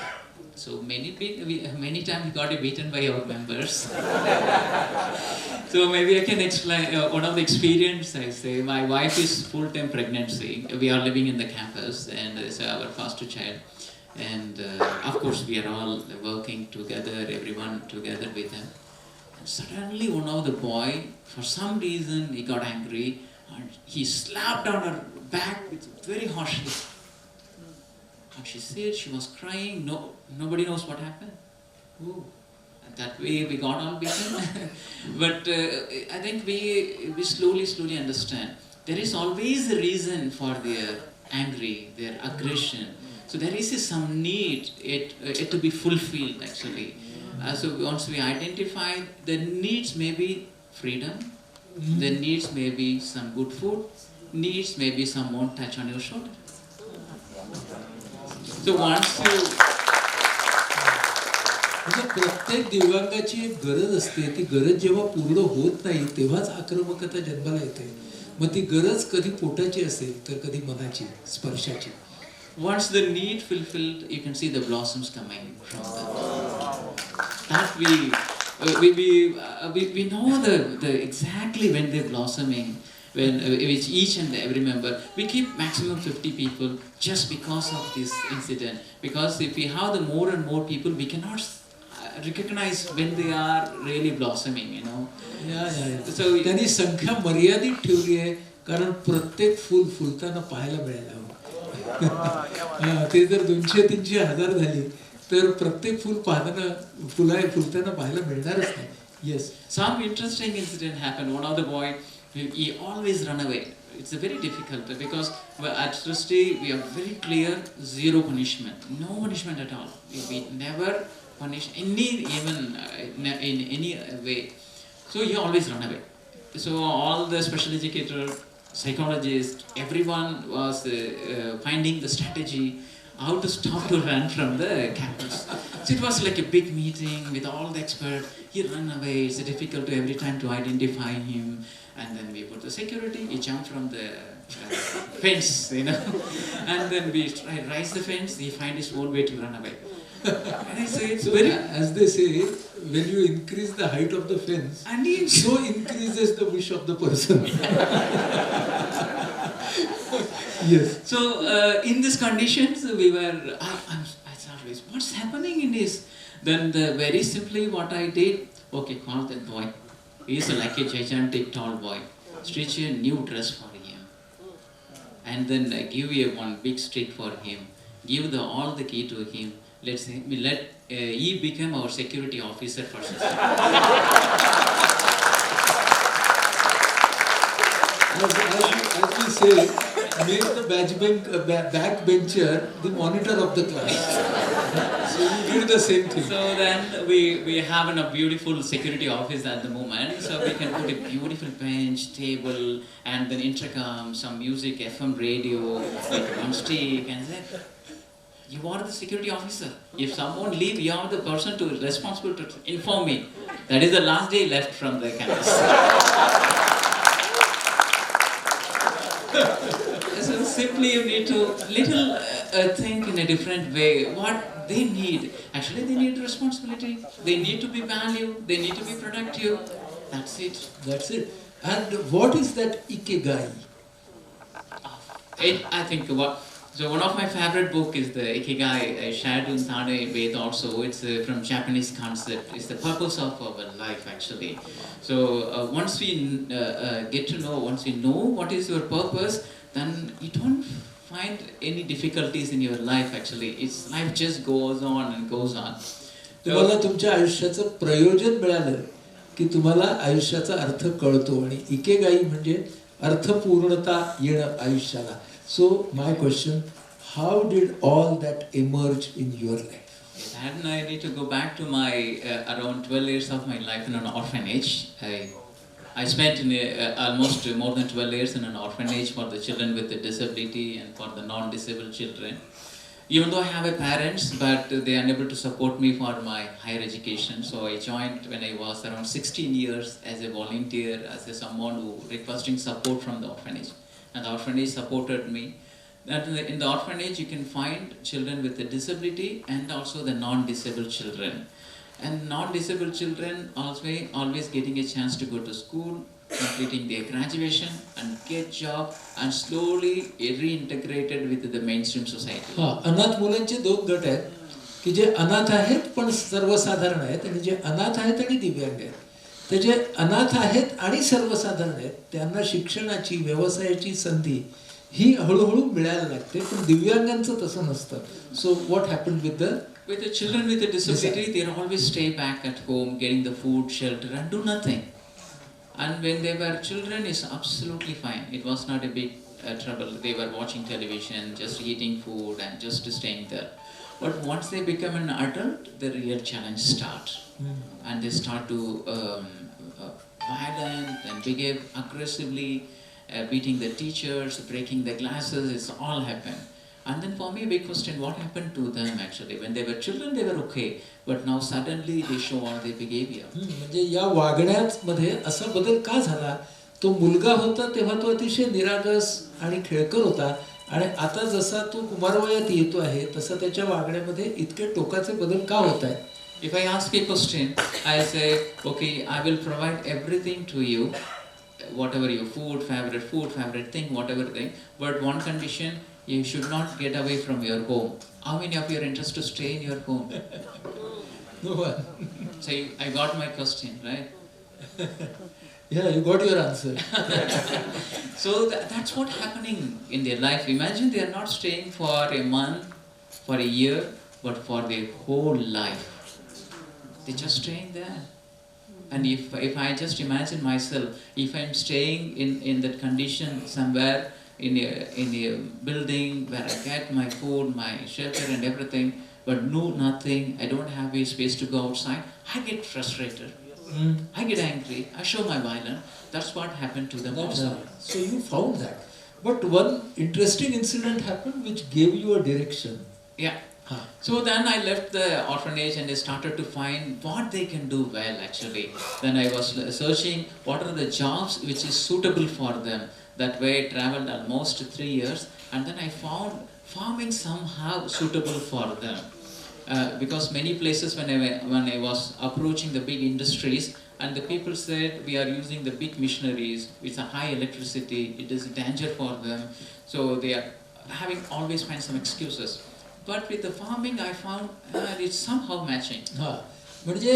So many times we got beaten by our members. So maybe I can explain one of the experience. I say my wife is full-time pregnancy. We are living in the campus, and it's our first child. And of course, we are all working together, everyone together with them. And suddenly, one of the boy, for some reason, he got angry, and he slapped on her back with very harshly. And she said she was crying. Nobody knows what happened. Oh. And that way we got all beaten. But I think we slowly understand. There is always a reason for their angry, their aggression. So there is some need it to be fulfilled actually. So once we identify the needs, maybe freedom, the needs maybe some good food, needs maybe someone touch on your shoulder. So once you प्रत्येक दिव्यांगाची एक गरज असते. ती गरज जेव्हा पूर्ण होत नाही तेव्हाच आक्रमकता जन्माला येते. मग ती गरज कधी पोटाची असेल तर कधी मनाची, स्पर्शाची. Once the need fulfilled, you can see the blossoms coming from that. That we know the exactly when they're blossoming. When with each and every member, we keep maximum 50 people just because of this incident. Because if we have the more and more people, we cannot recognize when they are really blossoming. So त्यांनी संख्या मर्यादित ठेवली आहे कारण प्रत्येक फुल फुलताना पाहायला मिळायला हवं. ते जर 200-300 हजार झाली तर प्रत्येक फुल फुलताना पाहायला मिळणारच नाही. Yes. Some interesting incident happened. One of the boy, he always run away. It's very difficult because at Srishti we are very clear, zero punishment, no punishment at all. We never punish even in any way. So he always run away. So all the special educator, psychologists, everyone was finding the strategy how to stop to run from the campus. So it was like a big meeting with all the experts. He ran away. It's difficult to every time to identify him. And then we put the security. He jumped from the fence, and then we raise the fence. He find his own way to run away. And I say it's very. As they say, when you increase the height of the fence, And he, so increases the wish of the person. Yes. So in these conditions, we were. I thought, what's happening in this? Then very simply, what I did. Okay, call that boy. He is like a gigantic tall boy. Stitch a new dress for him, and then give one big stick for him. Give all the key to him. He become our security officer for Srishti. As we say, make the backbencher the monitor of the class. So you did the same thing. So then we have a beautiful security office at the moment. So we can put a beautiful bench, table, and then intercom, some music, FM radio, like one stick, and then you are the security officer. If someone leave, you are the person to responsible to inform me. That is the last day left from the campus. So simply you need to little think in a different way. What they need, actually they need responsibility. They need to be valued. They need to be productive. That's it. That's it. And what is that ikigai? I think so one of my favorite book is the Ikigai, shared in Thane Ved also. It's from Japanese concept. It's the purpose of our life actually. So once we get to know, once we know what is your purpose, then you don't find any difficulties in your life actually. It's life just goes on and goes on. तुम्हाला तुमच्या आयुष्याचं प्रयोजन मिळालं की तुम्हाला आयुष्याचा अर्थ कळतो आणि इकेगाई म्हणजे अर्थपूर्णता येणं आयुष्याला. So my question, how did all that emerge in your life? Then I need to go back to my around 12 years of my life in an orphanage. I spent almost more than 12 years in an orphanage for the children with a disability and for the non-disabled children. Even though I have a parents, but they are unable to support me for my higher education. So I joined when I was around 16 years as a volunteer, as someone who requesting support from the orphanage. And the orphanage supported me. And in the orphanage you can find children with a disability and also the non-disabled children. And non-disabled children always getting a chance to go to school, completing their graduation and get job and slowly reintegrated with the mainstream society. अनाथ मुलांचे दोन गट आहेत की जे अनाथ आहेत पण सर्वसाधारण आहेत आणि जे अनाथ आहेत आणि दिव्यांग आहेत. ते जे अनाथ आहेत आणि सर्वसाधारण आहेत त्यांना शिक्षणाची व्यवसायाची संधी ही हळूहळू मिळायला लागते, पण दिव्यांगांचं तसं नसतं. So what happen with the children with a disability, they always stay back at home getting the food, shelter and do nothing. And when they were children, it's absolutely fine. It was not a big trouble. They were watching television, just eating food and just staying there. But once they become an adult, the real challenge starts. And they start to violent and behave aggressively, beating the teachers, breaking the glasses. It's all happened. And then for me, a big question, what happened to them actually? When they were children, they were okay. But now suddenly they show all their behavior. म्हणजे या वागण्यामध्ये असा बदल का झाला? तो मुलगा होता तेव्हा तो अतिशय निरागस आणि खेळकर होता आणि आता जसा तो कुमारवयात येतो आहे तसा त्याच्या वागण्यामध्ये इतके टोकाचे बदल का होत आहेत? If I ask a question, I say, okay, I will provide everything to you, whatever your food, favorite thing, whatever thing. But one condition, you should not get away from your home. How many of you are interested to stay in your home? No one. So I got my question, right? Yeah, you got your answer. So that's what happening in their life. Imagine they are not staying for a month, for a year, but for their whole life. They're just staying there. And if I just imagine myself, if I'm staying in that condition somewhere in a building where I get my food, my shelter and everything, but nothing, I don't have a space to go outside, I get frustrated. I get angry, I show my violence. That's what happened to them also. So you found that. But one interesting incident happened which gave you a direction. Yeah. So then I left the orphanage and I started to find what they can do well actually. Then I was searching what are the jobs which is suitable for them. That way I traveled almost 3 years and then I found farming somehow suitable for them. Because many places when I was approaching the big industries and the people said we are using the big machineries, it's a high electricity, it is a danger for them. So they are having always find some excuses. But with the farming I found it's somehow matching. म्हणजे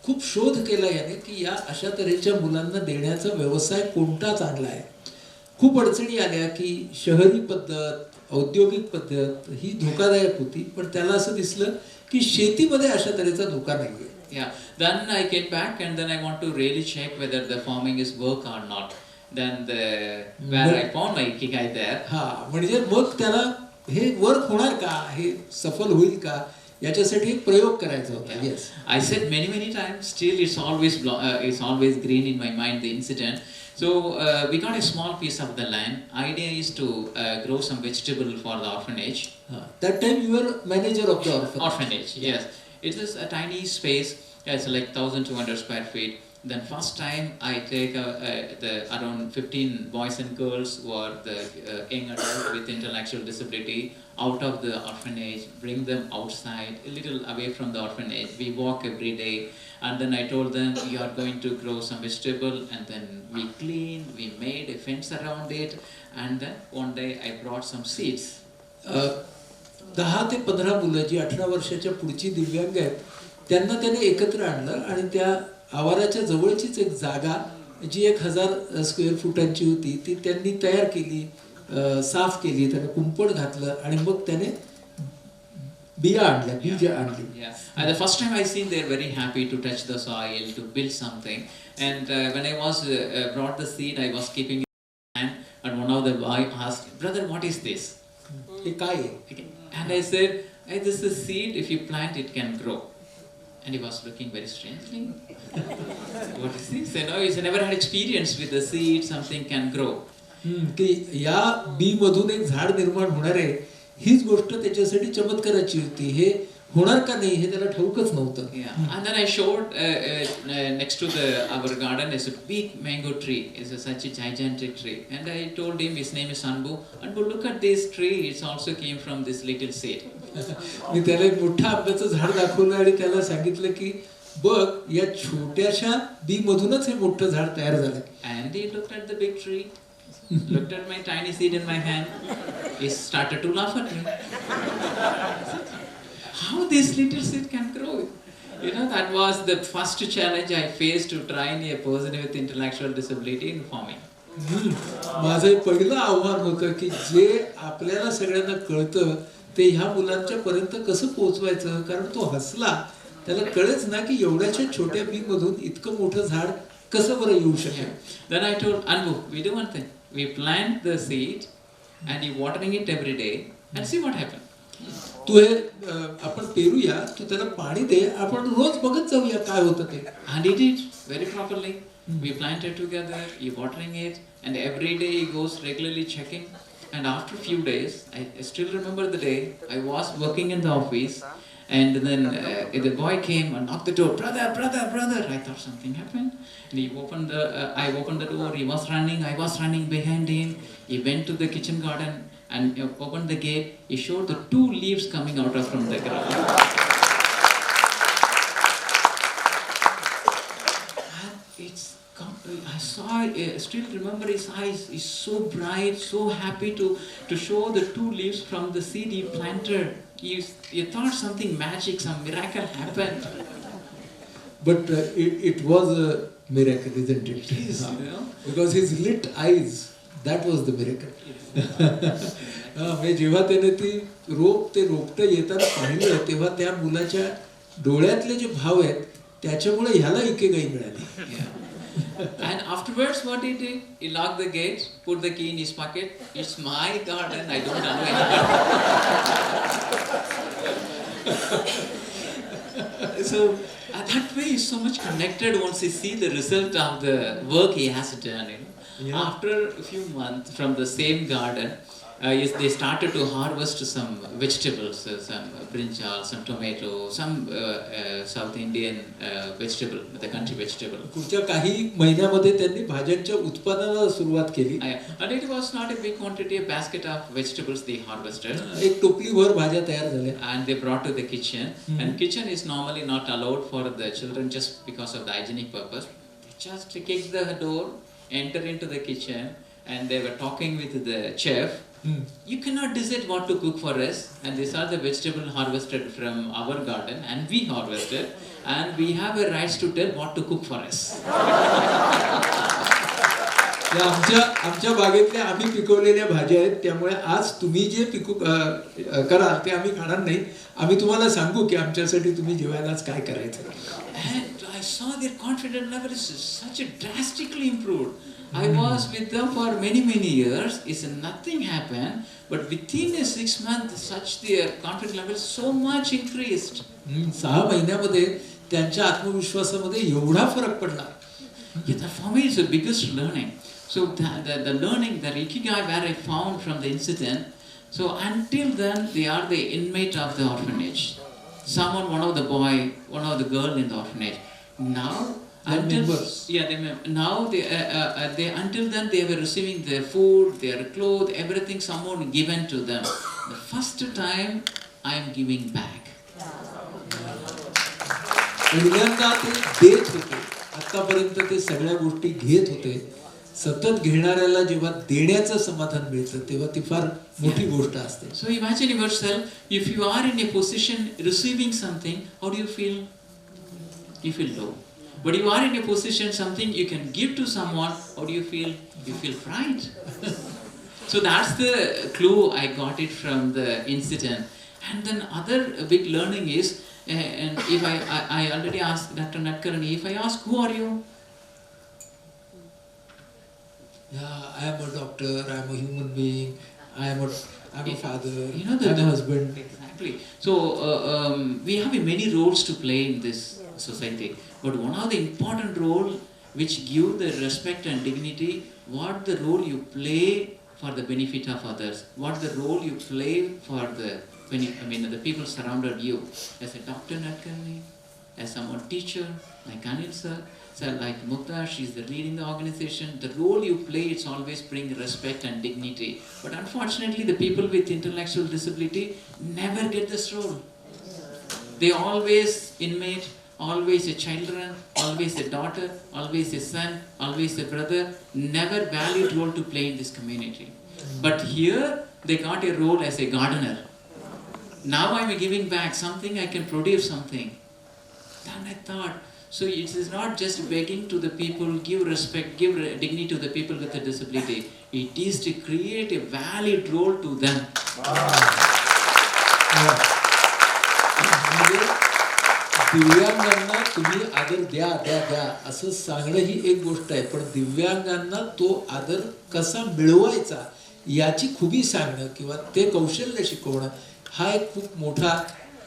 खूप शोध केला याने की या अशा तऱ्हेच्या मुलांना देण्याचा व्यवसाय कोणता चांगला आहे. खूप अडचणी आल्या की शहरी पद्धत, औद्योगिक पद्धत ही धोकादायक होती, पण त्याला असं दिसलं की शेतीमध्ये अशा तऱ्हेचा धोका नाहीये. Yeah, then I came back and then I want to really check whether the farming is work or not. Then where I found my ikigai there. म्हणजे मग त्याला हे वर्क होणार का, हे सफल होईल का याच्यासाठी एक प्रयोग करायचा होता. Yes. I said many times. Still, it's always green in my mind, the incident. So we got a small piece of the land. Idea is to grow some vegetable for the orphanage. That time you were manager of the orphanage. Orphanage, yes. It is a tiny space. It's like 1,200 square feet. Then first time I take the around 15 boys and girls who are the young adults with intellectual disability out of the orphanage, bring them outside, a little away from the orphanage. We walk every day, and then I told them we are going to grow some vegetable, and then we cleaned, we made a fence around it, and then one day I brought some seeds. 10 ते 15 मुलं जी 18 वर्षाच्या पुढची दिव्यांग आहेत त्यांना त्याने एकत्र आणलं आणि त्या आवाराच्या जवळचीच एक जागा जी 1000 स्क्वेअर फुटांची होती ती त्यांनी तयार केली, साफ केली, त्याने कुंपण घातलं आणि मग त्याने बिया आणल्या, बीज आणली. And the first time I seen, they're very happy to touch the soil, to build something. And when I was brought the seed, I was keeping it in my hand, and one of the boy asked, "Brother, what is this?" हे काय आहे? And I said, "Hey, this is a seed. If you plant, it can grow." And he was looking very strangely. What is this? You know, he's never had experience with the seed. Something can grow. की या बी मधून एक झाड निर्माण होणार आहे हीच गोष्ट त्याच्यासाठी चमत्काराची होती. हे होणार का नाही हे त्याला ठाऊकच नव्हतं. And then I showed next to our garden is a big mango tree. It's such a gigantic tree. And I told him, his name is Sanbu. Anbu, look at this tree. It also came from this little seed. मी त्याला एक मोठा आंब्याचं झाड दाखवलं आणि त्याला सांगितलं की बघ या छोट्याशा बी मधूनच हे मोठं झाड तयार झालंय. And he looked at the big tree, looked at my tiny seed in my hand. He started to laugh at me. How this little seed can grow? You know, that was the first challenge I faced to train a person with intellectual disability in farming. माझं एक पहिलं आव्हान होतं की जे आपल्याला सगळ्यांना कळतं ते ह्या मुलांच्या पर्यंत कसं पोहोचवायचं, कारण तो हसला त्याला कळेच ना की एवढ्याच्या छोट्या बी मधून इतकं मोठं झाड कसं बरं येऊ शकेल. Then I told Anbu, we do one thing. We plant the seed and you watering it every day and see what happens. तू हे आपण पेरूया, तू त्याला पाणी दे, आपण रोज बघत जाऊया काय होतं ते. And he did very properly. We planted together, he watering it, and every day he goes regularly checking. And after a few days, I still remember the day, I was working in the office, and then the boy came and knocked the door, brother. I thought something happened. And he opened I opened the door, he was running, I was running behind him. He went to the kitchen garden and opened the gate. He showed the 2 leaves coming out from the ground. I saw, I still remember his eyes. He's so bright, so happy to show the 2 leaves from the seed he planted. He thought something magic, some miracle happened. But it was a miracle, isn't it? It is, you know. Because his lit eyes, that was the miracle. म्हणजे जेव्हा त्याने ती रोपटं येताना पाहिलं तेव्हा त्या मुलाच्या डोळ्यातले जे भाव आहेत त्याच्यामुळे ह्याला इकेगाई मिळाली. And afterwards, what he did? He locked the gate, put the key in his pocket. It's my garden. I don't know anything. So that way, he's so much connected once he see the result of the work he has done. You know? Yeah. After a few months from the same garden, they started to harvest some vegetables, some brinjal, some tomato, some South Indian vegetable, the country vegetable. पुढच्या काही महिन्यामध्ये त्यांनी भाज्यांच्या उत्पादनाला सुरुवात केली. And it was not a big quantity, a basket of vegetables they harvested. एक टोपलीभर भाज्या तयार झाल्या. And they brought to the kitchen. And kitchen is normally not allowed for the children just because of the hygienic purpose. They just kicked the door, enter into the kitchen, and they were talking with the chef. You cannot decide what to cook for us, and these are the vegetables harvested from our garden, and we harvested, and we have a right to tell what to cook for us. या आमच्या बागेतल्या आम्ही पिकवलेल्या भाज्या आहेत, त्यामुळे आज तुम्ही जे कराल ते आम्ही खाणार नाही. आम्ही तुम्हाला सांगू की आमच्यासाठी तुम्ही जेवायलाच काय करायचं. And I saw their confidence level is such a drastically improved. I was with them for many years. It's nothing happened, but within a 6 months, such their confidence level so much increased. 6 महिन्यामध्ये त्यांच्या आत्मविश्वासामध्ये एवढा फरक पडला. Yeah, that for me is the biggest learning. So the learning, the ikigai where I found from the incident. So until then, they are the inmate of the orphanage. Someone, one of the boy, one of the girl in the orphanage. Now, now they until then they were receiving their food, their clothes, everything someone given to them. The first time I am giving back. पहिल्यांदा ते देत होते, आतापर्यंत ते सगळ्या गोष्टी घेत होते. सतत घेणाऱ्याला जेव्हा देण्याचं समाधान मिळतं तेव्हा ती फार मोठी गोष्ट असते. So imagine yourself, if you are in a position receiving something, how do you feel? You feel low. But you are in a position something you can give to someone, how do you feel? You feel pride. So that's the clue I got it from the incident. And then other big learning is, and if I already asked Dr. Natkarani, if I ask who are you? Yeah, I am a doctor, I am a human being, I am a father, You know, I am a husband. Exactly. So we have many roles to play in this society, but one of the important role which give the respect and dignity, what the role you play for the benefit of others, what the role you play for the people surrounded you. As a doctor Natkarni, as someone teacher, like Anil sir, like Mukta, she's the lead in the organization. The role you play, it's always bring respect and dignity. But unfortunately, the people with intellectual disability never get this role. They always inmate, always a children, always a daughter, always a son, always a brother, never valued role to play in this community. But here, they got a role as a gardener. Now I'm giving back something, I can produce something. Then I thought, so it is not just begging to the people, give respect, give dignity to the people with a disability. It is to create a valid role to them. दिव्यांगांना तुम्ही आदर द्या द्या द्या असं सांगणं ही एक गोष्ट आहे, पण दिव्यांगांना तो आदर कसा मिळवायचा याची खुबी सांगणं किंवा ते कौशल्य शिकवणं हा एक खूप मोठा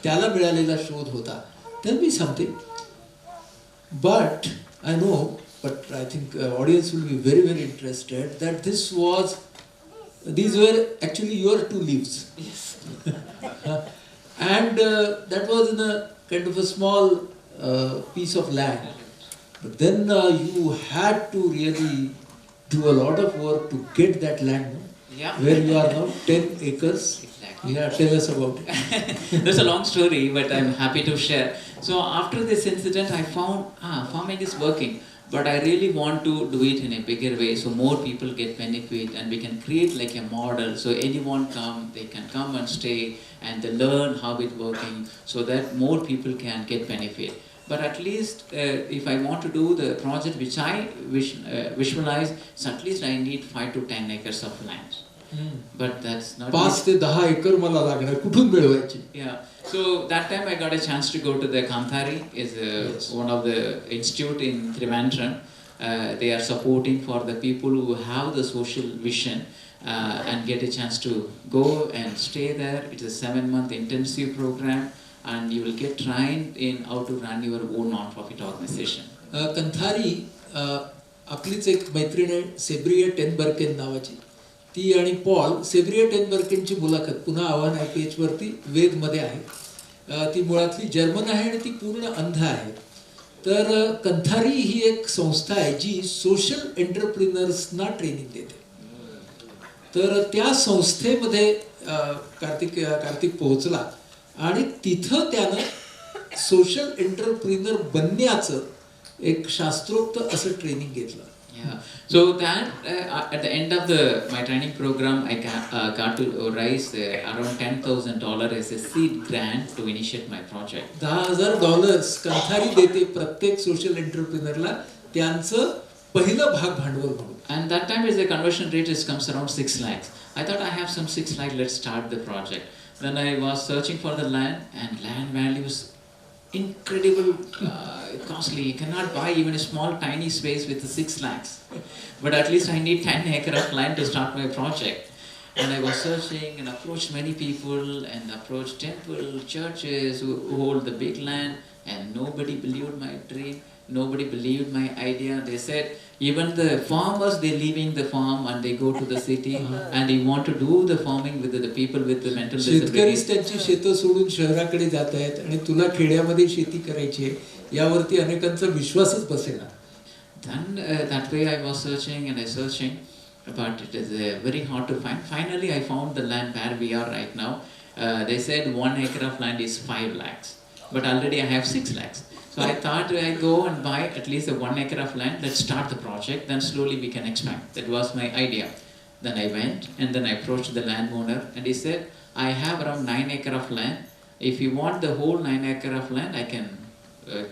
त्याला मिळालेला शोध होता. तर मी सांगते, but I know, but I think audience will be very interested that these were actually your 2 leaves. Yes. And that was in a kind of a small piece of land. But then you had to really do a lot of work to get that land, no? Yeah. Where you are now, 10 acres. Exactly. Yeah, tell us about it. That's a long story, but I'm happy to share. So after this incident, I found farming is working, but I really want to do it in a bigger way, so more people get benefit, and we can create like a model. So anyone they can come and stay, and they learn how it's working, so that more people can get benefit. But at least if I want to do the project which I visualize, so at least I need 5 to 10 acres of land. But that's not 5 ते 10 एकर मला लागणार, कुठून मिळवायची? Yeah. So that time I got a chance to go to the Kanthari, is one of the institute in Trivandrum. They are supporting for the people who have the social vision and get a chance to go and stay there. It's a 7-month intensive program, and you will get trained in how to run your own non-profit organization. कंथारी आपलीच एक मैत्रीण आहे, सेब्रिया टेनबर्केन नावाची. ती आणि पॉल, सेब्रिया टेनबर्केनची मुलाखत पुन्हा आव्हान IPH वरती वेदमध्ये आहे. ती मुळातली जर्मन आहे आणि ती पूर्ण अंध आहे. तर कंथारी ही एक संस्था आहे जी सोशल एंटरप्रिनर्सना ट्रेनिंग देते. तर त्या संस्थेमध्ये कार्तिक पोहोचला आणि तिथं त्यानं सोशल एंटरप्रिनर बनण्याचं एक शास्त्रोक्त असं ट्रेनिंग घेतलं. Yeah. So that at the end of my training program, I got to raise around $10,000 as a seed grant to initiate my project. $10,000 कंथारी देते प्रत्येक सोशल एंटरप्रिनरला त्यांचं पहिलं भाग भांडवल म्हणून. And that time is the conversion rate comes around 6 lakhs. I thought I have some 6 lakhs, let's start the project. Then I was searching for the land, and land values incredible costly. You cannot buy even a small tiny space with 6 lakhs. But at least I need 10 acre of land to start my project. And I was searching and approached many people and approached temple, churches who hold the big land, and nobody believed my dream. Nobody believed my idea. They said, even the farmers, they're leaving the farm and they go to the city and they want to do the farming with the people with the mental शेतकरीच disabilities. त्यांची शेतं सोडून शहराकडे जात आहेत आणि तुला खेड्यामध्ये शेती करायची आहे यावरती अनेकांचा विश्वासच बसेना. Then that way I was searching and I searching, but it is very hard to find. Finally I found the land where we are right now. They said 1 acre of land is 5 lakhs, but already I have 6 lakhs. So I thought I go and buy at least 1 acre of land. Let's start the project. Then slowly we can expand. That was my idea. Then I went and then I approached the landowner and he said, I have around 9 acre of land. If you want the whole 9 acre of land, I can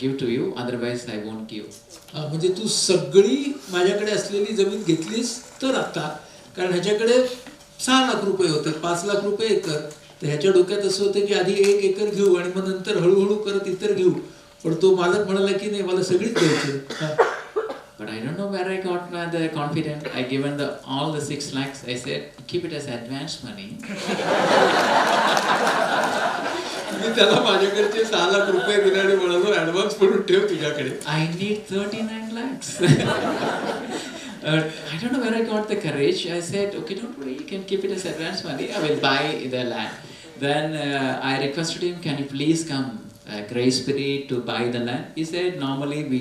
give to you. Otherwise, I won't give. म्हणजे तू सगळी माझ्याकडे असलेली जमीन घेतलीस तर आता, कारण ह्याच्याकडे 6 लाख रुपये होते, 5 लाख रुपये एकर. तर ह्याच्या डोक्यात असं होतं की आधी 1 एकर घेऊ आणि मग नंतर हळूहळू करत इतर घेऊ. पण तो मालक म्हणाला की नाही, मला सगळीच द्यायची. But I don't know where I got the confidence. I given all the 6 lakhs. I said, keep it as advance money. मी त्याला माझ्याकडचे 6 लाख रुपये दिले आणि म्हणालो ऍडव्हान्स म्हणून ठेव तुझ्याकडे. I need 39 lakhs. I don't know where I got the courage. I said, okay, don't worry, you can keep it as advance money. I will buy the land. Then I requested him, can you please come grace period to buy the land? He said, normally we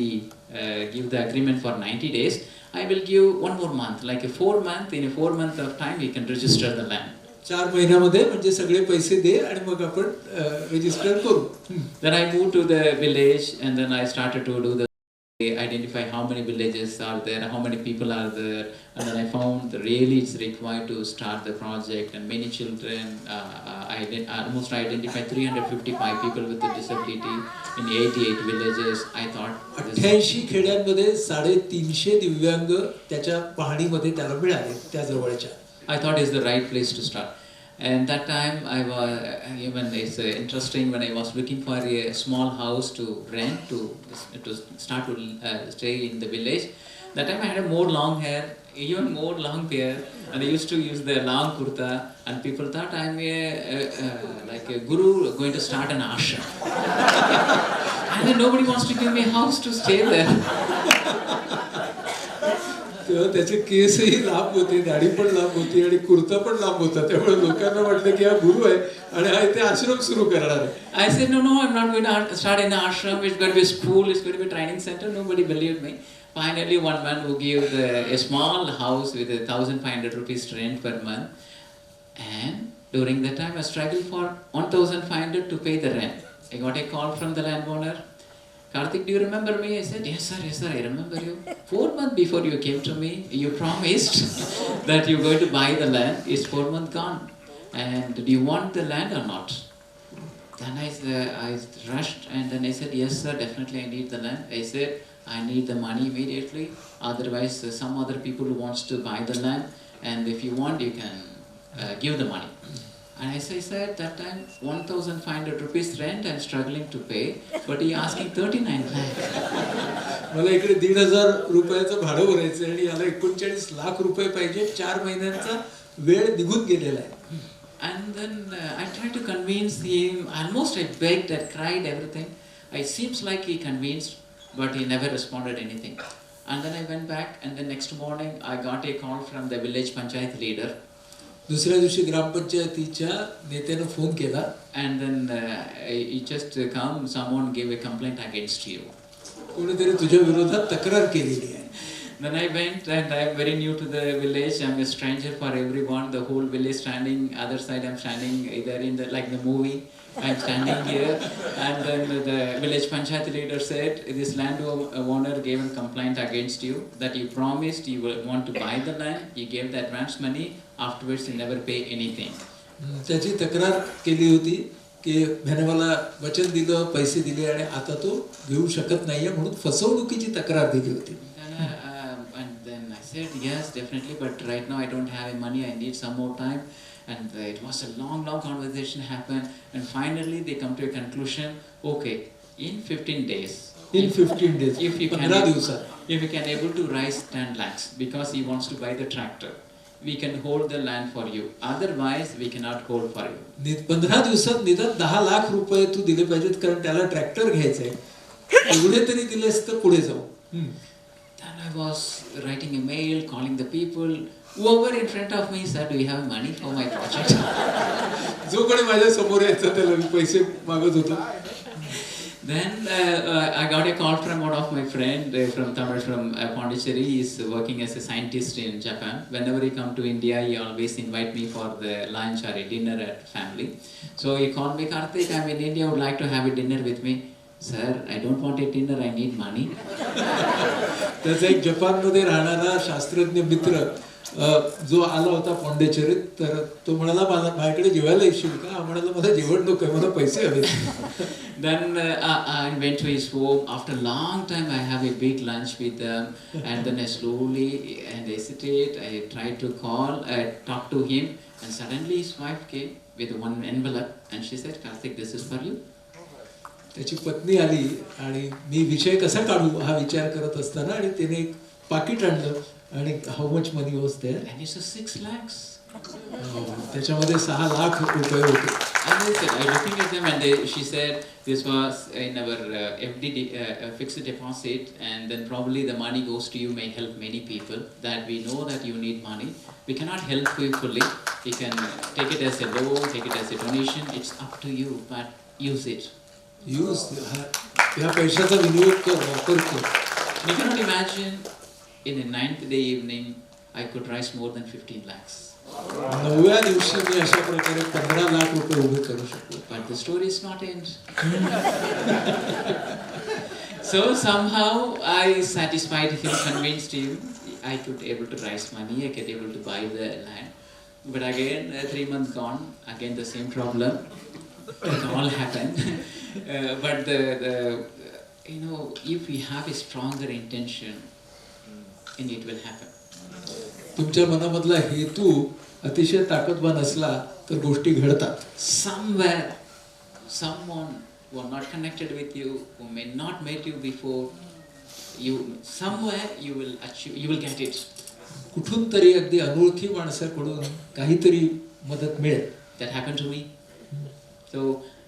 give the agreement for 90 days. I will give 1 more month, like a 4 month. In a 4 month of time, you can register the land. 4 महिन्यामध्ये म्हणजे सगळे पैसे दे आणि मग आपण रजिस्टर करू. Then I moved to the village and then I started to do the identify how many villages are there, how many people are there, and then I found that really it's required to start the project and many children. Almost I identified 355 people with a disability in 88 villages. I thought 88 खेड्यांमध्ये 350 दिव्यांग त्याच्या पाहणीमध्ये त्याला मिळाले त्या जवळच्या. I thought it's the right place to start. And that time I was even it's interesting when I was looking for a small house to rent to start to stay in the village. That time I had a more long hair, even more long beard, and I used to use the long kurta. And people thought I'm like a guru going to start an ashram. And then nobody wants to give me a house to stay there. तेव्हा त्याचे केसही लांब होते, दाढी पण लांब होती आणि कुर्ता पण लांब होता. त्यामुळे लोकांना वाटलं की हा गुरु आहे आणि हा इथे आश्रम सुरू करणार आहे. I said, no, I'm not going to start in an ashram. It's going to be a school. It's going to be a training center. Nobody believed me. Finally, one man who gave a small house with 1,500 rupees rent per month. And during that time, I struggled for 1,500 to pay the rent. I got a call from the landowner. Karthik, do you remember me? I said, yes sir, I remember you. 4 months before you came to me, you promised that you're going to buy the land. It's 4 months gone. And do you want the land or not? Then I rushed and then I said, yes sir, definitely I need the land. I said, I need the money immediately. Otherwise, some other people who wants to buy the land. And if you want, you can give the money. And as I said that time, 1,500 rupees rent I'm struggling to pay, but he asking 39 lakhs. मला इकडे 1,500 रुपयाचं भाडं भरायचं आणि याला 39 लाख रुपये पाहिजे. 4 महिन्यांचा वेळ निघून गेलेला आहे. And then I tried to convince him. Almost I begged, I cried, everything. It seems like he convinced, but he never responded anything. And then I went back, and the next morning I got a call from the village panchayat leader. दुसऱ्या दिवशी ग्रामपंचायतीच्या नेत्यानं फोन केला. And then he just come, someone gave a complaint against you. कोणीतरी तुझ्या विरोधात तक्रार केलेली आहे. Then I went and I am very new to the village. I'm a stranger for everyone. The whole village standing. Other side I'm standing either in the like the movie. I'm standing here, and then the village panchayat leader said, "This landowner gave a complaint against you that you promised you want to buy the land. You gave the advance money. Afterwards, you never pay anything." त्याची तक्रार केली होती की ह्याने मला वचन दिलं, पैसे दिले आणि आता तो घेऊ शकत नाहीये म्हणून फसवणुकीची तक्रार दिली होती. said, yes, definitely, but right now I don't have any money, I need some more time. And it was a long conversation happened, and finally they come to a conclusion, okay, in 15 days. In 15 days, If you can, 15 दिवसात. if you can able to raise 10 lakhs because he wants to buy the tractor, we can hold the land for you. Otherwise, we cannot hold for you. 15 दिवसात निदान 10 लाख रुपये तू दिले पाहिजेत कारण त्याला ट्रॅक्टर घ्यायचंय. एवढे तरी दिलेस तर पुढे जाऊ. Then I was writing a mail, calling the people. Whoever in front of me said, do you have money for my project? जो कोणी माझ्या समोर यायचा त्याला मी पैसे मागत होतो. Then I got a call from one of my friend from Tamil, from Pondicherry. He is working as a scientist in Japan. Whenever he come to India, he always invite me for the lunch or a dinner at family. So he called me, Karthik, I'm in India, would like to have a dinner with me. Sir, I don't want a dinner, I need money. त्याचा एक जपानमध्ये राहणारा शास्त्रज्ञ मित्र जो आला होता पॉंडिचेरीत, तर तो म्हणाला माझ्याकडे जेवायला येशील का? म्हणाला मला जेवण नको, मला पैसे हवे. Then I went to his home. After a long time, I have a big lunch with them, and then I slowly and hesitate. I tried to call, talk to him, and suddenly his wife came with one envelope, and she said, "Karthik, this is for you." त्याची पत्नी आली आणि मी विषय कसा काढू हा विचार करत असताना आणि तिने एक पाकिट आणलं आणि how much money was there, And it's a 6 lakhs. त्याच्यामध्ये 6 लाख रुपये होते. And I said, I looking at them, and she said this was in our FD fixed deposit, and then probably the money goes to you may help many people. That we know that you need money. We cannot help you fully. We can take it as a loan, take it as a donation. It's up to you, but use it. Use या पैशाचा विनियोग कर, वापर कर. You cannot imagine in the 9th day evening I could raise more than 15 lakhs. 9व्या दिवशी मी अशा प्रकारे 15 लाख रुपये उभे करू शकतो. But the story is not end. So somehow I satisfied him, convinced him. I could able to raise money, I could able to buy the land. But again, 3 months gone, again the same problem. It all happened. But you know, if we have a stronger intention, and it will happen. तुमच्या मनामधला हेतू अतिशय ताकदवान असला तर गोष्टी घडतात. Somewhere, someone who are not connected with you, who may not met you before, somewhere you will achieve, you will get it. कुठून तरी अगदी अनोळखी माणसाकडून काहीतरी मदत मिळेल. That happened to me. So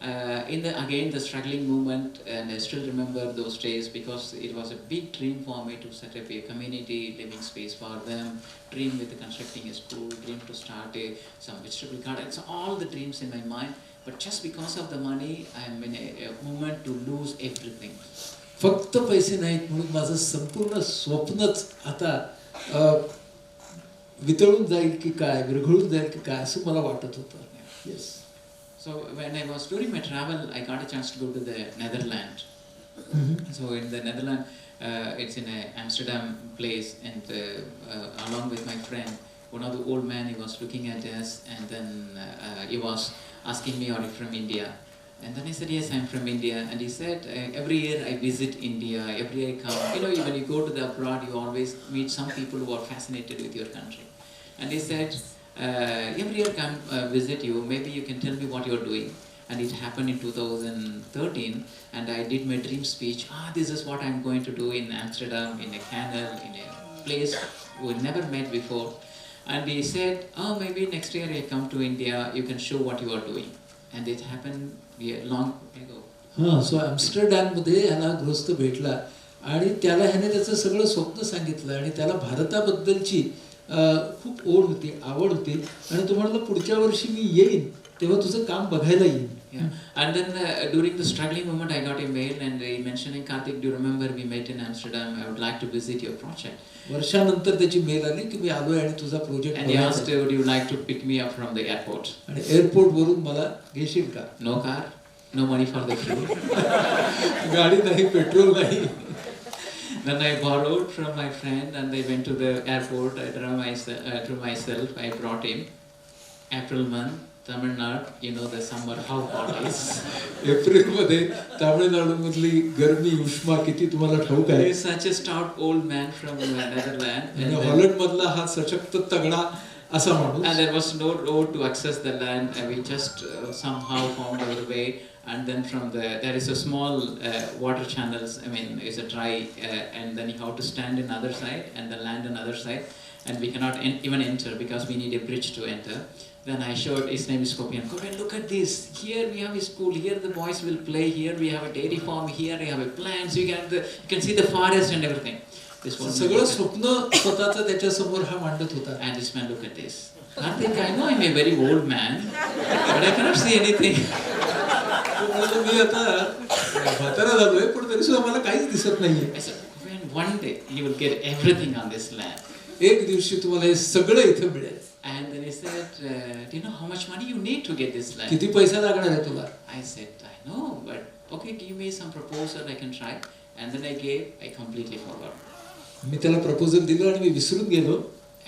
again the struggling movement, and I still remember those days because it was a big dream for me to set up a community living space for them, dream with constructing a school, dream to start some vegetable garden. So all the dreams in my mind, but just because of the money I am in a moment to lose everything. फक्त पैसे नाहीत म्हणून माझं संपूर्ण स्वप्नच आता वितळून जाईल की काय, विरघळून जाईल की काय असं मला वाटत होतं. Yes. So when I was during my travel, I got a chance to go to the Netherlands. So in the Netherlands, it's in a Amsterdam place, and along with my friend, one of the old man, he was looking at us, and then he was asking me, "Are you from India?" And then I said, "Yes, I'm from India." And he said, "Every year I visit India. Every year I come. You know, when you go to the abroad, you always meet some people who are fascinated with your country." And he said, "Every year come visit you, maybe you can tell me what you're doing." And it happened in 2013, and I did my dream speech. This is what I'm going to do in Amsterdam, in a canal, in a place we never met before. And he said, maybe next year I come to India, you can show what you are doing. And it happened long ago. So ॲम्स्टरडॅममध्ये ह्याला गृहस्थ भेटला आणि त्याला ह्याने त्याचं सगळं स्वप्न सांगितलं आणि त्याला भारताबद्दलची खूप ओढ होती, आवड होती आणि तो म्हणाला पुढच्या वर्षी मी येईन तेव्हा तुझं काम बघायला येईन. And then during the struggling moment I got a mail and mentioning, "Karthik, do you remember we met in Amsterdam? I would like to visit your project." वर्षानंतर त्याची मेल आली की मी आलोय आणि तुझा project. And he asked, "Would you like to pick me up from the airport?" आणि एअरपोर्ट वरून मला घेशील का? No car, no money for the fuel. गाडी नाही, पेट्रोल नाही. Then I borrowed from my friend and I went to the airport. I drove myself. I brought him. April month, Tamil Nadu, you know the summer how hot is. एप्रिलमध्ये तामिळनाडूमधली गरमी उष्मा किती तुम्हाला ठाऊक आहे. He is such a stout old man from Netherlands. आणि हॉलंडमधला हा सशक्त तगडा असा माणूस. And there was no road to access the land, and we just somehow found our way. And then from there is a small water channels. I mean, it's a dry, and then you have to stand in other side and the land on other side, and we cannot even enter because we need a bridge to enter. Then I showed, his name is Kopian. Kopian, look at this. Here we have a school. Here the boys will play. Here we have a dairy farm. Here we have a plant. So you can see the forest and everything. This was सगळं स्वप्न स्वतःचं त्याच्या समोर हा मांडत होता. And this man, look at this. Karthik, I know I'm a very old man, but I cannot see anything. मी आता म्हातारा झालोय पण तरी सुद्धा मला काहीच दिसत नाहीये. I said, Kopian, one day you will get everything on this land. एक दिवशी तुम्हाला हे सगळं इथे मिळेल. And then he said, do you know how much money you need to get this land? किती पैसा लागणार आहे तुला? I said, I know, but okay, give me some proposal, I can try. And then I completely forgot. मी त्याला प्रपोजल दिलं आणि मी विसरून गेलो.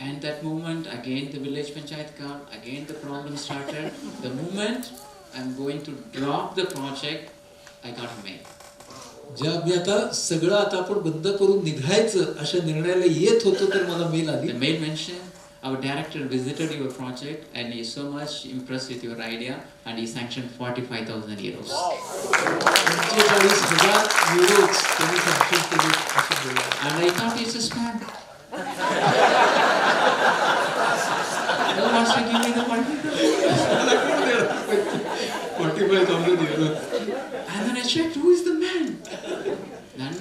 And that moment, again the village panchayat came, again the problem started. The moment I'm going to drop the project, I got a mail. ज्या मी आता सगळं आता आपण बंद करून निघायचं अशा निर्णयाला येत होतो तर मला मेल आली. The mail mentioned, our director visited your project and he is so much impressed with your idea and he sanctioned 45,000 euros. 45,000 euros त्यांनी सँक्शन केले असं बोलला. And I thought it's a spam. Who wants to give me the 45,000 euro. And then I checked, who is the man? Then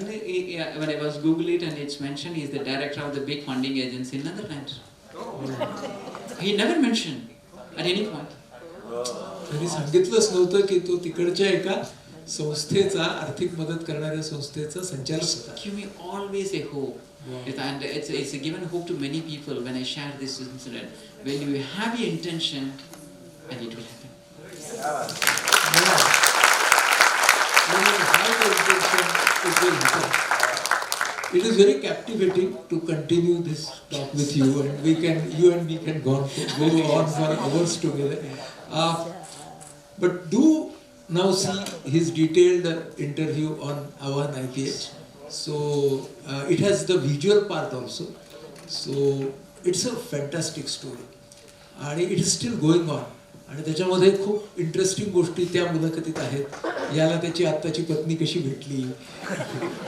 when I was Google it and it's mentioned, he's the director of the big funding agency in Netherlands. He never mentioned at any point. त्यांनी सांगितलंच नव्हतं की तो तिकडच्या एका संस्थेचा आर्थिक मदत करणाऱ्या संस्थेचा संचालक होता. Give me always a hope. And it's a given hope to many people when I share this incident. When you have the intention, and it will happen. When you have the intention, it will happen. It is very captivating to continue this talk with you, and you and me can go on for hours together. But do now see his detailed interview on Awan IPH. So it has the visual part also. So it's a fantastic story, and it is still going on. आणि त्याच्यामध्ये खूप इंटरेस्टिंग गोष्टी त्या मुलाखतीत आहेत. याला त्याची आत्ताची पत्नी कशी भेटली,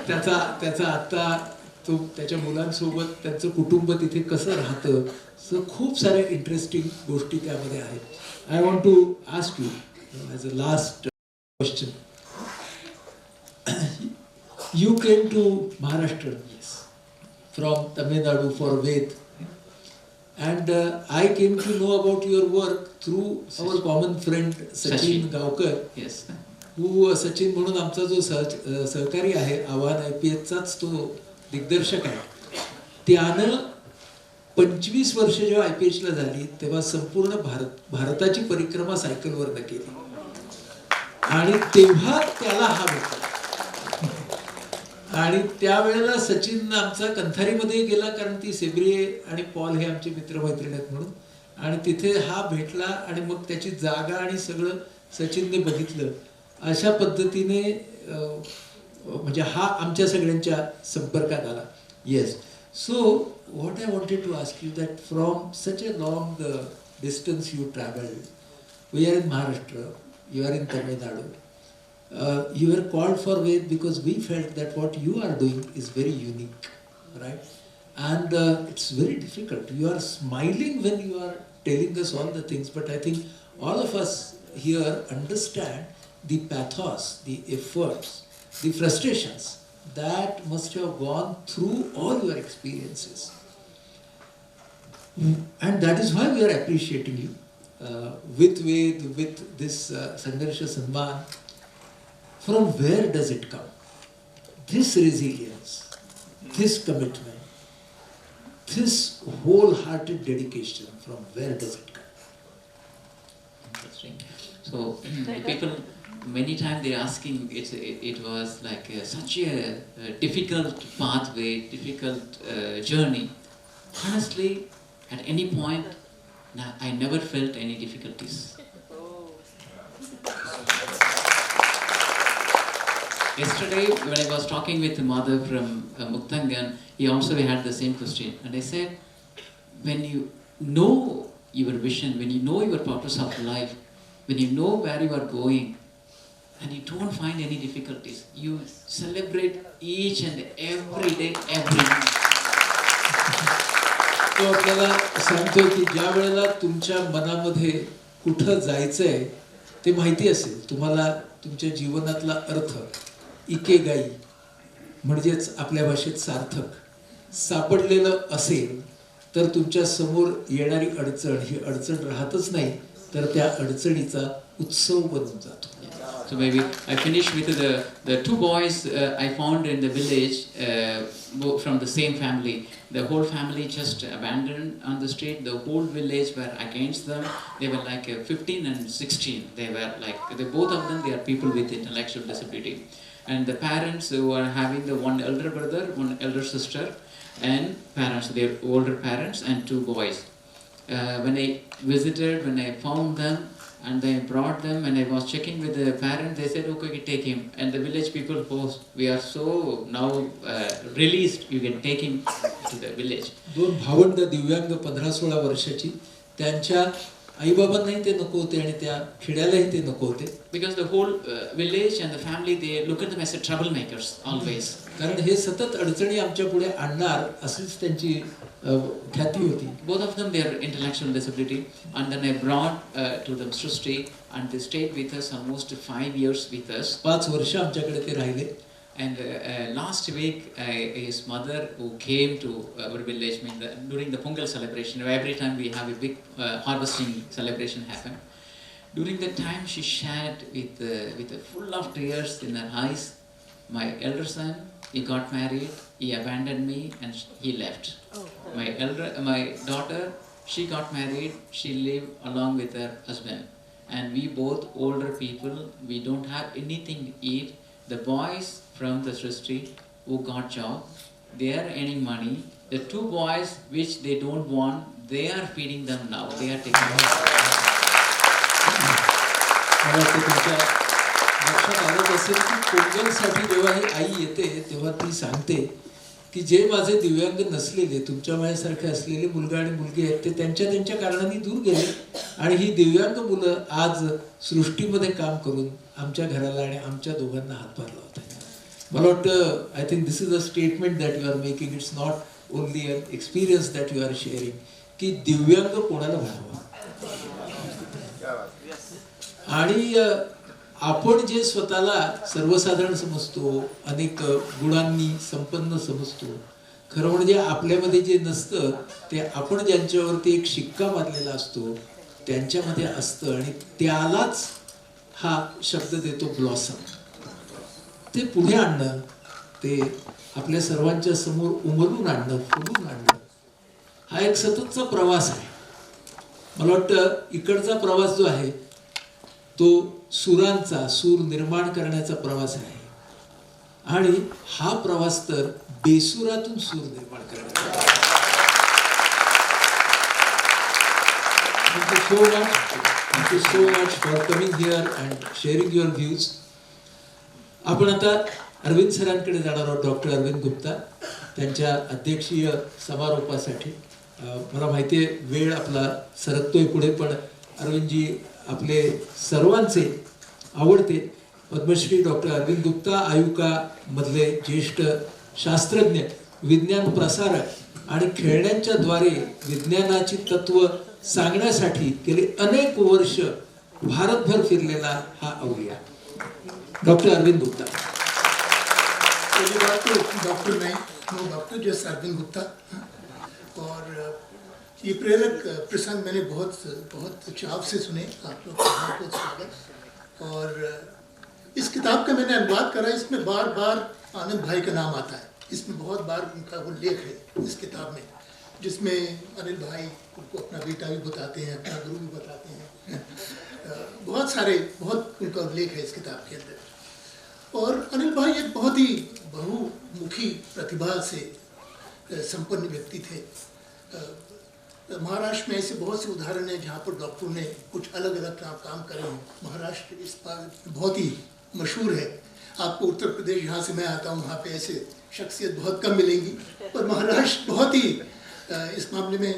त्याचा आत्ता तो त्याच्या मुलांसोबत त्यांचं कुटुंब तिथे कसं राहतं, सो खूप साऱ्या इंटरेस्टिंग गोष्टी त्यामध्ये आहेत. I want to ask you as a last question. You came to Maharashtra from Tamil Nadu for Ved, and I came to know about your work through our common friend Sachin Gaokar. Yes. who Sachin म्हणून आमचा जो सहकारी आहे आव्हान IPHचाच तो दिग्दर्शक आहे. त्यानं 25 वर्ष जेव्हा IPHला झाली तेव्हा संपूर्ण भारताची परिक्रमा सायकलवरनं केली आणि तेव्हा त्याला हा भेटला. आणि त्यावेळेला सचिन आमचा कंथारीमध्ये गेला कारण ती सेब्रिये आणि पॉल हे आमचे मित्रमैत्रिणी आहेत म्हणून, आणि तिथे हा भेटला आणि मग त्याची जागा आणि सगळं सचिनने बघितलं. अशा पद्धतीने म्हणजे हा आमच्या सगळ्यांच्या संपर्कात आला. Yes. So what I wanted to ask you that from such a long distance you travelled. We are in Maharashtra, you are in Tamil Nadu. You were called for Ved because we felt that what you are doing is very unique, right? And it's very difficult. You are smiling when you are telling us all the things, but I think all of us here understand the pathos, the efforts, the frustrations that must have gone through all your experiences. And that is why we are appreciating you. With Ved, with this Sangarsh Sanman, from where does it come? This resilience, this commitment, this wholehearted dedication, from where does it come? Interesting. So people, many times they're asking, it was like such a difficult pathway, difficult journey. Honestly, at any point, I never felt any difficulties. Yesterday, when I was talking with Madhav from Muktangan, he also had the same question. And I said, when you know your vision, when you know your purpose of life, when you know where you are going, and you don't find any difficulties, you celebrate each and every day, every minute. तो आपल्याला सांगतोय की ज्या वेळेला तुमच्या मनामध्ये कुठं जायचंय ते माहिती असेल, तुम्हाला तुमच्या जीवनातला अर्थ इकेगाई म्हणजेच आपल्या भाषेत सार्थक सापडलेलं असेल, तर तुमच्या समोर येणारी अडचण ही अडचण राहतच नाही, तर त्या अडचणीचा उत्सव बनून जातो. So maybe I finish with the two boys I found in the village from the same family. The whole family just abandoned on the street. The whole village were against them. They were like 15 and 16. They were like, both of them, they are people with intellectual disability. And the parents who are having the one elder brother, one elder sister, and parents, their older parents, and two boys. When I visited, when I found them, and they brought them, and I was checking with the parents, they said, okay, take him. And the village people, oh, we are so now released, you can take him to the village. दोन भावंड दिव्यांग 15-16 वर्षाची, त्यांच्या आईबाबांनाही ते नको होते आणि त्या खेड्यालाही ते नको होते. Because the whole village and the family, they look at them as troublemakers always. कारण हे सतत अडचणी आमच्या पुढे आणणार अशीच त्यांची ख्याती होती. Both of them, their intellectual disability, and then I brought to them Srishti, and they stayed with us almost 5 years with us. 5 वर्ष आमच्याकडे ते राहिले. And last week, his mother, who came to our village, during the Pongal celebration, every time we have a big harvesting celebration happen. During that time, she shared with full of tears in her eyes, my elder son, he got married, he abandoned me, and he left. My daughter, she got married, she lived along with her husband, and we both older people, we don't have anything to eat. The boys from the Srishti who got job, they are earning money. The two boys which they don't want, they are feeding them now. They are taking care. मला वाटतं तुमच्या लक्षात आलं असेल की पोंगलसाठी जेव्हा ही आई येते तेव्हा ती सांगते की जे माझे दिव्यांग नसलेले, तुमच्या माझ्यासारखे असलेले मुलगा आणि मुलगी आहेत, ते त्यांच्या कारणाने दूर गेले आणि ही दिव्यांग मुलं आज सृष्टीमध्ये काम करून आमच्या घराला आणि आमच्या दोघांना हातभार लावत आहेत. मला वाटतं I think this is a statement that you are making. It's not only an experience that you are sharing की दिव्यांग कोणाला म्हणावं. आणि आपण जे स्वतःला सर्वसाधारण समजतो, अनेक गुणांनी संपन्न समजतो, खरं म्हणजे आपल्यामध्ये जे नसतं ते आपण ज्यांच्यावरती एक शिक्का मारलेला असतो त्यांच्यामध्ये असतं आणि त्यालाच हा शब्द देतो ब्लॉसम. ते पुढे आणणं, ते आपल्या सर्वांच्या समोर उमलून आणणं, फुलून आणणं, हा एक सततचा प्रवास आहे. मला वाटतं इकडचा प्रवास जो आहे तो सुरांचा, सूर निर्माण करण्याचा प्रवास आहे आणि हा प्रवास तर बेसुरातून सूर निर्माण करण्याचा. Thank you so much for coming here and sharing your views. आपण आता अरविंद सरांकडे जाणार आहोत, डॉक्टर अरविंद गुप्ता, त्यांच्या अध्यक्षीय समारोपासाठी. मला माहिती आहे वेळ आपला सरकतोय पुढे, पण अरविंदजी आपले सर्वांचे आवडते पद्मश्री डॉक्टर अरविंद गुप्ता आयुका मधले ज्येष्ठ शास्त्रज्ञ, विज्ञान प्रसारक आणि खेळण्यांच्या द्वारे विज्ञानाची तत्व सांगण्यासाठी गेले अनेक वर्ष भारतभर फिरलेला हा अवलिया डॉक्टर अरविंद गुप्ता. डॉक्टर नहीं, no doctor just Arvind Gupta. और ये प्रेरक प्रसंग मैंने बहुत चाव से सुने. आप लोग का बहुत स्वागत. और इस किताब का मैंने अनुवाद करा. इसमें बार बार आनंद भाई का नाम आता है. इसमें बहुत बार उनका उल्लेख है इस किताब में, जिसमें अनिल भाई उनको अपना बेटा भी बताते हैं, अपना गुरु भी बताते हैं. बहुत उनका उल्लेख है इस किताब के अंदर. और अनिल भाई एक बहुत ही बहुमुखी प्रतिभा से संपन्न व्यक्ति थे. महाराष्ट्र में ऐसे बहुत से उदाहरण हैं जहाँ पर डॉक्टरों ने कुछ अलग अलग काम करे हों. महाराष्ट्र इस बार बहुत ही मशहूर है. आपको उत्तर प्रदेश जहाँ से मैं आता हूँ वहाँ पे ऐसे शख्सियत बहुत कम मिलेंगी, पर महाराष्ट्र बहुत ही इस मामले में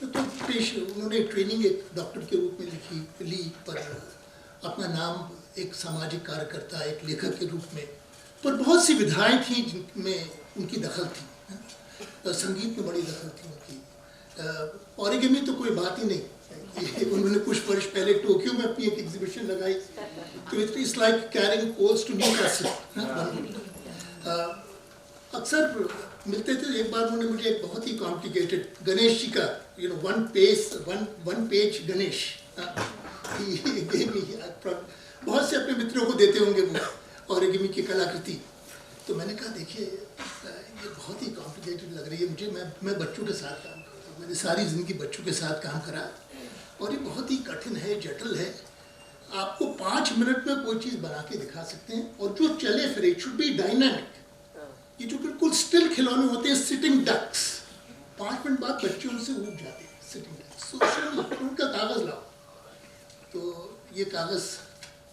तो पेश उन्होंने ट्रेनिंग एक डॉक्टर के रूप में ली, पर अपना नाम एक सामाजिक कार्यकर्ता, एक लेखक के रूप में, पर बहुत सी विधाएं थी जिनमें उनकी दखल थी, संगीत में बड़ी दखल थी उनकी। ओरिगेमी तो कोई बात ही नहीं, उन्होंने कुछ वर्ष पहले टोक्यो में अपनी एक एग्जीबिशन लगाई, तो it's like carrying coals to Newcastle. अक्सर मिलते थे, एक बार उन्होंने मुझे एक बहुत ही कॉम्प्लिकेटेड गणेश जी का वन पेज गणेश बहुत से अपने मित्रों को देते होंगे वो ओरिगेमी की कलाकृति। तो मैंने कहा देखिए ये बहुत ही कॉम्प्लिकेटेड लग रही है मुझे, मैं बच्चों के साथ काम करता हूँ, मैंने सारी ज़िंदगी बच्चों के साथ काम करा और ये बहुत ही कठिन है, जटिल है। आपको 5 मिनट में कोई चीज़ बना के दिखा सकते हैं और जो चले फिर इट शुड बी डायनामिक। ये जो बिल्कुल स्टिल खिलौने होते हैं सिटिंग डक्स, 5 मिनट बाद बच्चे उनसे उठ जाते हैं सिटिंग डक्स। उनका कागज़ लाओ, तो ये कागज़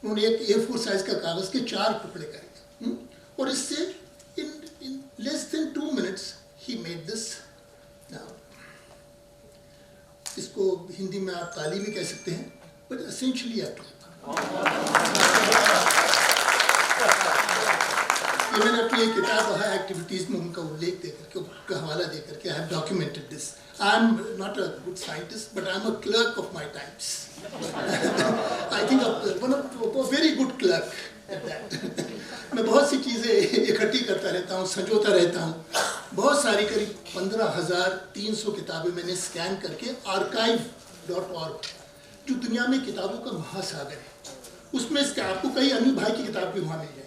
उन्होंने एक A4 साइज का कागज़ के 4 टुकड़े करे और इससे in less than 2 minutes he made this. इसको हिंदी में आप ताली भी कह सकते हैं, बट एसेंशियली आप ये मैंने अपनी एक किताब है एक्टिविटीज़ में उनका उल्लेख देकर के, उनका हवाला देकर के I have documented this. I am not a good scientist but I am a clerk of my times. I think one of very good clerk at that. मैं बहुत सी चीज़ें इकट्ठी करता रहता हूँ, संजोता रहता हूँ। बहुत सारी करीब 15,300 किताबें मैंने स्कैन करके archive.org, जो दुनिया में किताबों का महासागर है, उसमें इसका आपको कई अनिल भाई की किताब भी वहाँ मिल जाएगी,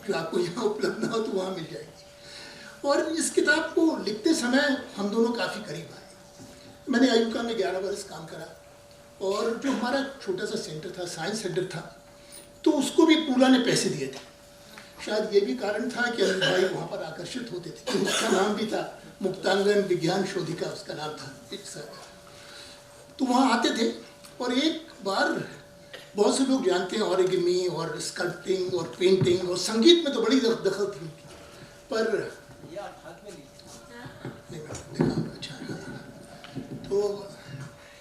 जो आपको यहाँ उपलब्ध ना हो तो वहाँ मिल जाएगी। और इस किताब को लिखते समय हम दोनों काफ़ी करीब आए। मैंने आयुका में 11 वर्ष काम करा और जो हमारा छोटा सा सेंटर था, साइंस सेंटर था, तो उसको भी पूरा ने पैसे दिए थे। शायद ये भी कारण था कि अनिल भाई वहाँ पर आकर्षित होते थे, कि उसका नाम भी था मुक्तांगन विज्ञान शोधिका, उसका नाम था। तो वहाँ आते थे और एक बार बहुत से लोग जानते हैं ओरिगेमी और स्कल्पटिंग और पेंटिंग और संगीत में तो बड़ी दखल थी, पर अच्छा। तो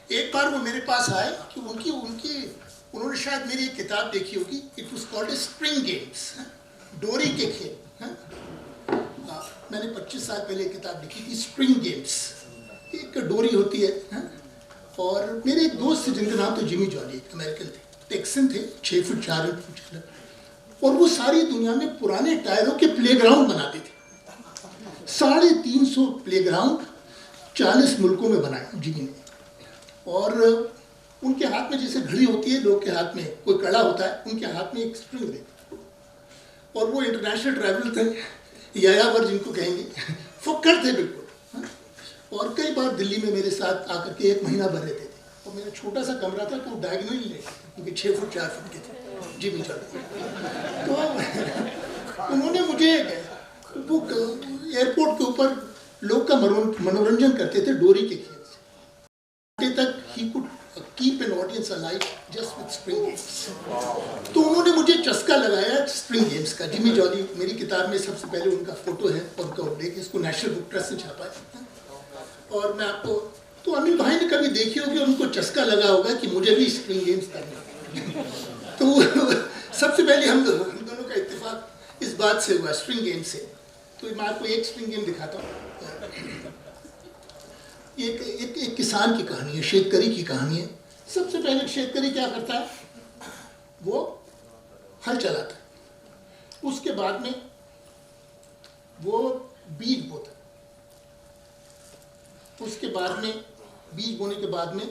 एक बार वो मेरे पास आए कि उन्होंने शायद मेरी एक किताब देखी होगी, इट वाज कॉल्ड स्प्रिंग गेम्स, डोरी के खेल। मैंने 25 साल पहले एक किताब लिखी थी स्प्रिंग गेम्स। एक डोरी होती है और मेरे एक दोस्त थे जिनका नाम था जिमी जॉली, अमेरिकन थे, टेक्सन थे, 6 फुट 4 इंच, और वो सारी दुनिया में पुराने टायरों के प्लेग्राउंड बनाते थे। 350 प्लेग्राउंड 40 मुल्कों में बनाए जिमी ने। और उनके हाथ में जैसे घड़ी होती है, लोग के हाथ में कोई कड़ा होता है, उनके हाथ में एक स्प्रिंग रहती है। और वो इंटरनेशनल ट्रैवल थे, यायावर जिनको कहेंगे, फुक्कर थे बिल्कुल। और कई बार दिल्ली में मेरे साथ आकर के 1 महीना भर रहते थे। और मेरा छोटा सा कमरा था तो डायगोनल ले, क्योंकि 6 फुट 4 फुट के थे जिमी जॉली। तो उन्होंने मुझे वो एयरपोर्ट के ऊपर लोग का मनोरंजन करते थे डोरी के खेल से। तक he could keep an audience alive just विद स्प्रिंग गेम्स। तो उन्होंने मुझे चस्का लगाया स्प्रिंग गेम्स का। जिमी जॉली मेरी किताब में सबसे पहले उनका फोटो है और उनका उल्लेख, इसको नेशनल बुक ट्रस्ट से छापा है। और मैं आपको, तो अनिल भाई ने कभी देखी होगी, उनको चस्का लगा होगा कि मुझे भी स्प्रिंग गेम्स करना। तो सबसे पहले हम दोनों का इत्तेफाक इस बात से हुआ, स्प्रिंग गेम से। तो मैं आपको एक स्प्रिंग गेम दिखाता हूँ। एक किसान की कहानी है, शेतकरी की कहानी है। सबसे पहले शेतकरी क्या करता है, वो हल चलाता है, उसके बाद में वो बीज बोता है, उसके बाद में बीज बोने के बाद में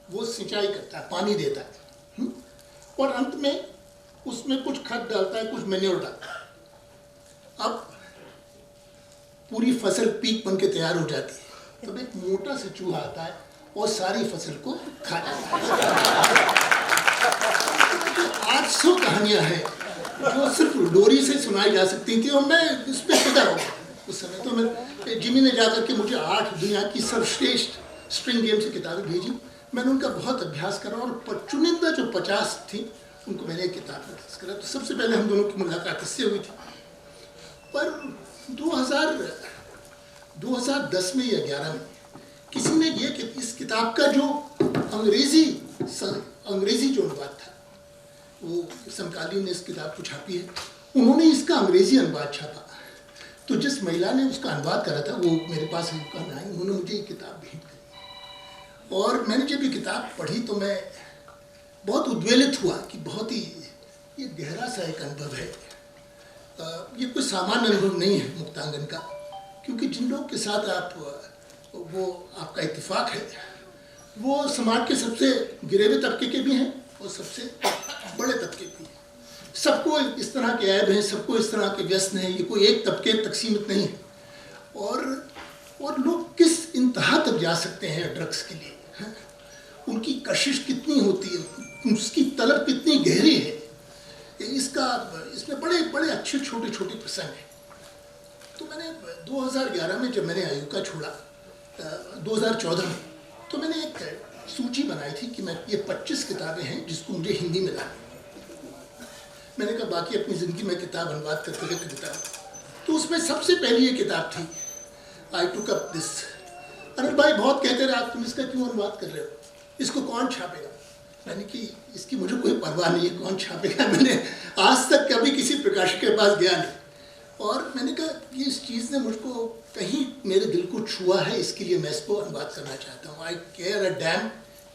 वो सिंचाई करता है, पानी देता है, और अंत में उसमें कुछ खाद डालता है, कुछ मैन्योर डालता है। अब पूरी फसल पीक बन के तैयार हो जाती है, तब एक मोटा सा चूहा आता है और सारी फसल को खा जाता है। 800 कहानियां हैं जो सिर्फ डोरी से सुनाई जा सकती थी, और मैं इस पर फिदा हो गया उस समय। तो मैं जिमी ने जाकर के मुझे 8 दुनिया की सर्वश्रेष्ठ स्प्रिंग गेम से किताबें भेजी। मैंने उनका बहुत अभ्यास करा और चुनिंदा जो 50 थी उनको मैंने एक किताब में डिस्कस करा। तो सबसे पहले हम दोनों की मुलाकात इससे हुई थी। पर 2010 में या 11 में किसी ने ये कि इस किताब का जो अंग्रेजी जो अनुवाद था, वो समकालीन ने इस किताब को छापी है, उन्होंने इसका अंग्रेजी अनुवाद छापा। तो जिस महिला ने उसका अनुवाद करा था वो मेरे पास उन्होंने मुझे ये किताब भेंट करी। और मैंने जब ये किताब पढ़ी तो मैं बहुत उद्वेलित हुआ कि बहुत ही ये गहरा सा एक अनुभव है। ये कोई सामान्य अनुभव नहीं है मुक्तांगन का, क्योंकि जिन लोग के साथ आपका इत्तेफाक है वो समाज के सबसे गिरे हुए तबके के भी हैं और सबसे बड़े तबके भी हैं। सबको इस तरह के ऐब हैं, सबको इस तरह के व्यसन हैं, ये कोई एक तबके तक सीमित नहीं है। और लोग किस इंतहा तक जा सकते हैं ड्रग्स के लिए, हैं? उनकी कशिश कितनी होती है, उसकी तलब कितनी गहरी है, इसमें बड़े बड़े अच्छे छोटे छोटे प्रसंग हैं। तो मैंने 2011 में जब मैंने आयुका छोड़ा, 2014 में, तो मैंने एक सूची बनाई थी कि मैं ये 25 किताबें हैं जिसको मुझे हिंदी में लाना। मैंने कहा बाकी अपनी ज़िंदगी में किताब अनुवाद करते रहते किताब। तो उसमें सबसे पहली ये किताब थी, आई टुक अप दिस। अनिल भाई बहुत कहते रहे आप तुम इसका क्यों अनुवाद कर रहे हो, इसको कौन छापेगा। मैंने कि इसकी मुझे कोई परवाह नहीं है कौन छापेगा। मैंने आज तक कभी किसी प्रकाशक के पास गया नहीं, और मैंने कहा कि इस चीज़ ने मुझको कहीं मेरे दिल को छुआ है, इसके लिए मैं इसको अनुवाद करना चाहता हूँ। I care a damn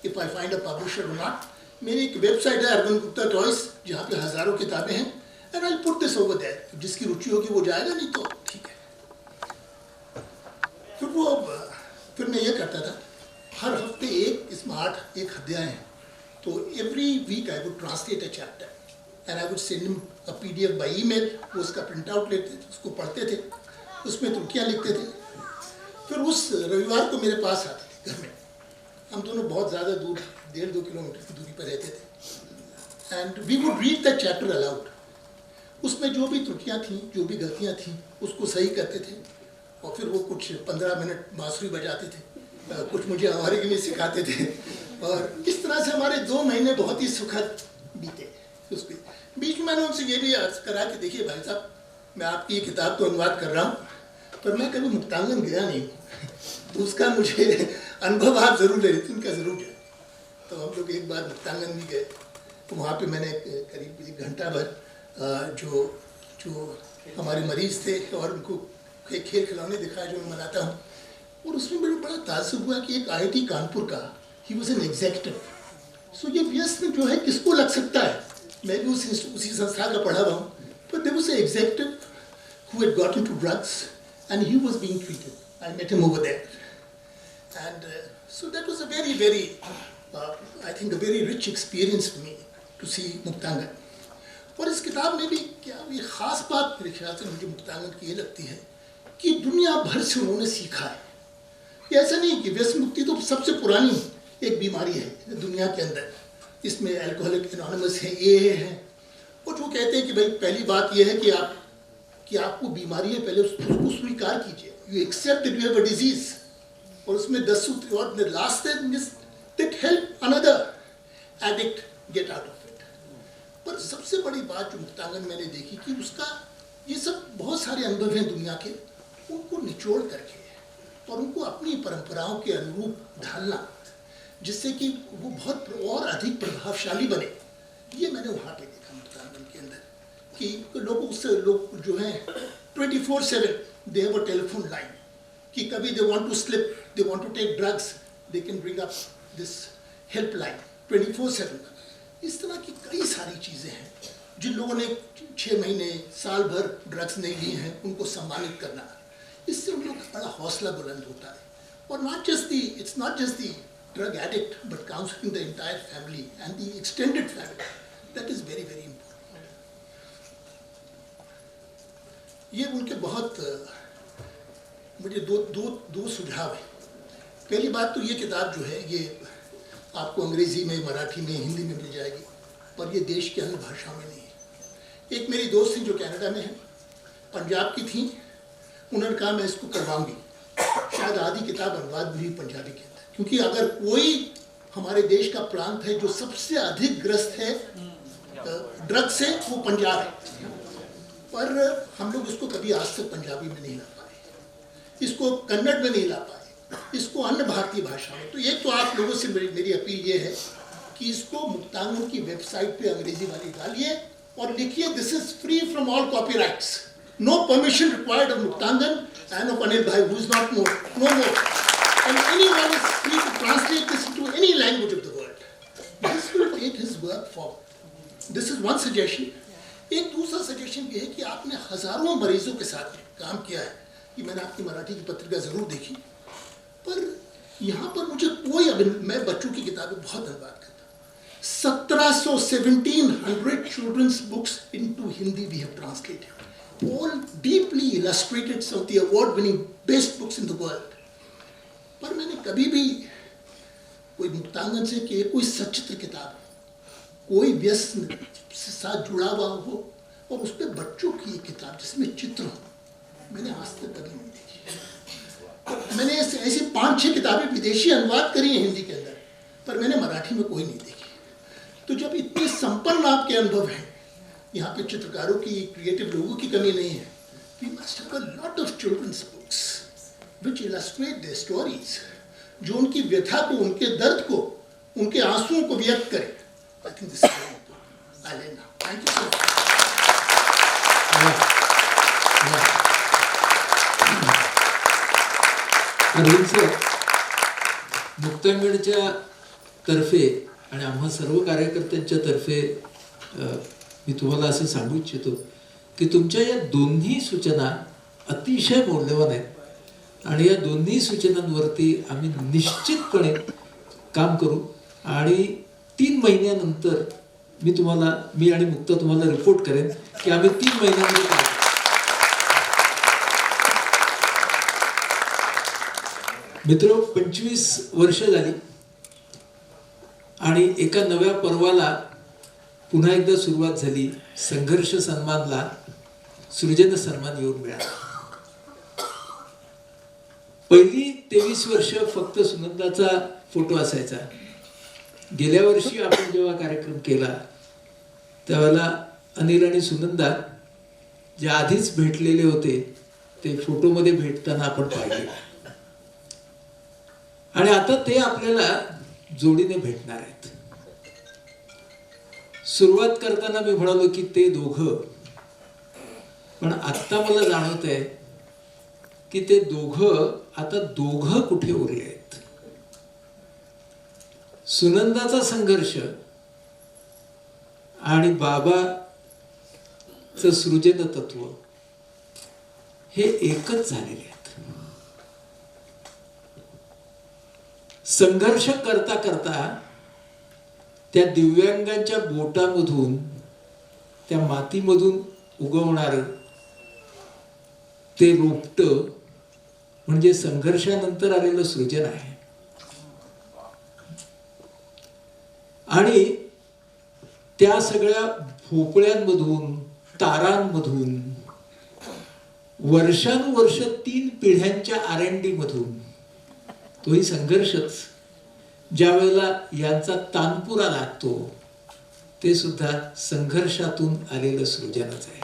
if I find a publisher और नॉट। मेरी एक वेबसाइट है अरविंद गुप्ता टॉयस, जहाँ पे हज़ारों किताबें हैं, and I put this over there. जिसकी रुचि होगी वो जाएगा, नहीं तो ठीक है। फिर मैं ये करता था, हर हफ्ते इसमें 8 अध्याय हैं, तो every week I would translate a chapter and I would send him a PDF by email. वो उसका प्रिंट आउट लेते थे, उसको पढ़ते थे, उसमें त्रुटियाँ लिखते थे। फिर उस रविवार को मेरे पास आते थे घर में। हम दोनों बहुत ज़्यादा दूर 1.5-2 किलोमीटर की दूरी पर रहते थे, and we would read the chapter aloud. उसमें जो भी त्रुटियाँ थीं, जो भी गलतियाँ थीं, उसको सही करते थे। और फिर वो कुछ 15 मिनट बांसुरी बजाते थे, कुछ मुझे हमारे के लिए सिखाते थे, और इस तरह से हमारे 2 महीने बहुत ही सुखद बीते। उसके बीच में मैंने उनसे ये भी अर्ज करा कि देखिए भाई साहब, मैं आपकी ये किताब तो अनुवाद कर रहा हूँ, पर मैं कभी मुक्तांगन गया नहीं हूँ, तो उसका मुझे अनुभव आप ज़रूर ले लेते, उनका ज़रूर जाए। तो हम लोग एक बार मुक्तांगन भी गए, तो वहाँ पे मैंने करीब 1 घंटा भर जो हमारे मरीज़ थे और उनको खेल खिलौने दिखाए जो मैं मनाता हूँ, और उसमें मेरे बड़ा ताज्जुब हुआ कि एक IIT कानपुर का he was an executive. So ये व्यसन जो है किसको लग सकता है, मैं भी उसी संस्था का पढ़ा हुआ हूँ, but there was an executive who had got into drugs and he was being treated. I met him over there, and so that was a very, very, I think a very rich experience for me to see Muktangan. और इस किताब में भी क्या ये ख़ास बात मेरे ख्याल से मुझे मुक्तांगन की ये लगती है कि दुनिया भर से उन्होंने सीखा है। ये ऐसा नहीं कि व्यसन मुक्ति तो सबसे पुरानी एक बीमारी है दुनिया के अंदर, इसमें अल्कोहलिक एनोनिमस है, ये है। और जो कहते हैं कि भाई पहली बात ये है कि आपको बीमारी है, पहले उसको स्वीकार कीजिए, you accept that you have a disease. और उसमें 10 सूत्र और last that help another addict get out of it. पर सबसे बड़ी बात जो मुक्तांगन मैंने देखी कि उसका ये सब बहुत सारे अनुभव हैं दुनिया के, उनको निचोड़ करके और उनको अपनी परंपराओं के अनुरूप ढालना, जिससे कि वो बहुत और अधिक प्रभावशाली बने। ये मैंने वहाँ पे देखा मुक्तांगन के अंदर कि लोग जो हैं 24/7 they have a telephone line, कि कभी they want to slip, they want to take drugs, they can bring up this help line 24/7। इस तरह की कई सारी चीज़ें हैं। जिन लोगों ने 6 महीने साल भर ड्रग्स नहीं ली हैं, उनको सम्मानित करना, इससे उन लोगों का बड़ा हौसला बुलंद होता है। और it's not just the drug addict, but counseling the entire family and the extended family. That is very, very important. ये उनके बहुत मुझे दो सुझाव हैं। पहली बात तो ये किताब जो है ये आपको अंग्रेजी में, मराठी में, हिंदी में मिल जाएगी, पर ये देश के अन्य भाषाओं में नहीं है। एक मेरी दोस्त थी जो कनाडा में है, पंजाब की थी, उन्होंने कहा मैं इसको करवाऊंगी। शायद आधी किताब अनुवाद भी पंजाबी के अंदर, क्योंकि अगर कोई हमारे देश का प्रांत है जो सबसे अधिक ग्रस्त है ड्रग से वो पंजाब है, पर हम लोग इसको कभी आज तक पंजाबी में नहीं ला पाए, इसको कन्नड़ में नहीं ला पाए, इसको अन्य भारतीय भाषा में। तो एक तो आप लोगों से मेरी अपील ये है कि इसको मुक्तांगन की वेबसाइट पे अंग्रेजी वाली डालिए और लिखिए this is free from all copyrights, no permission required of Muktangan and of Anil bhai who is not no more, and anyone is free to translate this into any language of the world. This will take his work forward. This is one suggestion. एक दूसरा सजेशन ये है कि आपने हजारों मरीजों के साथ काम किया है, कि मैंने आपकी मराठी की पत्रिका जरूर देखी, पर यहाँ पर मुझे कोई मैं बच्चों की किताबें बहुत धन्यवाद करता हूँ। 1700 children's books into Hindi we have translated, all deeply illustrated, some of the award-winning best books in the world. पर मैंने कभी भी कोई मुक्तांगन से कि कोई सचित्र किताब, कोई व्यसन से साथ जुड़ा हुआ हो और उस पर बच्चों की एक किताब जिसमें चित्र हो, मैंने आज तक कभी नहीं देखी। मैंने ऐसी 5-6 किताबें विदेशी अनुवाद करी हैं हिंदी के अंदर, पर मैंने मराठी में कोई नहीं देखी। तो जब इतने संपन्न आपके अनुभव हैं, यहाँ पे चित्रकारों की, क्रिएटिव लोगों की कमी नहीं है, we must have a lot of children's books which illustrate their stories, जो उनकी व्यथा को, उनके दर्द को, उनके आंसुओं को व्यक्त करें। I think this is very important. I'll end now. Thank you so much. Arvind sir, मुक्तांगणच्या तर्फे आणि आम्हा सर्व कार्यकर्त्यांच्या तर्फे मी तुम्हाला असं सांगू इच्छितो की तुमच्या या दोन्ही सूचना अतिशय मौल्यवान आहेत आणि या दोन्ही सूचनांवरती आम्ही निश्चितपणे काम करू आणि 3 महिन्यानंतर मी आणि मुक्ता तुम्हाला रिपोर्ट करेन की आम्ही 3 महिन्यांमध्ये काय केलं. मित्र, 25 वर्ष झाली आणि एका नव्या पर्वाला पुन्हा एकदा सुरुवात झाली. संघर्ष सन्मानला सृजन सन्मान येऊन मिळाला. पहिली 23 वर्ष फक्त सुनंदाचा फोटो असायचा. गेल्या वर्षी आपण जेव्हा कार्यक्रम केला त्यावेळेला अनिल आणि सुनंदा जे आधीच भेटलेले होते ते फोटोमध्ये भेटताना आपण पाहिले आणि आता ते आपल्याला जोडीने भेटणार आहेत. सुरुवात करताना मी म्हणालो की ते दोघं, पण आता मला जाणवतंय की ते दोघं आता दोघं कुठे उरले आहेत. सुनंदाचा संघर्ष आणि बाबाचं सृजन तत्व हे एकच झालेले आहेत. संघर्ष करता करता त्या दिव्यांगांच्या बोटामधून, त्या मातीमधून उगवणार ते रोपट म्हणजे संघर्षानंतर आलेलं सृजन आहे. आणि त्या सगळ्या भोपळ्यांमधून, तारांमधून, वर्षानुवर्ष 3 पिढ्यांच्या R&D मधून तोही संघर्षच, ज्या वेळेला यांचा तानपुरा लागतो ते सुद्धा संघर्षातून आलेलं सृजनच आहे.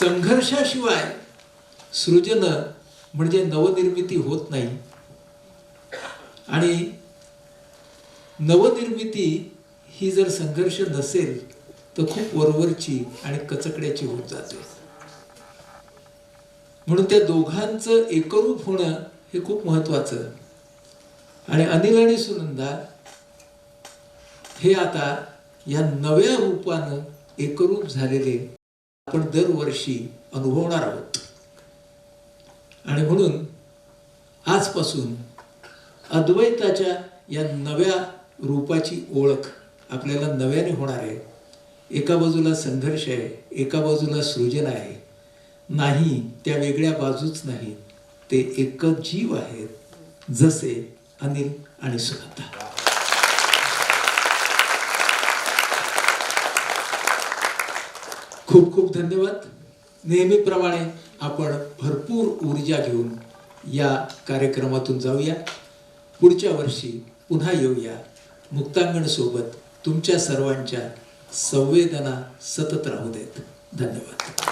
संघर्षाशिवाय सृजन म्हणजे नवनिर्मिती होत नाही आणि नवनिर्मिती ही जर संघर्ष नसेल तर खूप वरवरची आणि कचकड्याची होत जाते. म्हणून त्या दोघांचं एकरूप होणं हे खूप महत्वाचं. आणि अनिल आणि सुनंदा हे आता या नव्या रूपानं एकरूप झालेले आपण दरवर्षी अनुभवणार आहोत. आणि म्हणून आजपासून अद्वैताच्या या नव्या रूपाची ओळख आपल्याला नव्याने होणार आहे. एका बाजूला संघर्ष आहे, एका बाजूला सृजन आहे. नाही, त्या वेगळ्या बाजूच नाही, ते एकच जीव आहेत, जसे अनिल आणि सुनंदा. खूप खूप धन्यवाद. नेहमीप्रमाणे आपण भरपूर ऊर्जा घेऊन या कार्यक्रमातून जाऊया. पुढच्या वर्षी पुन्हा येऊया. मुक्तांगण सोबत तुमच्या सर्वांच्या संवेदना सतत राहू देत. धन्यवाद.